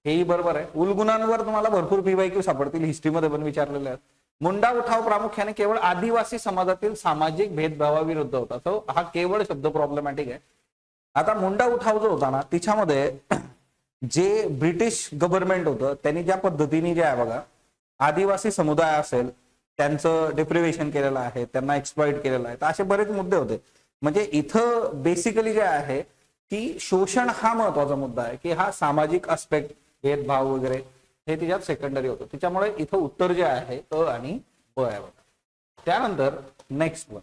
हेही बरोबर आहे. उलगुनांवर तुम्हाला भरपूर PYQ सापडतील, हिस्ट्रीमध्ये पण विचारलेले आहेत. मुंडा उठाव प्रामुख्याने केवळ आदिवासी समाजातील सामाजिक भेदभावाविरुद्ध होता. तो हा केवळ शब्द प्रॉब्लेमॅटिक आहे. आता मुंडा उठाव जो होता ना तिच्यामध्ये जे ब्रिटिश गव्हर्नमेंट होतं त्यांनी ज्या पद्धतीने जे आहे बघा आदिवासी समुदाय असेल त्यांचं डिप्रिव्हेशन केलेलं आहे, त्यांना एक्सप्लॉइट केलेलं आहे, तर असे बरेच मुद्दे होते. म्हणजे इथं बेसिकली जे आहे की शोषण हा महत्वाचा मुद्दा आहे, की हा सामाजिक अस्पेक्ट, भेदभाव वगैरे हे तिच्यात सेकंडरी होतं. त्याच्यामुळे इथं उत्तर जे आहे अ आणि ब आहे बघा. त्यानंतर नेक्स्ट वन,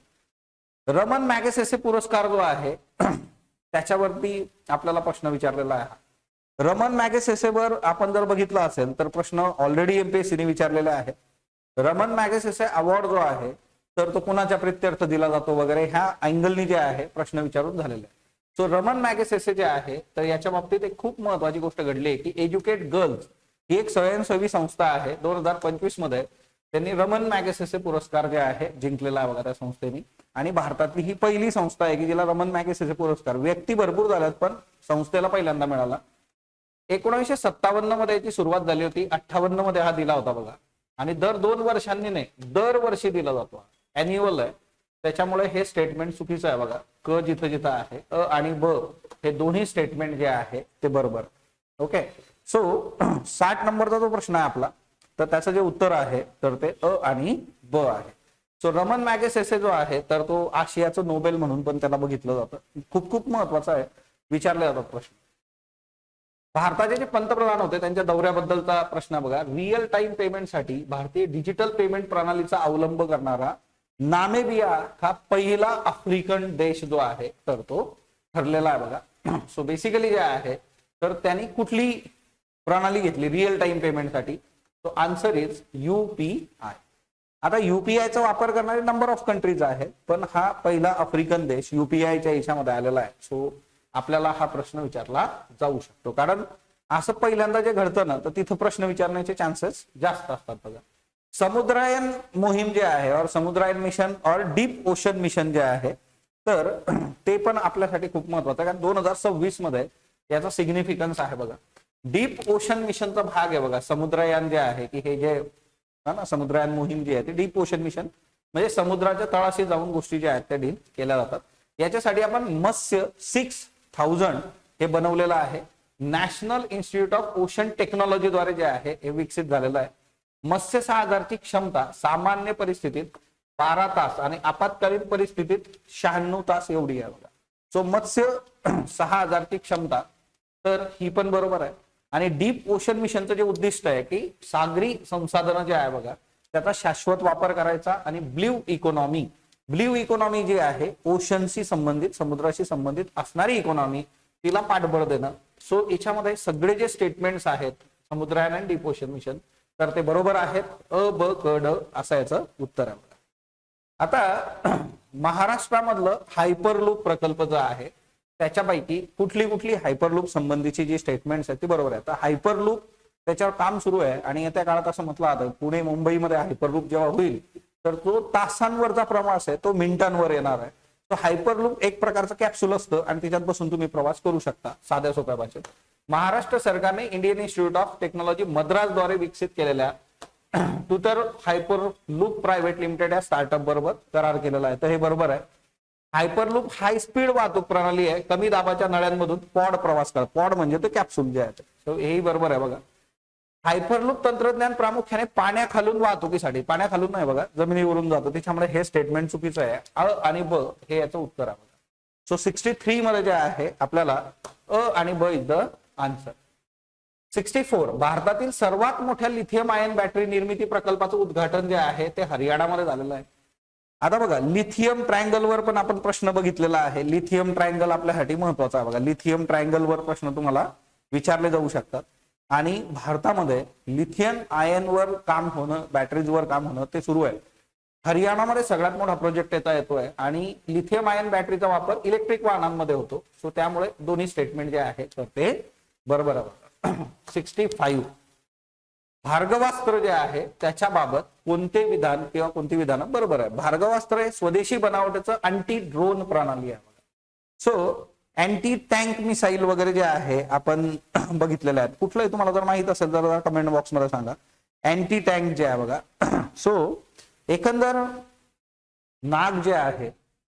रमन मॅगसेसे पुरस्कार जो आहे त्याच्यावरती आपल्याला प्रश्न विचारलेला आहे. रमन मॅगसेसेवर आपण जर बघितलं असेल तर प्रश्न ऑलरेडी एमपीएससीने विचारलेला आहे. रमन मॅगसेसे अवॉर्ड जो आहे तर तो कुणाच्या प्रित्यर्थ दिला जातो वगैरे ह्या अँगलनी जे आहे प्रश्न विचारून झालेले आहे. सो रमन मॅगसेसे जे आहे तर याच्या बाबतीत एक खूप महत्वाची गोष्ट घडली आहे की एज्युकेट गर्ल्स ही एक स्वयंसेवी संस्था आहे. 2025 मध्ये त्यांनी रमन मॅगसेसे पुरस्कार जे आहे जिंकलेला आहे बघा त्या संस्थेने. आणि भारतातली ही पहिली संस्था आहे की जिला रमन मॅगसेसे पुरस्कार, व्यक्ती भरपूर झाल्यात पण संस्थेला पहिल्यांदा मिळाला. 1957 मध्ये याची सुरुवात झाली होती. 58 मध्ये हा दिला होता बघा. आणि दर 2 वर्षांनी नाही, दरवर्षी दिला जातो. अॅन्युअल आहे, त्याच्यामुळे हे स्टेटमेंट चुकीचं आहे बघा. क जिथं जिथं आहे, अ आणि ब हे दोन्ही स्टेटमेंट जे आहे ते बरोबर. ओके. सो 60 नंबरचा जो प्रश्न आहे आपला तर त्याचं जे उत्तर आहे तर ते अ आणि ब आहे. सो रमन मॅगसेसे जो आहे तर तो आशियाचं नोबेल म्हणून पण त्याला बघितलं जातं. खूप खूप महत्वाचं आहे, विचारले जातात प्रश्न. भारताचे जे पंतप्रधान होते त्यांच्या दौऱ्याबद्दलचा प्रश्न बघा. रिअल टाइम पेमेंटसाठी भारतीय डिजिटल पेमेंट प्रणालीचा अवलंब करणारा नामेबिया हा पहिला आफ्रिकन देश जो आहे तर तो ठरलेला आहे बघा. सो बेसिकली जे आहे तर त्यांनी कुठली प्रणाली घेतली रिअल टाइम पेमेंटसाठी? तो आन्सर इज UPI. आता UPI चा वापर करणारे नंबर ऑफ कंट्रीज आहे पण हा पहिला आफ्रिकन देश UPI च्या याच्यामध्ये आलेला आहे. सो आपल्याला हा प्रश्न विचारला जाऊ शकतो, कारण असं पहिल्यांदा जे घडतं ना तर तिथं प्रश्न विचारण्याचे चान्सेस जास्त असतात बघा. समुद्रायन मोहीम जे आहे और समुद्रायन मिशन और डीप ओशन मिशन जे आहे तर ते पण आपल्यासाठी खूप महत्वाचं आहे, कारण 2026 मध्ये याचा सिग्निफिकन्स आहे बघा. डीप ओशन मिशनचा भाग आहे बघा समुद्रयान जे आहे की हे जे ना समुद्रयान मोहीम जी आहे ती डीप ओशन मिशन म्हणजे समुद्राच्या तळाशी जाऊन गोष्टी ज्या आहेत त्या डील केल्या जातात. याच्यासाठी आपण मत्स्य 6000 हे बनवलेलं आहे. National institute of ocean technology द्वारे जे आहे हे विकसित झालेलं आहे. मत्स्य 6000 ची क्षमता सामान्य परिस्थितीत 12 तास आणि आपत्कालीन परिस्थितीत 96 तास एवढी आहे बघा. सो मत्स्य 6000 ची क्षमता तर ही पण बरोबर आहे. आणि डीप ओशन मिशनचं जे उद्दिष्ट आहे की सागरी संसाधनं जे आहे बघा त्याचा शाश्वत वापर करायचा आणि ब्ल्यू इकॉनॉमी जी आहे ओशनशी संबंधित समुद्राशी संबंधित असणारी इकॉनॉमी तिला पाठबळ देणं. सो याच्यामध्ये सगळे जे स्टेटमेंट्स आहेत समुद्रायन आणि डीप ओशन मिशन तर ते बरोबर आहेत. अ ब क ड असं याचं उत्तर आहे. आता महाराष्ट्रामधलं हायपरलूप प्रकल्प जो आहे त्याच्यापैकी कुठली कुठली हायपरलूप संबंधीची जी स्टेटमेंट्स आहेत ती बरोबर आहे. तर हायपरलूप त्याच्यावर काम सुरू आहे आणि येत्या काळात असं म्हटलं जातं पुणे मुंबईमध्ये हायपरलूप जेव्हा होईल तर तो तासांवरचा प्रवास आहे तो मिनिटांवर येणार आहे. तो हायपरलूप एक प्रकारचं कॅप्सूल असतं आणि त्याच्यात बसून तुम्ही प्रवास करू शकता साध्या सोप्या भाषेत. महाराष्ट्र सरकारने इंडियन इन्स्टिट्यूट ऑफ टेक्नॉलॉजी मद्रासद्वारे विकसित केलेल्या टूटर हायपरलूप प्रायव्हेट लिमिटेड या स्टार्टअप बरोबर करार केलेला आहे. तर हे बरोबर आहे. हायपरलूप हाय स्पीड वाहतूक प्रणाली आहे. कमी दाबाच्या नळ्यांमधून पॉड प्रवास करतात. पॉड म्हणजे ते कॅप्सूल जे आहे. सो हेही बरोबर आहे बघा. हायपरलूप तंत्रज्ञान प्रामुख्याने पाण्याखालून वाहतुकीसाठी, पाण्याखालून नाही बघा जमिनीवरून जातो, त्याच्यामुळे हे स्टेटमेंट चुकीचं आहे. अ आणि ब हे याचं उत्तर आहे. सो 63 मध्ये जे आहे आपल्याला अ आणि ब इज द आन्सर. 64 भारतातील सर्वात मोठ्या लिथियम आयन बॅटरी निर्मिती प्रकल्पाचं उद्घाटन जे आहे ते हरियाणामध्ये झालेलं आहे. आता बघा लिथियम ट्रायंगलवर पण आपण प्रश्न बघितलेला आहे. लिथियम ट्रायंगल आपल्यासाठी महत्वाचा आहे बघा. लिथियम ट्रायंगलवर प्रश्न तुम्हाला विचारले जाऊ शकतात आणि भारतामध्ये लिथियम आयनवर काम होणं, बॅटरीजवर काम होणं ते सुरू आहे. हरियाणामध्ये सगळ्यात मोठा प्रोजेक्ट येतोय आणि लिथियम आयन बॅटरीचा वापर इलेक्ट्रिक वाहनांमध्ये होतो. सो त्यामुळे दोन्ही स्टेटमेंट जे आहे तर ते बरोबर आहे. 65 भार्गवास्त्र जे आहे त्याच्याबाबत कोणते विधान किंवा कोणती विधानं बरोबर आहे? भार्गवास्त्र हे स्वदेशी बनावटीचं अँटी ड्रोन प्रणाली आहे. सो अँटी टँक मिसाईल वगैरे जे आहे आपण बघितलेले आहेत. कुठलंही तुम्हाला जर माहित असेल तर कमेंट बॉक्स मध्ये सांगा. अँटी टँक जे आहे बघा. सो एकंदर नाग जे आहे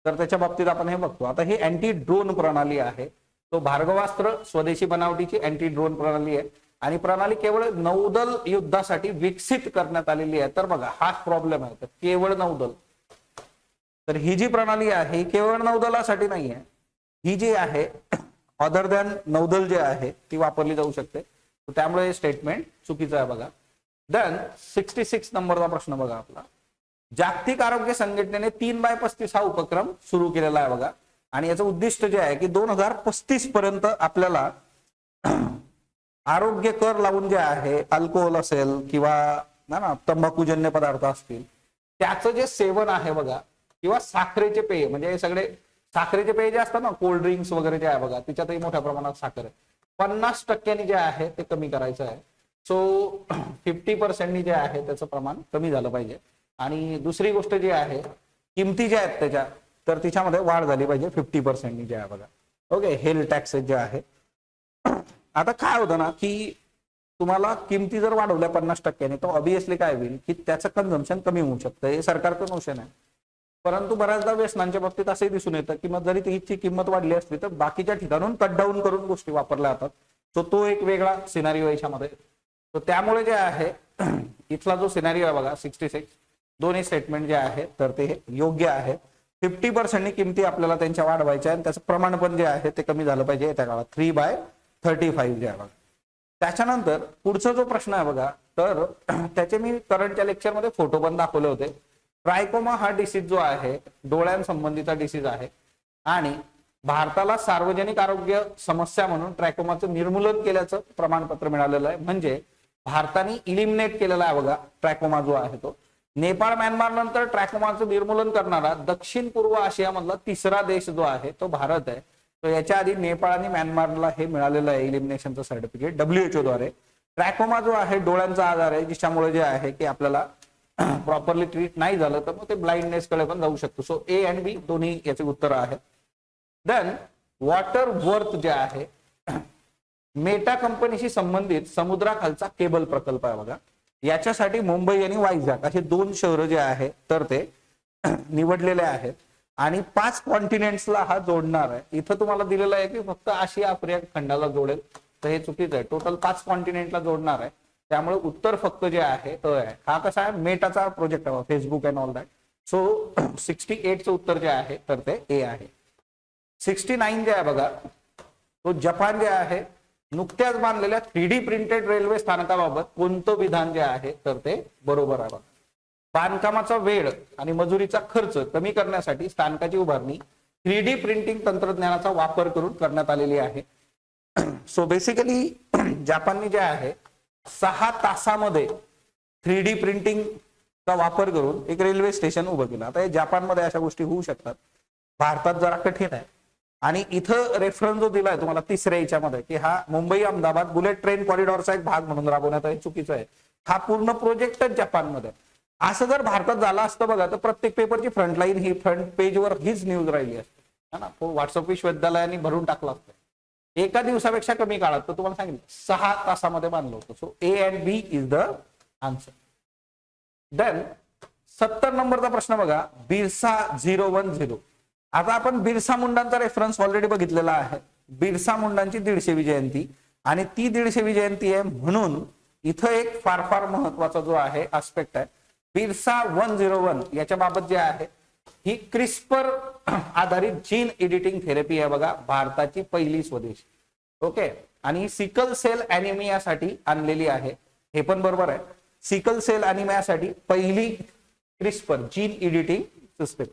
तर त्याच्या बाबतीत आपण हे बघतो. आता ही अँटी ड्रोन प्रणाली आहे. तो भार्गवास्त्र स्वदेशी बनावटीची अँटी ड्रोन प्रणाली आहे आणि प्रणाली केवळ नौदल युद्धासाठी विकसित करण्यात आलेली आहे. तर बघा हाच प्रॉब्लेम आहे. तर केवळ नौदल, तर ही जी प्रणाली आहे ही केवळ नौदलासाठी नाही आहे. ही जी आहे अदर दॅन नौदल जे आहे ती वापरली जाऊ शकते. त्यामुळे हे स्टेटमेंट चुकीचं आहे बघा. देन 66 नंबरचा प्रश्न बघा आपला. जागतिक आरोग्य संघटनेने 3x35 हा उपक्रम सुरू केलेला आहे बघा आणि याचं उद्दिष्ट जे आहे की 2035 पर्यंत आपल्याला आरोग्य कर लावून जे आहे अल्कोहोल असेल किंवा ना तंबाखूजन्य पदार्थ असतील त्याचं जे सेवन आहे बघा, किंवा साखरेचे पेय, म्हणजे हे सगळे साखरेचे पेय जे असतात ना, कोल्ड ड्रिंक्स वगैरे जे आहे बघा, त्याच्यातही मोठ्या प्रमाणात साखर आहे, 50% जे आहे ते कमी करायचं आहे. सो 50% जे आहे त्याचं प्रमाण कमी झालं पाहिजे. आणि दुसरी गोष्ट जी आहे, किमती ज्या आहेत त्याच्या, तर तिच्यामध्ये वाढ झाली पाहिजे 50% जे आहे बघा. ओके, हेल्थ टॅक्सेस जे आहे. आता काय होतं ना की तुम्हाला किमती जर वाढवल्या 50%, तर ऑब्विसली काय होईल की त्याचं कन्झम्पशन कमी होऊ शकतं. हे सरकारचं नोशन आहे. परंतु बऱ्याचदा व्यसनांच्या बाबतीत असंही दिसून येतं की मग जरी तिची किंमत वाढली असली तर बाकीच्या ठिकाणून कट डाऊन करून गोष्टी वापरल्या जातात. सो तो एक वेगळा सिनारिओ याच्यामध्ये. तर त्यामुळे जे आहे इथला जो सिनारिओ आहे बघा 66, दोन्ही स्टेटमेंट जे आहे तर ते योग्य आहे. 50% किमती आपल्याला त्यांच्या वाढवायच्या आणि त्याचं प्रमाण पण जे आहे ते कमी झालं पाहिजे त्या काळात. 3/35 जे आहे बघा. त्याच्यानंतर पुढचा जो प्रश्न आहे बघा, तर त्याचे मी करंटच्या लेक्चरमध्ये फोटो पण दाखवले होते. ट्रायकोमा हा डिसीज जो आहे डोळ्यांसंबंधीचा डिसीज आहे आणि भारताला सार्वजनिक आरोग्य समस्या म्हणून ट्रॅकोमाचं निर्मूलन केल्याचं प्रमाणपत्र मिळालेलं आहे. म्हणजे भारताने इलिमिनेट केलेला आहे बघा ट्रॅकोमा जो आहे तो. नेपाळ, म्यानमार नंतर ट्रॅकोमाचं निर्मूलन करणारा दक्षिण पूर्व आशियामधला तिसरा देश जो आहे तो भारत आहे. तर याच्या आधी नेपाळ आणि म्यानमारला हे मिळालेलं आहे इलिमिनेशनचं सर्टिफिकेट WHO द्वारे. ट्रॅकोमा जो आहे डोळ्यांचा आजार आहे, ज्याच्यामुळे जे आहे की आपल्याला प्रॉपरली ट्रीट नाही झालं तर मग ते ब्लाइंडनेस कडे पण जाऊ शकतो. सो A आणि B दोन्ही याचे उत्तर आहेत. देन वॉटर वर्थ जे आहे मेटा कंपनीशी संबंधित समुद्राखालचा केबल प्रकल्प आहे बघा. याच्यासाठी मुंबई आणि वायझॅक असे 2 शहर जे आहे तर ते निवडलेले आहेत आणि 5 कॉन्टिनेंट्सला हा जोडणार आहे. इथं तुम्हाला दिलेलं आहे की फक्त आशिया आफ्रिका खंडाला जोडेल, तर हे चुकीचं आहे. टोटल 5 कॉन्टिनेंटला जोडणार आहे. त्यामुळे उत्तर फक्त जे आहे तो आहे. हा कसा आहे, मेटाचा प्रोजेक्ट आहे, Facebook and all that. So 68चं उत्तर जे आहे तर ते A आहे. 69 जे आहे बघा, तो जपान जे आहे नुकत्याच बांधलेल्या 3D प्रिंटेड रेल्वे स्थानकाबाबत कोणतं विधान जे आहे तर ते बरोबर आहे. बांधकामाचा वेळ आणि मजुरीचा खर्च कमी करण्यासाठी स्थानकाची उभारणी 3D प्रिंटिंग तंत्रज्ञानाचा वापर करून करण्यात आलेली आहे. सो बेसिकली जपानने जे आहे 6 तासामध्ये 3D प्रिंटिंगचा वापर करून एक रेल्वे स्टेशन उभं केलं. आता हे जपानमध्ये अशा गोष्टी होऊ शकतात, भारतात जरा कठीण आहे. आणि इथं रेफरन्स जो दिलाय तुम्हाला तिसऱ्या याच्यामध्ये की हा मुंबई अहमदाबाद बुलेट ट्रेन कॉरिडॉरचा एक भाग म्हणून राबवण्यात आहे, चुकीचं आहे. हा पूर्ण प्रोजेक्टच जपानमध्ये. असं जर भारतात झालं असतं बघा तर प्रत्येक पेपरची फ्रंटलाईन ही फ्रंट पेजवर हीच न्यूज राहिली असते है ना. व्हॉट्सअप विश्वविद्यालयाने भरून टाकला असतं. एका दिवसापेक्षा कमी काळात, तर तुम्हाला सांगितलं 6 तासामध्ये बांधलं होतं. So A and B is the answer. Then 70 नंबरचा प्रश्न बघा, बिरसा 010. आता आपण बिरसा मुंडांचा रेफरन्स ऑलरेडी बघितलेला आहे. बिरसा मुंडांची 150वी जयंती आणि ती 150वी जयंती आहे म्हणून इथं एक फार फार महत्वाचा जो आहे आस्पेक्ट आहे. बिरसा 101 याच्या बाबत जे आहे ही क्रिस्पर आधारित जीन एडिटिंग थेरपी आहे बघा, भारताची पहिली स्वदेशी. ओके, आणि सिकल सेल अॅनिमियासाठी आणलेली आहे. हे पण बरोबर आहे. सिकल सेल अॅनिमियासाठी पहिली क्रिस्पर जीन एडिटिंग सिस्टम.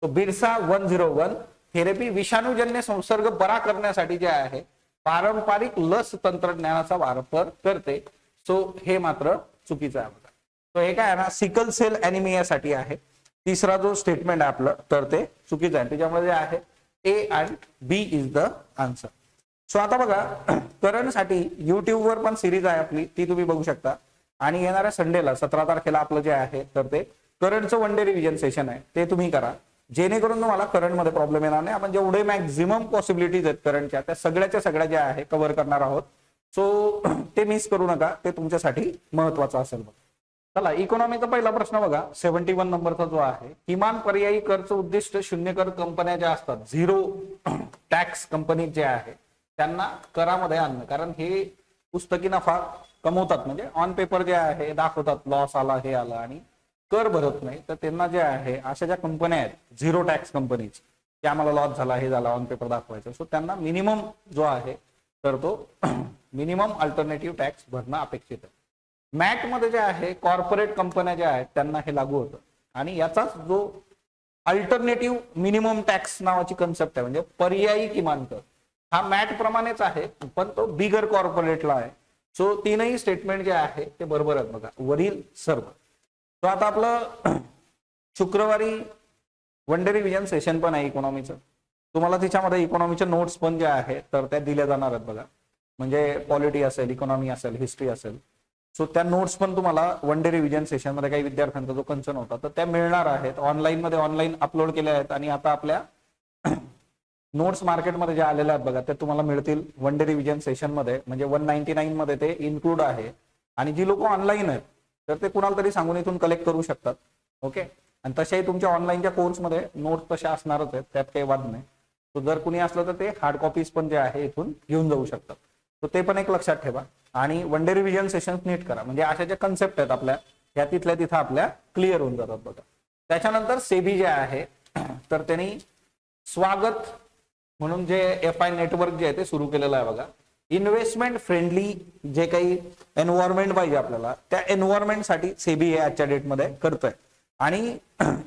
तो बिरसा 101 थेरपी विषाणूजन्य संसर्ग बरा करण्यासाठी जे आहे पारंपरिक लस तंत्रज्ञानाचा वापर करते. सो हे मात्र चुकीचं आहे. तो हे काय आहे ना, सिकल सेल अॅनिमियासाठी आहे. तिसरा जो स्टेटमेंट आहे आपलं तर ते चुकीचं आहे. त्याच्यामुळे जे आहे A and B is the answer. So आता बघा करंटसाठी युट्यूबवर पण सिरीज आहे आपली, ती तुम्ही बघू शकता. आणि येणाऱ्या संडेला 17 तारखेला आपलं जे आहे तर ते करंटचं 1 डे रिव्हिजन सेशन आहे, ते तुम्ही करा जेणेकरून तुम्हाला करंटमध्ये प्रॉब्लेम येणार नाही. आपण जेवढे मॅक्झिमम पॉसिबिलिटीज आहेत करंटच्या त्या सगळ्या ज्या आहे कव्हर करणार आहोत. सो ते मिस करू नका, ते तुमच्यासाठी महत्वाचं असेल. चला इकॉनॉमीचा पहिला प्रश्न बघा 71 नंबरचा जो आहे, किमान पर्यायी करचं उद्दिष्ट शून्य कर कंपन्या ज्या असतात, 0 टॅक्स कंपनी जे आहे त्यांना करामध्ये आणणं. कारण हे पुस्तकी नफा कमवतात, म्हणजे ऑन पेपर जे आहे दाखवतात लॉस आला हे आला आणि कर भरत नाही, तर त्यांना जे आहे अशा ज्या कंपन्या आहेत 0 टॅक्स कंपनीज की आम्हाला लॉस झाला हे झाला ऑन पेपर दाखवायचं, सो त्यांना मिनिमम जो आहे तर तो मिनिमम अल्टरनेटिव्ह टॅक्स भरणं अपेक्षित आहे. मॅट मध्ये जे आहे कॉर्पोरेट कंपन्या ज्या आहेत त्यांना हे लागू होतं. आणि याचाच जो अल्टरनेटिव्ह मिनिमम टॅक्स नावाची कन्सेप्ट आहे, म्हणजे पर्यायी किमान कर, हा मॅट प्रमाणेच आहे पण तो बिगर कॉर्पोरेटला आहे. सो तीनही स्टेटमेंट जे आहे ते बरोबर आहेत बघा वरील सर्व. तो आता आपलं शुक्रवारी वन डे रिव्हिजन सेशन पण आहे इकॉनॉमीचं. तुम्हाला त्याच्यामध्ये इकॉनॉमीच्या नोट्स पण ज्या आहेत तर त्या दिल्या जाणार आहेत बघा. म्हणजे पॉलिटी असेल, इकॉनॉमी असेल, हिस्ट्री असेल. सो त्या नोट्स पण तुम्हाला वन डे रिव्हिजन सेशन मध्ये काही विद्यार्थ्यांचा जो कन्सर्न होता तर त्या मिळणार आहेत. ऑनलाईन अपलोड केल्या आहेत आणि आता आपल्या नोट्स मार्केटमध्ये ज्या आलेल्या आहेत बघा त्या तुम्हाला मिळतील वन डे रिव्हिजन सेशन मध्ये. म्हणजे 199 मध्ये ते इन्क्लूड आहे. आणि जी लोक ऑनलाईन आहेत तर ते कुणाला तरी सांगून इथून कलेक्ट करू शकतात. ओके. आणि तशाही तुमच्या ऑनलाईनच्या कोर्समध्ये नोट्स तशा असणारच आहेत, त्यात काही वाद नाही. तो जर कुणी असलं तर ते हार्ड कॉपीज पण जे आहे इथून घेऊन जाऊ शकतात. तर ते पण एक लक्षात ठेवा. आणि वन डे रिव्हिजन सेशन नीट करा. म्हणजे अशा ज्या कन्सेप्ट आहेत आपल्या त्या तिथल्या तिथं आपल्या क्लिअर होऊन जातात बघा. त्याच्यानंतर सेबी जे आहे तर त्यांनी स्वागत म्हणून जे FI नेटवर्क जे आहे ते सुरू केलेलं आहे बघा. इन्व्हेस्टमेंट फ्रेंडली जे काही एन्व्हायरमेंट पाहिजे आपल्याला त्या एन्व्हायरमेंटसाठी सेबी हे आजच्या डेटमध्ये करतोय. आणि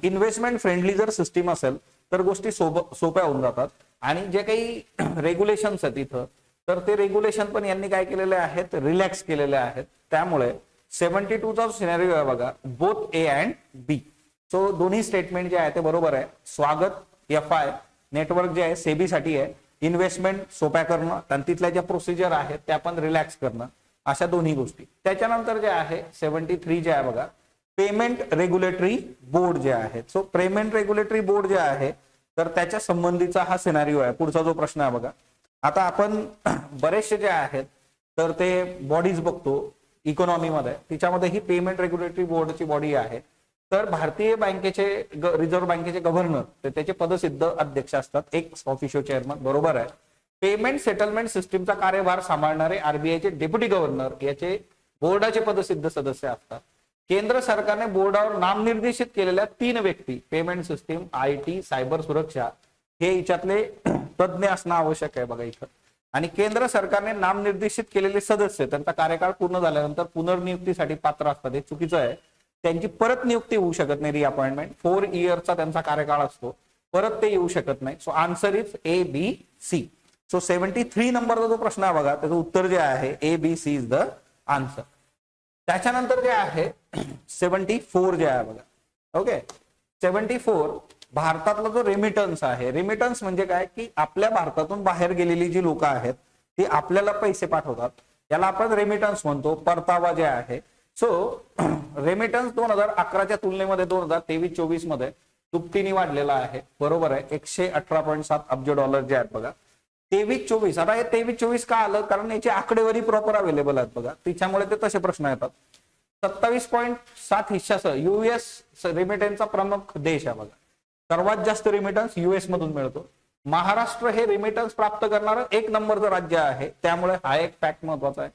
इन्व्हेस्टमेंट फ्रेंडली जर सिस्टीम असेल तर गोष्टी सोप्या होऊन जातात. आणि जे काही रेग्युलेशन्स आहेत इथं तर ते रेग्युलेशन पण यांनी काय केलेले आहेत, रिलॅक्स केलेले आहेत. त्यामुळे 72चा सिनेरिओ आहे बघा, both A and B. So दोन्ही स्टेटमेंट जे आहे ते बरोबर आहे. स्वागत FI नेटवर्क जे आहे सेबीसाठी आहे. इन्व्हेस्टमेंट सोप्या करणं आणि तिथल्या ज्या प्रोसिजर आहेत त्या पण रिलॅक्स करणं, अशा दोन्ही गोष्टी. त्याच्यानंतर जे आहे 73 जे आहे बघा, पेमेंट रेग्युलेटरी बोर्ड जे आहे. सो पेमेंट रेग्युलेटरी बोर्ड जे आहे तर त्याच्या संबंधीचा हा सिनारिओ आहे. पुढचा जो प्रश्न आहे बघा, आता आपण बरेचसे जे आहेत तर ते बॉडीज बघतो इकॉनॉमीमध्ये, तिच्यामध्ये ही पेमेंट रेग्युलेटरी बोर्डची बॉडी आहे. तर भारतीय बँकेचे रिझर्व्ह बँकेचे गव्हर्नर तर त्याचे पदसिद्ध अध्यक्ष असतात, एक ऑफिशियल चेअरमन, बरोबर आहे. पेमेंट सेटलमेंट सिस्टीमचा कार्यभार सांभाळणारे RBIचे डेप्युटी गव्हर्नर याचे बोर्डाचे पदसिद्ध सदस्य असतात. केंद्र सरकारने बोर्डावर नामनिर्देशित केलेल्या 3 व्यक्ती, पेमेंट सिस्टीम, IT, सायबर सुरक्षा, हे याच्यातले तज्ज्ञ असणं आवश्यक आहे बघा इथं. आणि केंद्र सरकारने नामनिर्देशित केलेले सदस्य त्यांचा कार्यकाळ पूर्ण झाल्यानंतर पुनर्नियुक्तीसाठी पात्र असतात. हे चुकीचं आहे. त्यांची परत नियुक्ती होऊ शकत नाही, रिअपॉइंटमेंट. 4 इयरचा त्यांचा कार्यकाळ असतो, परत ते येऊ शकत नाही. So answer is ABC. So 73 नंबरचा जो प्रश्न आहे बघा त्याचं उत्तर जे आहे ABC इज द आन्सर. त्याच्यानंतर जे आहे 74 जे आहे बघा. ओके. 74 भारतातला जो रेमिटन्स आहे. रेमिटन्स म्हणजे काय की आपल्या भारतातून बाहेर गेलेली जी लोक आहेत ती आपल्याला पैसे पाठवतात, याला आपण रेमिटन्स म्हणतो, परतावा जे आहे. सो रेमिटन्स 2011च्या तुलनेमध्ये 2023-24 मध्ये दुपटीने वाढलेला आहे, बरोबर आहे. 118.7 अब्ज डॉलर जे आहेत बघा. 23-24, आता हे 23-24 का आलं, कारण याची आकडेवारी प्रॉपर अवेलेबल आहेत बघा, तिच्यामुळे ते तसे प्रश्न येतात. 27.7 हिस्सासह US रेमिटन्सचा प्रमुख देश आहे बघा. सर्वात जास्त रेमिटन्स US मधून मिळतो. महाराष्ट्र हे रेमिटन्स प्राप्त करणारं 1 नंबरचं राज्य आहे, त्यामुळे हा एक फॅक्ट महत्वाचा आहे.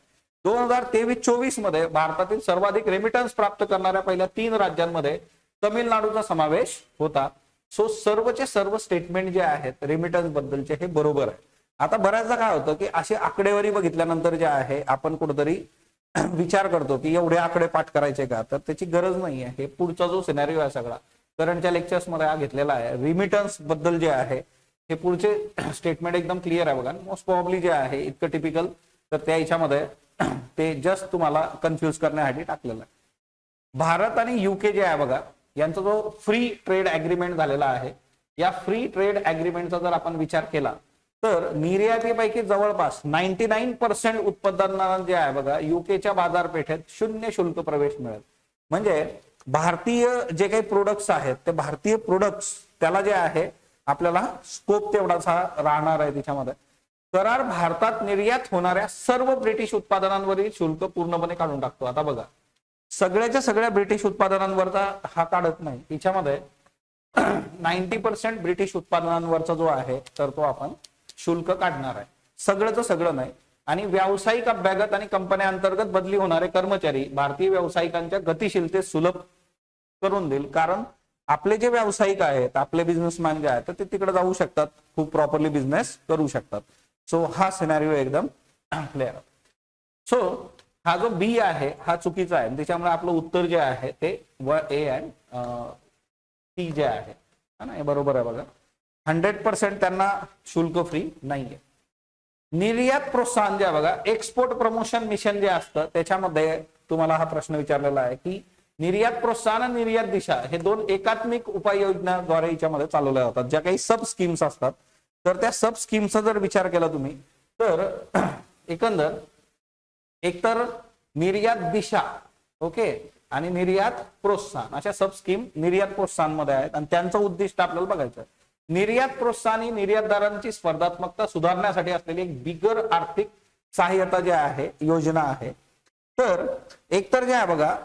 2023-24 मध्ये भारतातील सर्वाधिक रेमिटन्स प्राप्त करणाऱ्या पहिल्या 3 राज्यांमध्ये तमिळनाडूचा समावेश होता. सो सर्वचे सर्व स्टेटमेंट जे आहेत रेमिटन्स बद्दलचे हे बरोबर आहे. आता बऱ्याचदा काय होतं की अशी आकडेवारी बघितल्यानंतर जे आहे आपण कुठेतरी विचार करतो की एवढे आकडे पाठ करायचे का, तर त्याची गरज नाही आहे. हे पुढचा जो सिनेरिओ आहे सगळा करंटच्या लेक्चर्स मध्ये हा घेतलेला आहे. रेमिटन्स बद्दल जे आहे हे पुढचे स्टेटमेंट एकदम क्लिअर आहे बघा. मोस्ट प्रॉब्ली जे आहे इतकं टिपिकल, तर त्या याच्यामध्ये ते जस्ट तुम्हाला कन्फ्युज करण्यासाठी टाकलेलं आहे. भारत आणि UK जे आहे बघा यांचा जो फ्री ट्रेड अग्रीमेंट झालेला आहे, या फ्री ट्रेड अग्रीमेंटचा जर आपण विचार केला तर निर्यातीपैकी जवळपास 99% उत्पादनांना जे आहे बघा UKच्या बाजारपेठेत 0 शुल्क प्रवेश मिळेल. म्हणजे भारतीय जे काही प्रोडक्ट्स आहेत ते भारतीय प्रोडक्ट्स त्याला जे आहे आपल्याला स्कोप तेवढाचा राहणार आहे त्याच्यामध्ये. करार भारतात निर्यात होणाऱ्या सर्व ब्रिटिश उत्पादनांवरील शुल्क पूर्णपणे काढून टाकतो. आता बघा सगळ्याच्या सगळ्या ब्रिटिश उत्पादनांवरचा हा काढत नाही, तिच्यामध्ये 90% ब्रिटिश उत्पादनांवरचा जो आहे तर तो आपण शुल्क काढणार आहे, सगळंच सगळं नाही. आणि व्यावसायिक अभ्यागत आणि कंपन्या अंतर्गत बदली होणारे कर्मचारी भारतीय व्यावसायिकांच्या गतिशीलतेत सुलभ करून देईल, कारण आपले जे व्यावसायिक आहेत, आपले बिझनेसमॅन जे आहेत तर ते तिकडे जाऊ शकतात, खूप प्रॉपरली बिझनेस करू शकतात. सो हा सिनारिओ एकदम क्लिअर. सो हा जो B आहे हा चुकीचा आहे, त्याच्यामुळे आपलं उत्तर जे आहे ते A अँड C जे आहे ना, हे बरोबर आहे बघा. 100% त्यांना शुल्क फ्री नाहीये. निर्यात प्रोत्साहन जे आहे बघा, एक्सपोर्ट प्रमोशन मिशन जे असतं त्याच्यामध्ये तुम्हाला हा प्रश्न विचारलेला आहे की निर्यात प्रोत्साहन आणि निर्यात दिशा हे दोन एकात्मिक उपाययोजनाद्वारे याच्यामध्ये चालवल्या जातात, ज्या काही सब स्कीम्स असतात. तर त्या सब स्कीमचा जर विचार केला तुम्ही तर एकंदर एकतर निर्यात दिशा, ओके, आणि निर्यात प्रोत्साहन अशा सब स्कीम निर्यात प्रोत्साहन मध्ये आहेत आणि त्यांचं उद्दिष्ट आपल्याला बघायचं आहे. निर्यात प्रोत्साहन ही निर्यातदारांची स्पर्धात्मकता सुधारण्यासाठी असलेली एक बिगर आर्थिक सहाय्यता जी आहे योजना आहे. तर एकतर जे आहे बघा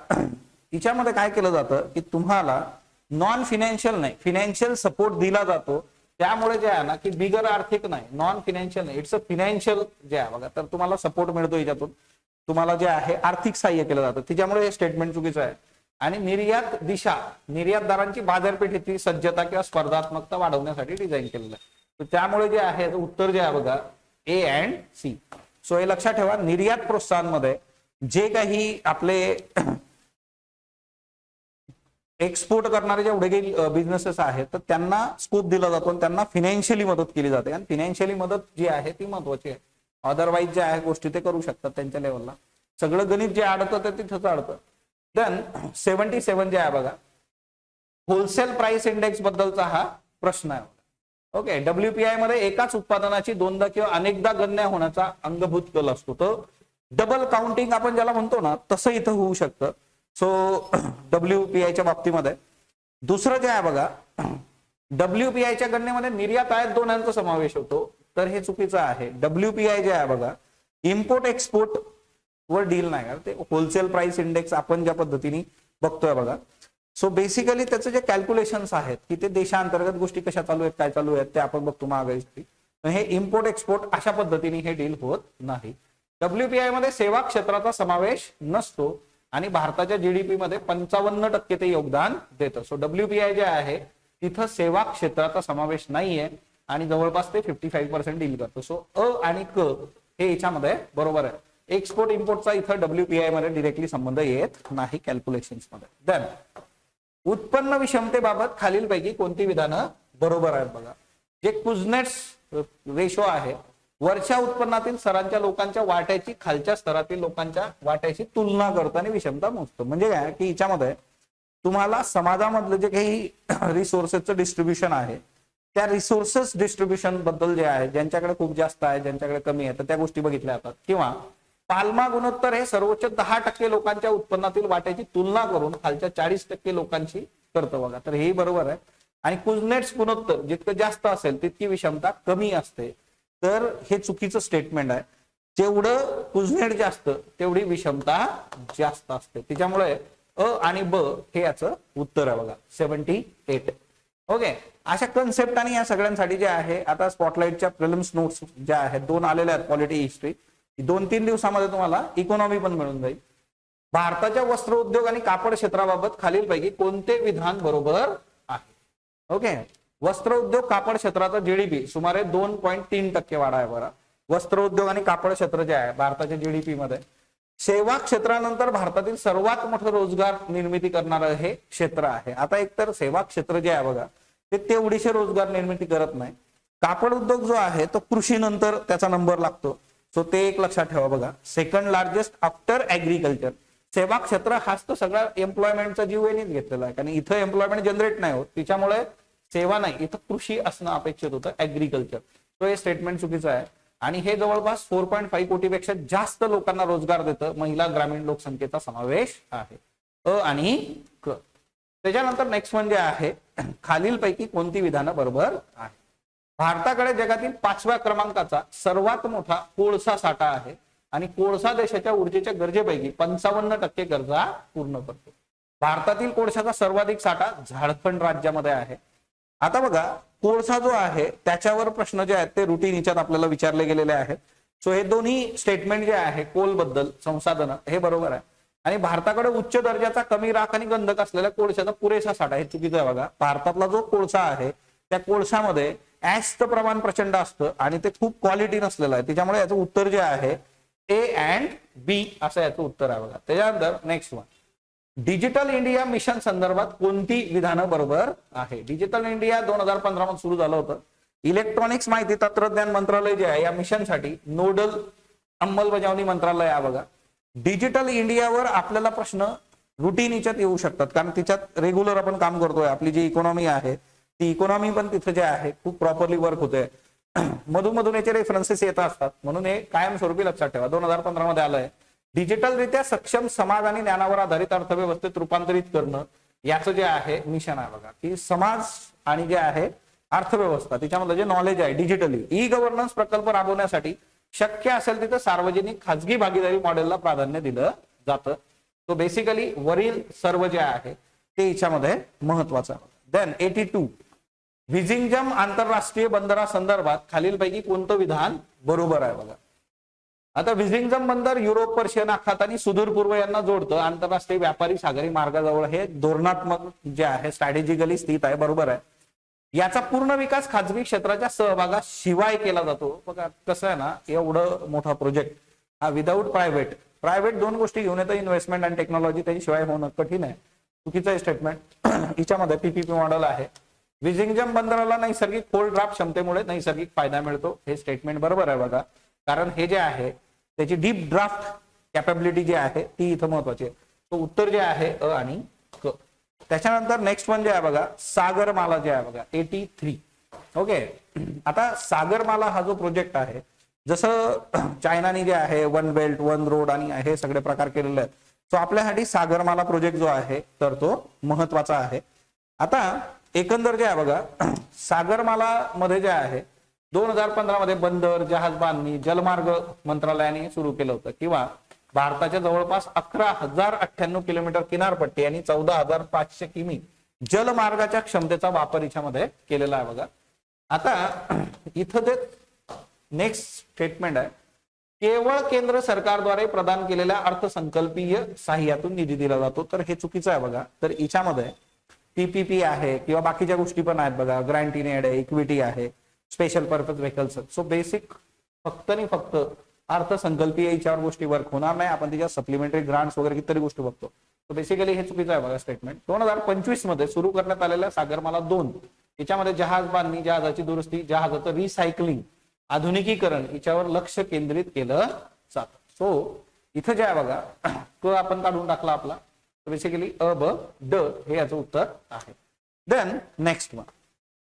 हिच्यामध्ये काय केलं जातं की तुम्हाला नॉन फिनान्शियल नाही फिनान्शियल सपोर्ट दिला जातो. त्यामुळे जे आहे ना की बिगर आर्थिक नाही, नॉन फिनान्शियल नाही, इट्स अ फिनान्शियल जे आहे बघा, तर तुम्हाला सपोर्ट मिळतो याच्यातून, तुम्हाला जे आहे आर्थिक सहाय्य केलं जातं. त्याच्यामुळे हे स्टेटमेंट चुकीचं आहे. आणि निर्यात दिशा निर्यातदारांची बाजारपेठेची सज्जता किंवा स्पर्धात्मकता वाढवण्यासाठी डिझाईन केलेलं आहे. तर त्यामुळे जे आहे उत्तर जे आहे बघा ए अँड सी. सो हे लक्षात ठेवा, निर्यात प्रोत्साहन मध्ये जे काही आपले एक्सपोर्ट करणारे जेवढे काही बिझनेसेस आहेत तर त्यांना स्कोप दिला जातो आणि त्यांना फिनान्शियली मदत केली जाते. आणि फिनान्शियली मदत जी आहे ती महत्वाची आहे. अदरवाईज जे आहे गोष्टी ते करू शकतात त्यांच्या लेवलला. सगळं गणित जे अडतं ते तिथंच अडतं. देन 77 जे आहे बघा होलसेल प्राइस इंडेक्स बद्दलचा हा प्रश्न आहे. ओके, WPI मध्ये एकाच उत्पादनाची दोनदा किंवा अनेकदा गणना होण्याचा अंगभूत कल असतो. तर डबल काउंटिंग आपण ज्याला म्हणतो ना तसं इथं होऊ शकतं. सो WPIच्या बाबतीमध्ये दुसरं जे आहे बघा WPIच्या गणनेमध्ये निर्यात आयात दोन्हींचा समावेश होतो. तर हे चुकीचं आहे. WPI जे आहे बघा इम्पोर्ट एक्सपोर्ट वर डील नाही का, ते होलसेल प्राइस इंडेक्स आपण ज्या पद्धतीने बघतोय बघा. सो बेसिकली त्याचे जे कॅल्क्युलेशन्स आहेत की ते देशांतर्गत गोष्टी कशा चालू आहेत काय चालू आहेत ते आपण बघतो महागाईसाठी. हे इम्पोर्ट एक्सपोर्ट अशा पद्धतीने हे डील होत नाही. WPI मध्ये सेवा क्षेत्राचा समावेश नसतो आणि भारताच्या जीडीपी मध्ये 55% ते योगदान देतं. सो WPI जे आहे तिथं सेवा क्षेत्राचा समावेश नाहीये आणि जवळपास ते 55% डील करतो. सो अ आणि क हे याच्यामध्ये बरोबर आहे. एक्सपोर्ट इम्पोर्टचा इथं WPI मध्ये डिरेक्टली संबंध येत नाही कॅल्क्युलेशन्स मध्ये. देन उत्पन्न विषमतेबाबत खालीलपैकी कोणती विधानं बरोबर आहेत बघा. जे कुझनेट्स रेशो आहे वरच्या उत्पन्नातील स्तरांच्या लोकांच्या वाट्याची खालच्या स्तरातील लोकांच्या वाट्याची तुलना करतो आणि विषमता मोजतो. म्हणजे काय की याच्यामध्ये तुम्हाला समाजामधलं जे काही रिसोर्सेसचं डिस्ट्रीब्युशन आहे त्या रिसोर्सेस डिस्ट्रीब्युशन बद्दल जे आहे ज्यांच्याकडे खूप जास्त आहे ज्यांच्याकडे कमी आहे तर त्या गोष्टी बघितल्या जातात. किंवा पाल्मा गुणोत्तर हे सर्वोच्च 10% लोकांच्या उत्पन्नातील वाट्याची तुलना करून खालच्या 40% लोकांची करतं बघा. तर हे बरोबर आहे. आणि कुझनेट्स गुणोत्तर जितकं जास्त असेल तितकी विषमता कमी असते. तर हे चुकीचं स्टेटमेंट आहे. जेवढं कुझनेट जास्त तेवढी विषमता जास्त असते. त्याच्यामुळे अ आणि ब हे याचं उत्तर आहे बघा 78. ओके, अशा कन्सेप्ट आणि या सगळ्यांसाठी जे आहे आता स्पॉटलाइटच्या प्रिलिम्स नोट्स ज्या आहेत 2 आलेल्या आहेत पॉलिटी हिस्ट्री. 2-3 दिवसामध्ये तुम्हाला इकॉनॉमी पण मिळून जाईल. भारताच्या वस्त्र उद्योग आणि कापड क्षेत्राबाबत खालीलपैकी कोणते विधान बरोबर आहे. ओके, वस्त्र उद्योग कापड क्षेत्राचा जीडीपी सुमारे 2.3% वाढ आहे बरं. वस्त्र उद्योग आणि कापड क्षेत्र जे आहे भारताच्या जीडीपी मध्ये सेवा क्षेत्रानंतर भारतातील सर्वात मोठं रोजगार निर्मिती करणारं हे क्षेत्र आहे. आता एकतर सेवा क्षेत्र जे आहे बघा ते तेवढीशे रोजगार निर्मिती करत नाही. कापड उद्योग जो आहे तो कृषी नंतर त्याचा नंबर लागतो. सो ते एक लक्षात ठेवा बघा. Second largest after agriculture. सेवा क्षेत्र हाच तर सगळ्या एम्प्लॉयमेंटचा जीवनीच घेतलेला आहे कारण इथं एम्प्लॉयमेंट जनरेट नाही होत. त्याच्यामुळे सेवा नाही इथं कृषी असणं अपेक्षित होतं ऍग्रिकल्चर. सो हे स्टेटमेंट चुकीचं आहे. आणि हे जवळपास 4.5 कोटीपेक्षा जास्त लोकांना रोजगार देतं. महिला ग्रामीण लोकसंख्येचा समावेश आहे. अ आणि क. त्याच्यानंतर नेक्स्ट वन जे आहे खालीलपैकी कोणती विधानं बरोबर आहे. भारताकडे जगातील 5व्या क्रमांकाचा सर्वात मोठा कोळसा साठा आहे आणि कोळसा देशाच्या ऊर्जेच्या गरजेपैकी 55% गरजा पूर्ण करतो. भारतातील कोळशाचा सर्वाधिक साठा झारखंड राज्यामध्ये आहे. आता बघा कोळसा जो आहे त्याच्यावर प्रश्न जे आहेत ते रुटीन याच्यात आपल्याला विचारले गेलेले आहेत. सो हे दोन्ही स्टेटमेंट जे आहे कोल बद्दल संसाधन हे बरोबर आहे. आणि भारताकडे उच्च दर्जाचा कमी राख आणि गंधक असलेल्या कोळशाचा पुरेसा साठा हे चुकीचं आहे बघा. भारतातला जो कोळसा आहे त्या कोळशामध्ये ऍशचं प्रमाण प्रचंड असतं आणि ते खूप क्वालिटी नसलेलं आहे. त्याच्यामुळे याचं उत्तर जे आहे ए अँड बी असं याचं उत्तर आहे बघा. त्याच्यानंतर next one digital India mission संदर्भात कोणती विधानं बरोबर आहे. डिजिटल इंडिया 2015 मध्ये सुरू झालं होतं इलेक्ट्रॉनिक्स माहिती तंत्रज्ञान मंत्रालय जे आहे या मिशनसाठी नोडल अंमलबजावणी मंत्रालय आहे बघा. डिजिटल इंडियावर आपल्याला प्रश्न रुटीन याच्यात येऊ शकतात, कारण तिच्यात रेग्युलर आपण काम करतोय. आपली जी इकॉनॉमी आहे ती इकॉनॉमी पण तिथे जे आहे खूप प्रॉपरली वर्क होते. मधून मधून याचे रेफरन्सेस येत असतात, म्हणून हे कायमस्वरूपी लक्षात ठेवा. 2015 मध्ये आलंय. डिजिटलरित्या सक्षम समाज आणि ज्ञानावर आधारित अर्थव्यवस्थेत रूपांतरित करणं याचं जे आहे मिशन आहे बघा, की समाज आणि जे आहे अर्थव्यवस्था तिच्यामधलं जे नॉलेज आहे डिजिटली ई गव्हर्नन्स प्रकल्प राबवण्यासाठी शक्य असेल तिथं सार्वजनिक खाजगी भागीदारी मॉडेलला प्राधान्य दिलं जातं. तो बेसिकली वरील सर्व जे आहे ते याच्यामध्ये महत्वाचं आहे. देन 82 विझिंगम आंतरराष्ट्रीय बंदरासंदर्भात खालीलपैकी कोणतं विधान बरोबर आहे बघा. आता विझिंगम बंदर युरोप, पर्शियन आखात आणि सुदूर पूर्व यांना जोडतं. आंतरराष्ट्रीय व्यापारी सागरी मार्गाजवळ हे धोरणात्मक जे आहे स्ट्रॅटेजिकली स्थित आहे, बरोबर आहे. याचा पूर्ण विकास खाजगी क्षेत्राच्या सहभागाशिवाय केला जातो. बघा कसं आहे ना, एवढं मोठा प्रोजेक्ट हा विदाऊट प्रायव्हेट दोन गोष्टी घेऊन येतं, इन्व्हेस्टमेंट आणि टेक्नॉलॉजी, त्याच्याशिवाय होणं कठीण आहे. चुकीचं स्टेटमेंट. हिच्यामध्ये पीपीपी मॉडेल आहे. विझिंगम बंदराला नैसर्गिक खोल ड्राफ्ट क्षमतेमुळे नैसर्गिक फायदा मिळतो. हे स्टेटमेंट बरोबर आहे बघा, कारण हे जे आहे त्याची डीप ड्राफ्ट कॅपेबिलिटी जी आहे ती इथं महत्वाची आहे. तो उत्तर जे आहे अ आणि क. त्याच्यानंतर नेक्स्ट वन जे आहे बघा सागरमाला जे आहे बघा 83. ओके, आता सागरमाला हा जो प्रोजेक्ट आहे, जसं चायनाने जे आहे वन बेल्ट वन रोड आणि हे सगळे प्रकार केलेले आहेत, सो आपल्यासाठी सागरमाला प्रोजेक्ट जो आहे तर तो महत्वाचा आहे. आता एकंदर जे आहे बघा सागरमाला मध्ये जे आहे 2015 मध्ये बंदर, जहाज बांधणी, जलमार्ग मंत्रालयाने सुरू केलं होतं, किंवा भारताच्या जवळपास 11,098 किलोमीटर किनारपट्टी आणि 14,500 किमी जलमार्गाच्या क्षमतेचा वापर याच्यामध्ये केलेला आहे बघा. आता इथं जे नेक्स्ट स्टेटमेंट आहे, केवळ केंद्र सरकारद्वारे प्रदान केलेल्या अर्थसंकल्पीय सहाय्यातून निधी दिला जातो. तर हे चुकीचं आहे बघा. तर याच्यामध्ये पीपीपी आहे किंवा बाकीच्या गोष्टी पण आहेत बघा, ग्रँट इन एड आहे, इक्विटी आहे, special purpose vehicles. So basic फक्त आणि फक्त अर्थसंकल्पीय याच्यावर गोष्टी वर्क होणार नाही. आपण त्याच्या सप्लिमेंटरी ग्रांट्स वगैरे कितीतरी गोष्टी बघतो. सो बेसिकली हे चुकीचं आहे बघा स्टेटमेंट. 2025 मध्ये सुरू करण्यात आलेल्या सागरमाला 2 याच्यामध्ये जहाज बांधणी, जहाजाची दुरुस्ती, जहाजाचं रिसायकलिंग, आधुनिकीकरण याच्यावर लक्ष केंद्रित केलं जातं. सो इथं जे आहे बघा क आपण काढून टाकला आपला. बेसिकली अ ब ड हे याचं उत्तर आहे. देन नेक्स्ट वन,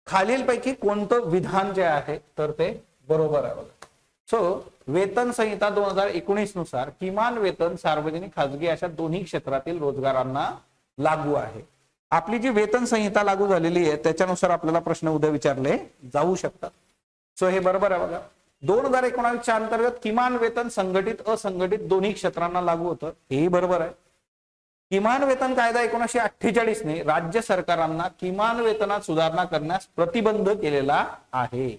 खालीलपैकी कोणतं विधान जे आहे तर ते बरोबर आहे बघा. सो वेतन संहिता 2019 नुसार किमान वेतन सार्वजनिक खाजगी अशा दोन्ही क्षेत्रातील रोजगारांना लागू आहे. आपली जी वेतन संहिता लागू झालेली आहे त्याच्यानुसार आपल्याला प्रश्न उद्या विचारले जाऊ शकतात. सो हे बरोबर आहे बघा. 2019च्या अंतर्गत किमान वेतन संघटित असंघटित दोन्ही क्षेत्रांना लागू होतं, हेही बरोबर आहे. किमान वेतन कायदा 1948 ने राज्य सरकारांना किमान वेतनात सुधारणा करण्यास प्रतिबंध केलेला आहे.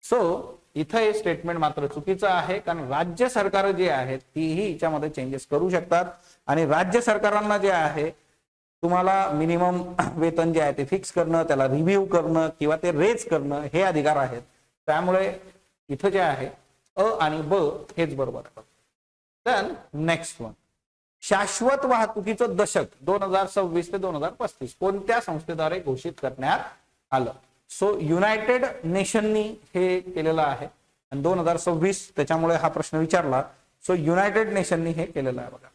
सो इथं हे स्टेटमेंट मात्र चुकीचं आहे, कारण राज्य सरकार जे आहेत तीही याच्यामध्ये चेंजेस करू शकतात आणि राज्य सरकारांना जे आहे तुम्हाला मिनिमम वेतन जे आहे ते फिक्स करणं, त्याला रिव्ह्यू करणं किंवा ते रेज करणं हे अधिकार आहेत. त्यामुळे इथं जे आहे अ आणि ब हेच बरोबर आहे. देन नेक्स्ट वन, शाश्वत वाहतुकीचं दशक 2026 ते 2035 कोणत्या संस्थेद्वारे घोषित करण्यात आलं. सो युनायटेड नेशननी हे केलेलं आहे आणि 2026 त्याच्यामुळे हा प्रश्न विचारला. सो युनायटेड नेशननी हे केलेलं आहे बघा.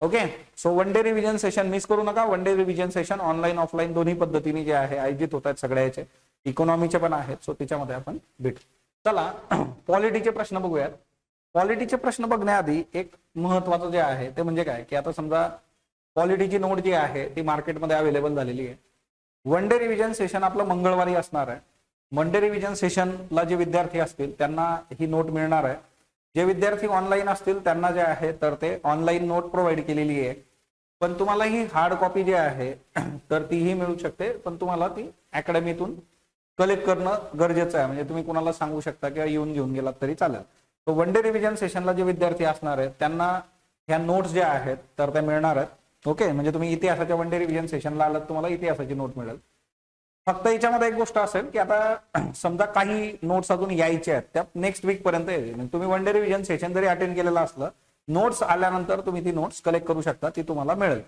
Okay, so one day revision session miss करू नका. One day revision session online offline दोन्ही पद्धतीने जे आहे आयोजित होत आहेत सगळ्याचे, इकॉनॉमीचे पण आहेत. सो त्याच्यामध्ये आपण भेटू. चला पॉलिटीचे प्रश्न बघूयात. पॉलिटीचे प्रश्न बघण्याआधी एक महत्वाचं जे आहे ते म्हणजे काय, की आता समजा पॉलिटीची नोट जी आहे ती मार्केटमध्ये अवेलेबल झालेली आहे. वन डे रिव्हिजन सेशन आपलं मंगळवारी असणार आहे. वन डे रिव्हिजन सेशनला जे विद्यार्थी असतील त्यांना ही नोट मिळणार आहे. जे विद्यार्थी ऑनलाईन असतील त्यांना जे आहे तर ते ऑनलाईन नोट प्रोव्हाइड केलेली आहे. पण तुम्हाला ही हार्ड कॉपी जी आहे तर तीही मिळू शकते, पण तुम्हाला ती अकॅडमीतून कलेक्ट करणं गरजेचं आहे. म्हणजे तुम्ही कुणाला सांगू शकता किंवा येऊन घेऊन गेलात तरी चालेल. तो वन डे रिव्हिजन सेशनला जे विद्यार्थी असणार आहेत त्यांना ह्या नोट्स ज्या आहेत तर त्या मिळणार आहेत. ओके, म्हणजे तुम्ही इतिहासाच्या वन डे रिव्हिजन सेशनला आलात तुम्हाला इतिहासाची नोट मिळेल. फक्त याच्यामध्ये एक गोष्ट असेल की आता समजा काही नोट्स अजून यायचे आहेत त्या नेक्स्ट वीक पर्यंत येईल. तुम्ही वन डे रिव्हिजन सेशन जरी अटेंड केलेलं असलं, नोट्स आल्यानंतर तुम्ही ती नोट्स कलेक्ट करू शकता, ती तुम्हाला मिळेल.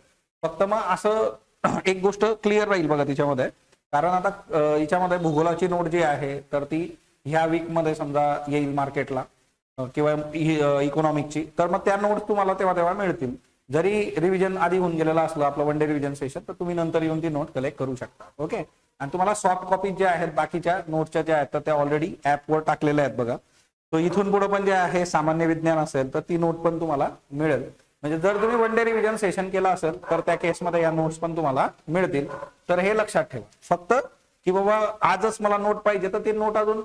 फक्त मग असं एक गोष्ट क्लिअर राहील बघा तिच्यामध्ये, कारण आता याच्यामध्ये भूगोलाची नोट जी आहे तर ती ह्या वीकमध्ये समजा येईल मार्केटला किंवा इकॉनॉमिकची, तर मग त्या नोट्स तुम्हाला तेव्हा तेव्हा मिळतील. जरी रिव्हिजन आधी होऊन गेलेला असलं आपलं वन डे रिव्हिजन सेशन, तर तुम्ही नंतर येऊन ती नोट कलेक्ट करू शकता. ओके. आणि तुम्हाला सॉफ्ट कॉपी ज्या आहेत बाकीच्या नोटच्या ज्या आहेत तर त्या ऑलरेडी ऍपवर टाकलेल्या आहेत बघा. तो इथून पुढे पण जे आहे सामान्य विज्ञान असेल तर ती नोट पण तुम्हाला मिळेल. म्हणजे जर तुम्ही वन डे रिव्हिजन सेशन केलं असेल तर त्या केसमध्ये या नोट्स पण तुम्हाला मिळतील. तर हे लक्षात ठेवा फक्त की बाबा आजच मला नोट पाहिजे तर ती नोट अजून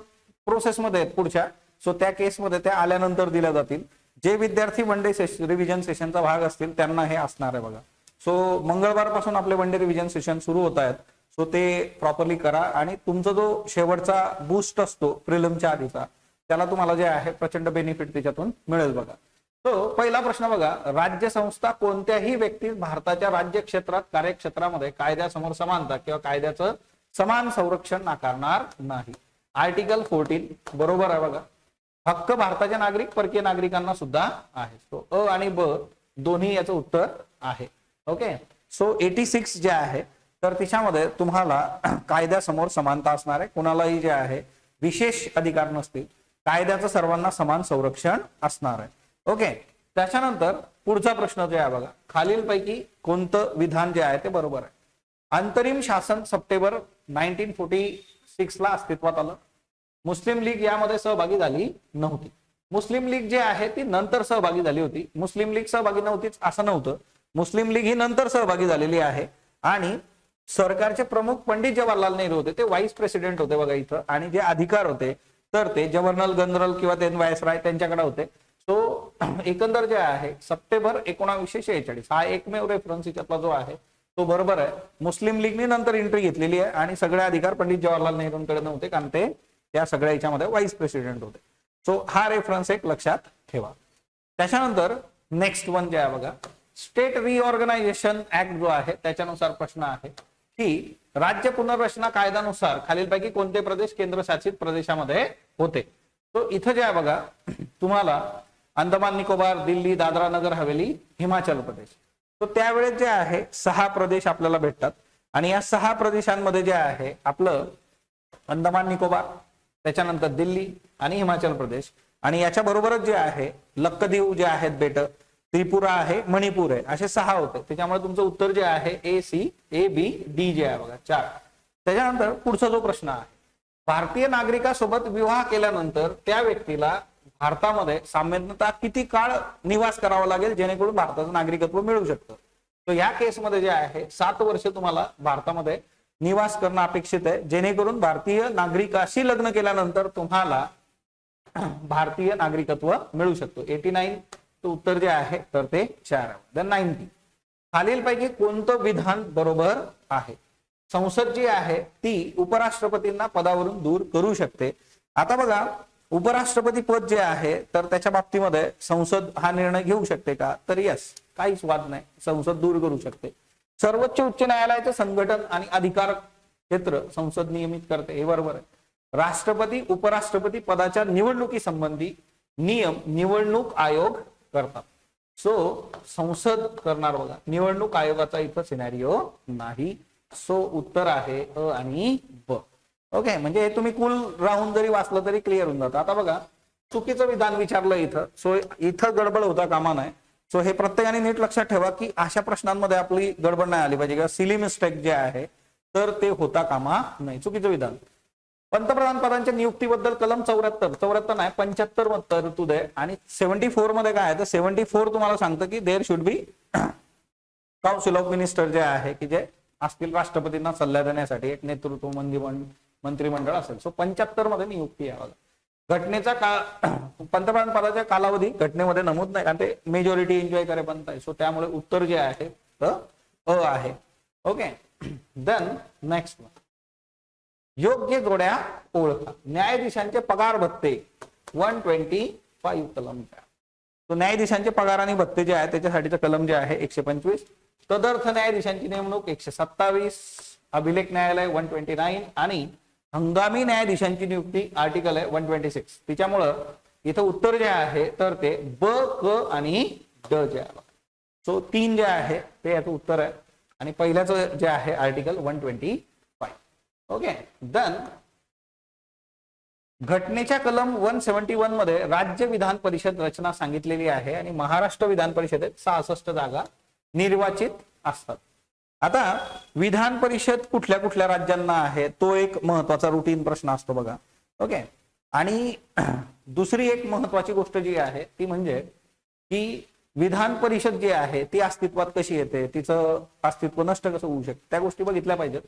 प्रोसेसमध्ये आहेत पुढच्या, सो त्या केसमध्ये त्या आल्यानंतर दिल्या जातील. जे विद्यार्थी वन डे रिव्हिजन सेशनचा भाग असतील त्यांना हे असणार आहे बघा. सो मंगळवारपासून आपले वन डे रिव्हिजन सेशन सुरू होत आहेत. सो ते प्रॉपरली करा आणि तुमचा जो शेवटचा बूस्ट असतो प्रिलिमच्या आधीचा त्याला तुम्हाला जे आहे प्रचंड बेनिफिट त्याच्यातून मिळेल बघा. तो पहिला प्रश्न बघा, राज्य संस्था कोणत्याही व्यक्तीस भारताच्या राज्य क्षेत्रात कार्यक्षेत्रामध्ये कायद्यासमोर समानता किंवा कायद्याचं समान संरक्षण नाकारणार नाही. आर्टिकल 14 बरोबर आहे बघा. हक्क भारताच्या नागरिक परकीय नागरिकांना सुद्धा आहे. सो अ आणि ब दोन्ही याचं उत्तर आहे. ओके. सो 86 जे आहे तर तिच्यामध्ये तुम्हाला कायद्यासमोर समानता असणार आहे, कुणालाही जे आहे विशेष अधिकार नसतील, कायद्याचं सर्वांना समान संरक्षण असणार आहे. ओके. त्याच्यानंतर पुढचा प्रश्न जे आहे बघा, खालीलपैकी कोणतं विधान जे आहे ते बरोबर आहे. अंतरिम शासन सप्टेंबर 1946 ला अस्तित्वात आलं. मुस्लिम लीग यामध्ये सहभागी झाली नव्हती. मुस्लिम लीग जे आहे ती नंतर सहभागी झाली होती. मुस्लिम लीग सहभागी नव्हतीच असं नव्हतं. मुस्लिम लीग ही नंतर सहभागी झालेली आहे आणि सरकारचे प्रमुख पंडित जवाहरलाल नेहरू होते, ते व्हाईस प्रेसिडेंट होते बघा इथं. आणि जे अधिकार होते तर ते गव्हर्नर जनरल किंवा ते व्हायसराय त्यांच्याकडे होते. सो एकंदर जे आहे सप्टेंबर 1946 हा एकमेव रेफरन्स याच्यातला जो आहे तो बरोबर आहे. मुस्लिम लीगने नंतर एंट्री घेतलेली आहे आणि सगळे अधिकार पंडित जवाहरलाल नेहरूंकडे नव्हते कारण ते त्या सगळ्या याच्यामध्ये व्हाईस प्रेसिडेंट होते. सो हा रेफरन्स एक लक्षात ठेवा. त्याच्यानंतर नेक्स्ट वन जे आहे बघा, स्टेट रिऑर्गनायझेशन ऍक्ट जो आहे त्याच्यानुसार प्रश्न आहे की राज्य पुनर्रचना कायद्यानुसार खालीलपैकी कोणते प्रदेश केंद्रशासित प्रदेशामध्ये होते. तो इथं जे आहे बघा तुम्हाला अंदमान निकोबार, दिल्ली, दादरा नगर हवेली, हिमाचल प्रदेश. तो त्यावेळेस जे आहे 6 प्रदेश आपल्याला भेटतात आणि या 6 प्रदेशांमध्ये जे आहे आपलं अंदमान निकोबार, त्याच्यानंतर दिल्ली आणि हिमाचल प्रदेश आणि याच्या बरोबरच जे आहे लक्षद्वीप जे आहेत बेट, त्रिपुरा आहे, मणिपूर आहे, असे 6 होते. त्याच्यामुळे तुमचं उत्तर जे आहे A-C-A-B-D जे आहे बघा 4. त्याच्यानंतर पुढचा जो प्रश्न आहे, भारतीय नागरिकासोबत विवाह केल्यानंतर त्या व्यक्तीला भारतामध्ये सामान्यतः किती काळ निवास करावा लागेल जेणेकरून भारताचं नागरिकत्व मिळू शकतं. तर या केसमध्ये जे आहे 7 वर्ष तुम्हाला भारतामध्ये निवास करणं अपेक्षित आहे जेणेकरून भारतीय नागरिकाशी लग्न केल्यानंतर तुम्हाला भारतीय नागरिकत्व मिळू शकतो. 89 उत्तर जे आहे तर ते 4 आहे. देन 90 खालीलपैकी कोणतं विधान बरोबर आहे. संसद जी आहे ती उपराष्ट्रपतींना पदावरून दूर करू शकते. आता बघा उपराष्ट्रपती पद जे आहे तर त्याच्या बाबतीमध्ये संसद हा निर्णय घेऊ शकते का, तर यस, काहीच वाद नाही, संसद दूर करू शकते. सर्वोच्च उच्च न्यायालयाचे संघटन आणि अधिकार क्षेत्र संसद नियमित करते, हे बरोबर आहे. राष्ट्रपती उपराष्ट्रपती पदाच्या निवडणुकी संबंधी नियम निवडणूक आयोग करतात. सो संसद करणार बघा, निवडणूक आयोगाचा इथं सिनॅरिओ नाही. सो उत्तर आहे अ आणि ब. ओके. म्हणजे हे तुम्ही कुल राहून जरी वाचलं तरी क्लिअर होऊन जातं. आता बघा चुकीचं विधान विचारलं इथं, सो इथं गडबड होता कामा नये. सो हे प्रत्येकाने नीट लक्षात ठेवा की अशा प्रश्नांमध्ये आपली गडबड नाही आली पाहिजे किंवा सिली मिस्टेक जे आहे तर ते होता कामा नाही. चुकीचं विधान, पंतप्रधान पदांच्या नियुक्तीबद्दल कलम 74 नाही 75 मध्ये तरतूद आहे आणि 74 मध्ये काय आहे तर 74 तुम्हाला सांगतं की there should be council of minister जे आहे की जे असतील राष्ट्रपतींना सल्ला देण्यासाठी एक नेतृत्व मंत्रिमंडळ असेल. सो 75 मध्ये नियुक्ती आहे बघा. घटनेचा पंतप्रधान पदाचा कालावधी घटनेमध्ये नमूद नाही कारण ते मेजॉरिटी एन्जॉय करे बनत आहे. सो त्यामुळे उत्तर जे आहे तर अ आहे. ओके. देन नेक्स्ट वन, योग्य जोड्या ओळखा. न्यायाधीशांचे पगार भत्ते 125 कलम. तो न्यायाधीशांचे पगार आणि भत्ते जे आहे त्याच्यासाठीचं कलम जे आहे 125. तदर्थ न्यायाधीशांची नेमणूक 127. अभिलेख न्यायालय 129 आणि हंगामी न्यायाधीशांची नियुक्ती आर्टिकल आहे 126. त्याच्यामुळं इथं उत्तर जे आहे तर ते ब, क आणि ड जे आहे. सो 3 जे आहे ते याचं उत्तर आहे आणि पहिल्याचं जे आहे आर्टिकल 125. ओके. देन घटनेच्या कलम 171 मध्ये राज्य विधान परिषद रचना सांगितलेली आहे आणि महाराष्ट्र विधान परिषदेत 66 जागा निर्वाचित असतात. आता विधान परिषद कुठल्या कुठल्या राज्यांना आहे तो एक महत्वाचा रुटीन प्रश्न असतो बघा. ओके. आणि दुसरी एक महत्वाची गोष्ट जी आहे ती म्हणजे की विधान परिषद जी आहे ती अस्तित्वात कशी येते, तिचं अस्तित्व नष्ट कसं होऊ शकतं, त्या गोष्टी बघितल्या पाहिजेत.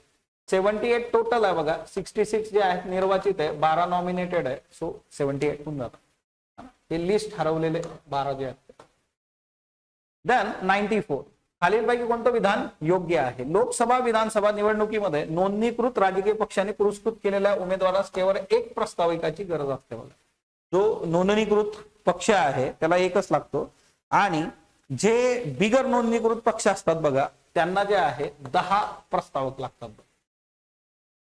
78 टोटल आहे बघा. 66 जे आहेत निर्वाचित आहे, 12 नॉमिनेटेड आहे. सो 78 होऊन जातात. हे लिस्ट ठरवलेले 12 जे आहेत. देन 94 खालीलपैकी कोणतं विधान योग्य आहे. लोकसभा विधानसभा निवडणुकीमध्ये नोंदणीकृत राजकीय पक्षांनी पुरस्कृत केलेल्या उमेदवारास केवळ एक प्रस्ताविकाची गरज असते बघा. जो नोंदणीकृत पक्ष आहे त्याला एकच लागतो आणि जे बिगर नोंदणीकृत पक्ष असतात बघा त्यांना जे आहे 10 प्रस्तावक लागतात.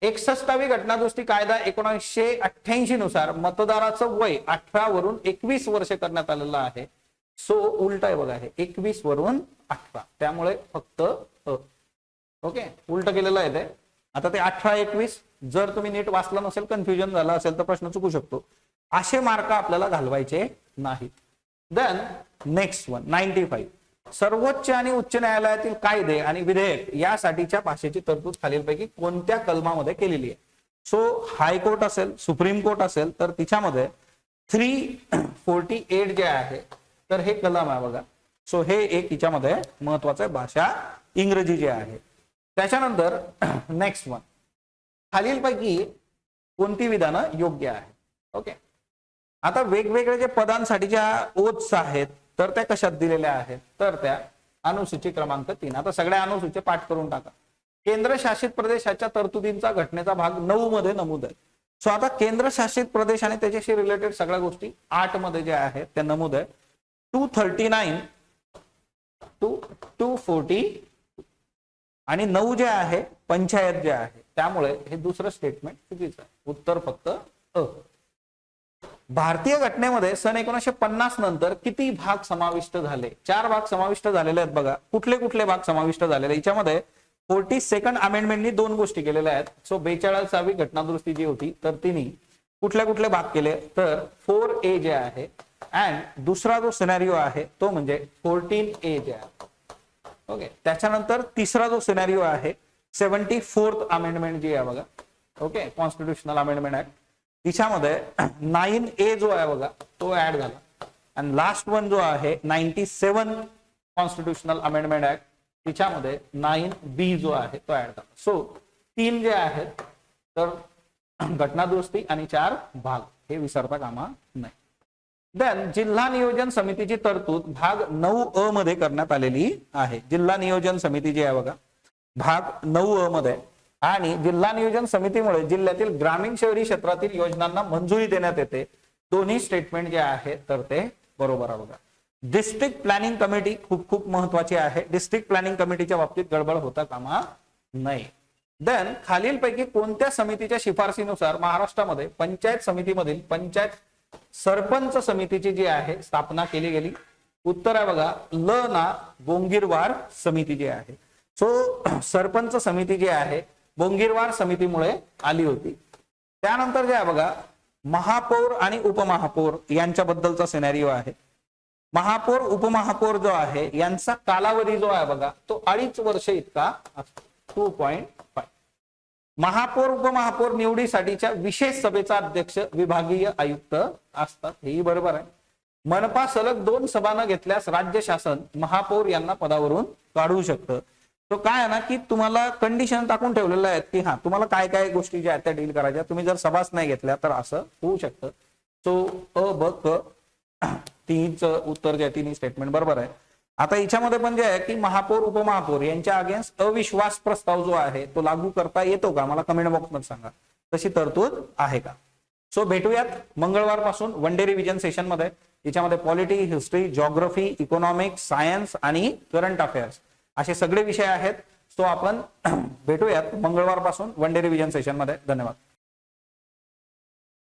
61वी घटनादुरुस्ती कायदा 1988 नुसार मतदाराचं वय 18 वरून 21 वर्ष करण्यात आलेलं आहे. सो उलट आहे बघा, हे 21 वरून 18, त्यामुळे फक्त ओके उलट केलेलं आहे ते. आता ते 18-21 जर तुम्ही नीट वाचलं नसेल, कन्फ्युजन झालं असेल तर प्रश्न चुकू शकतो. असे मार्क आपल्याला घालवायचे नाहीत. देन नेक्स्ट वन 95 सर्वोच्च आणि उच्च न्यायालयातील कायदे आणि विधेयक यासाठीच्या भाषेची तरतूद खालीलपैकी कोणत्या कलमामध्ये केलेली आहे. सो हायकोर्ट असेल, सुप्रीम कोर्ट असेल तर तिच्यामध्ये 348 जे आहे तर हे कलम आहे बघा. सो हे एक हिच्यामध्ये महत्वाचं आहे, भाषा इंग्रजी जे आहे. त्याच्यानंतर नेक्स्ट वन खालीलपैकी कोणती विधानं योग्य आहे. ओके. आता वेगवेगळे जे पदांसाठीच्या ओथ्स आहेत तर त्या कशात दिलेल्या आहेत, तर त्या अनुसूची क्रमांक 3. आता सगळ्या अनुसूची पाठ करून टाका. केंद्रशासित प्रदेशाच्या तरतुदींचा घटनेचा भाग 9 मध्ये नमूद आहे. सो आता केंद्रशासित प्रदेश आणि त्याच्याशी रिलेटेड सगळ्या गोष्टी 8 मध्ये ज्या आहेत त्या नमूद आहे. 239 to 240 आणि 9 जे आहे पंचायत जे आहे, त्यामुळे हे दुसरं स्टेटमेंट चुकीचं आहे. उत्तर फक्त अ. भारतीय घटनेमध्ये सन 1950 नंतर किती भाग समाविष्ट झाले. 4 भाग समाविष्ट झालेले आहेत बघा. कुठले कुठले भाग समाविष्ट झालेले, याच्यामध्ये 42nd अमेंडमेंटनी 2 गोष्टी केलेल्या आहेत. सो 42वी घटनादुरुस्ती जी होती तर तिने कुठले कुठले भाग केले, तर 4A जे आहे अँड दुसरा जो सिनेरिओ आहे तो म्हणजे 14A जे आहे. ओके. त्याच्यानंतर तिसरा जो सिनेरिओ आहे 74th अमेंडमेंट जी आहे बघा. ओके. कॉन्स्टिट्यूशनल अमेंडमेंट ऍक्ट, तिच्यामध्ये 9A जो आहे बघा तो ऍड झाला. आणि लास्ट वन जो आहे 97 कॉन्स्टिट्यूशनल अमेंडमेंट ऍक्ट, तिच्यामध्ये 9B जो आहे तो ऍड झाला. सो 3 जे आहेत तर घटनादुरुस्ती आणि 4 भाग हे विसरता कामा नाही. देन जिल्हा नियोजन समितीची तरतूद भाग 9A मध्ये करण्यात आलेली आहे. जिल्हा नियोजन समिती जी आहे बघा भाग 9A मध्ये, आणि जिल्हा नियोजन समितीमुळे जिल्ह्यातील ग्रामीण शहरी क्षेत्रातील योजनांना मंजुरी देण्यात येते. दोन्ही स्टेटमेंट जे आहे तर ते बरोबर आहे बघा. डिस्ट्रिक्ट प्लॅनिंग कमिटी खूप खूप महत्वाची आहे. डिस्ट्रिक्ट प्लॅनिंग कमिटीच्या बाबतीत गडबड होता कामा नाही. देन खालीलपैकी कोणत्या समितीच्या शिफारसीनुसार महाराष्ट्रामध्ये पंचायत समितीमधील पंचायत सरपंच समितीची जी आहे स्थापना केली गेली. उत्तर आहे बघा ल ना बोंगीरवार समिती जी आहे. सो सरपंच समिती जी आहे बोंगीरवार समितीमुळे आली होती. त्यानंतर जे आहे बघा महापौर आणि उपमहापौर यांच्याबद्दलचा सिनेरिओ आहे. महापौर उपमहापौर जो आहे यांचा कालावधी जो आहे बघा तो 2.5 वर्ष इतका असतो. 2.5. महापौर उपमहापौर निवडीसाठीच्या विशेष सभेचा अध्यक्ष विभागीय आयुक्त असतात. हेही बरोबर आहे. मनपा सलग 2 सभा न घेतल्यास राज्य शासन महापौर यांना पदावरून काढू शकतं. तो काय आहे ना की तुम्हाला कंडिशन टाकून ठेवलेलं आहे की हा तुम्हाला काय काय गोष्टी ज्या आहेत त्या डील करायच्या. तुम्ही जर सभाच नाही घेतल्या तर असं होऊ शकतं. सो अ ब क तिन्हीचं उत्तर जे आहे तिन्ही स्टेटमेंट बरोबर आहे. आता याच्यामध्ये पण जे आहे की महापौर उपमहापौर यांच्या अगेन्स्ट अविश्वास प्रस्ताव जो आहे तो लागू करता येतो का, मला कमेंट बॉक्समध्ये सांगा. तशी तरतूद आहे का. सो भेटूयात मंगळवार पासून वन डे रिव्हिजन सेशन मध्ये. याच्यामध्ये polity, history, geography, economics, science आणि करंट अफेअर्स असे सगळे विषय आहेत. सो आपण भेटूयात मंगळवार पासून वन डे रिव्हिजन सेशन मध्ये. धन्यवाद.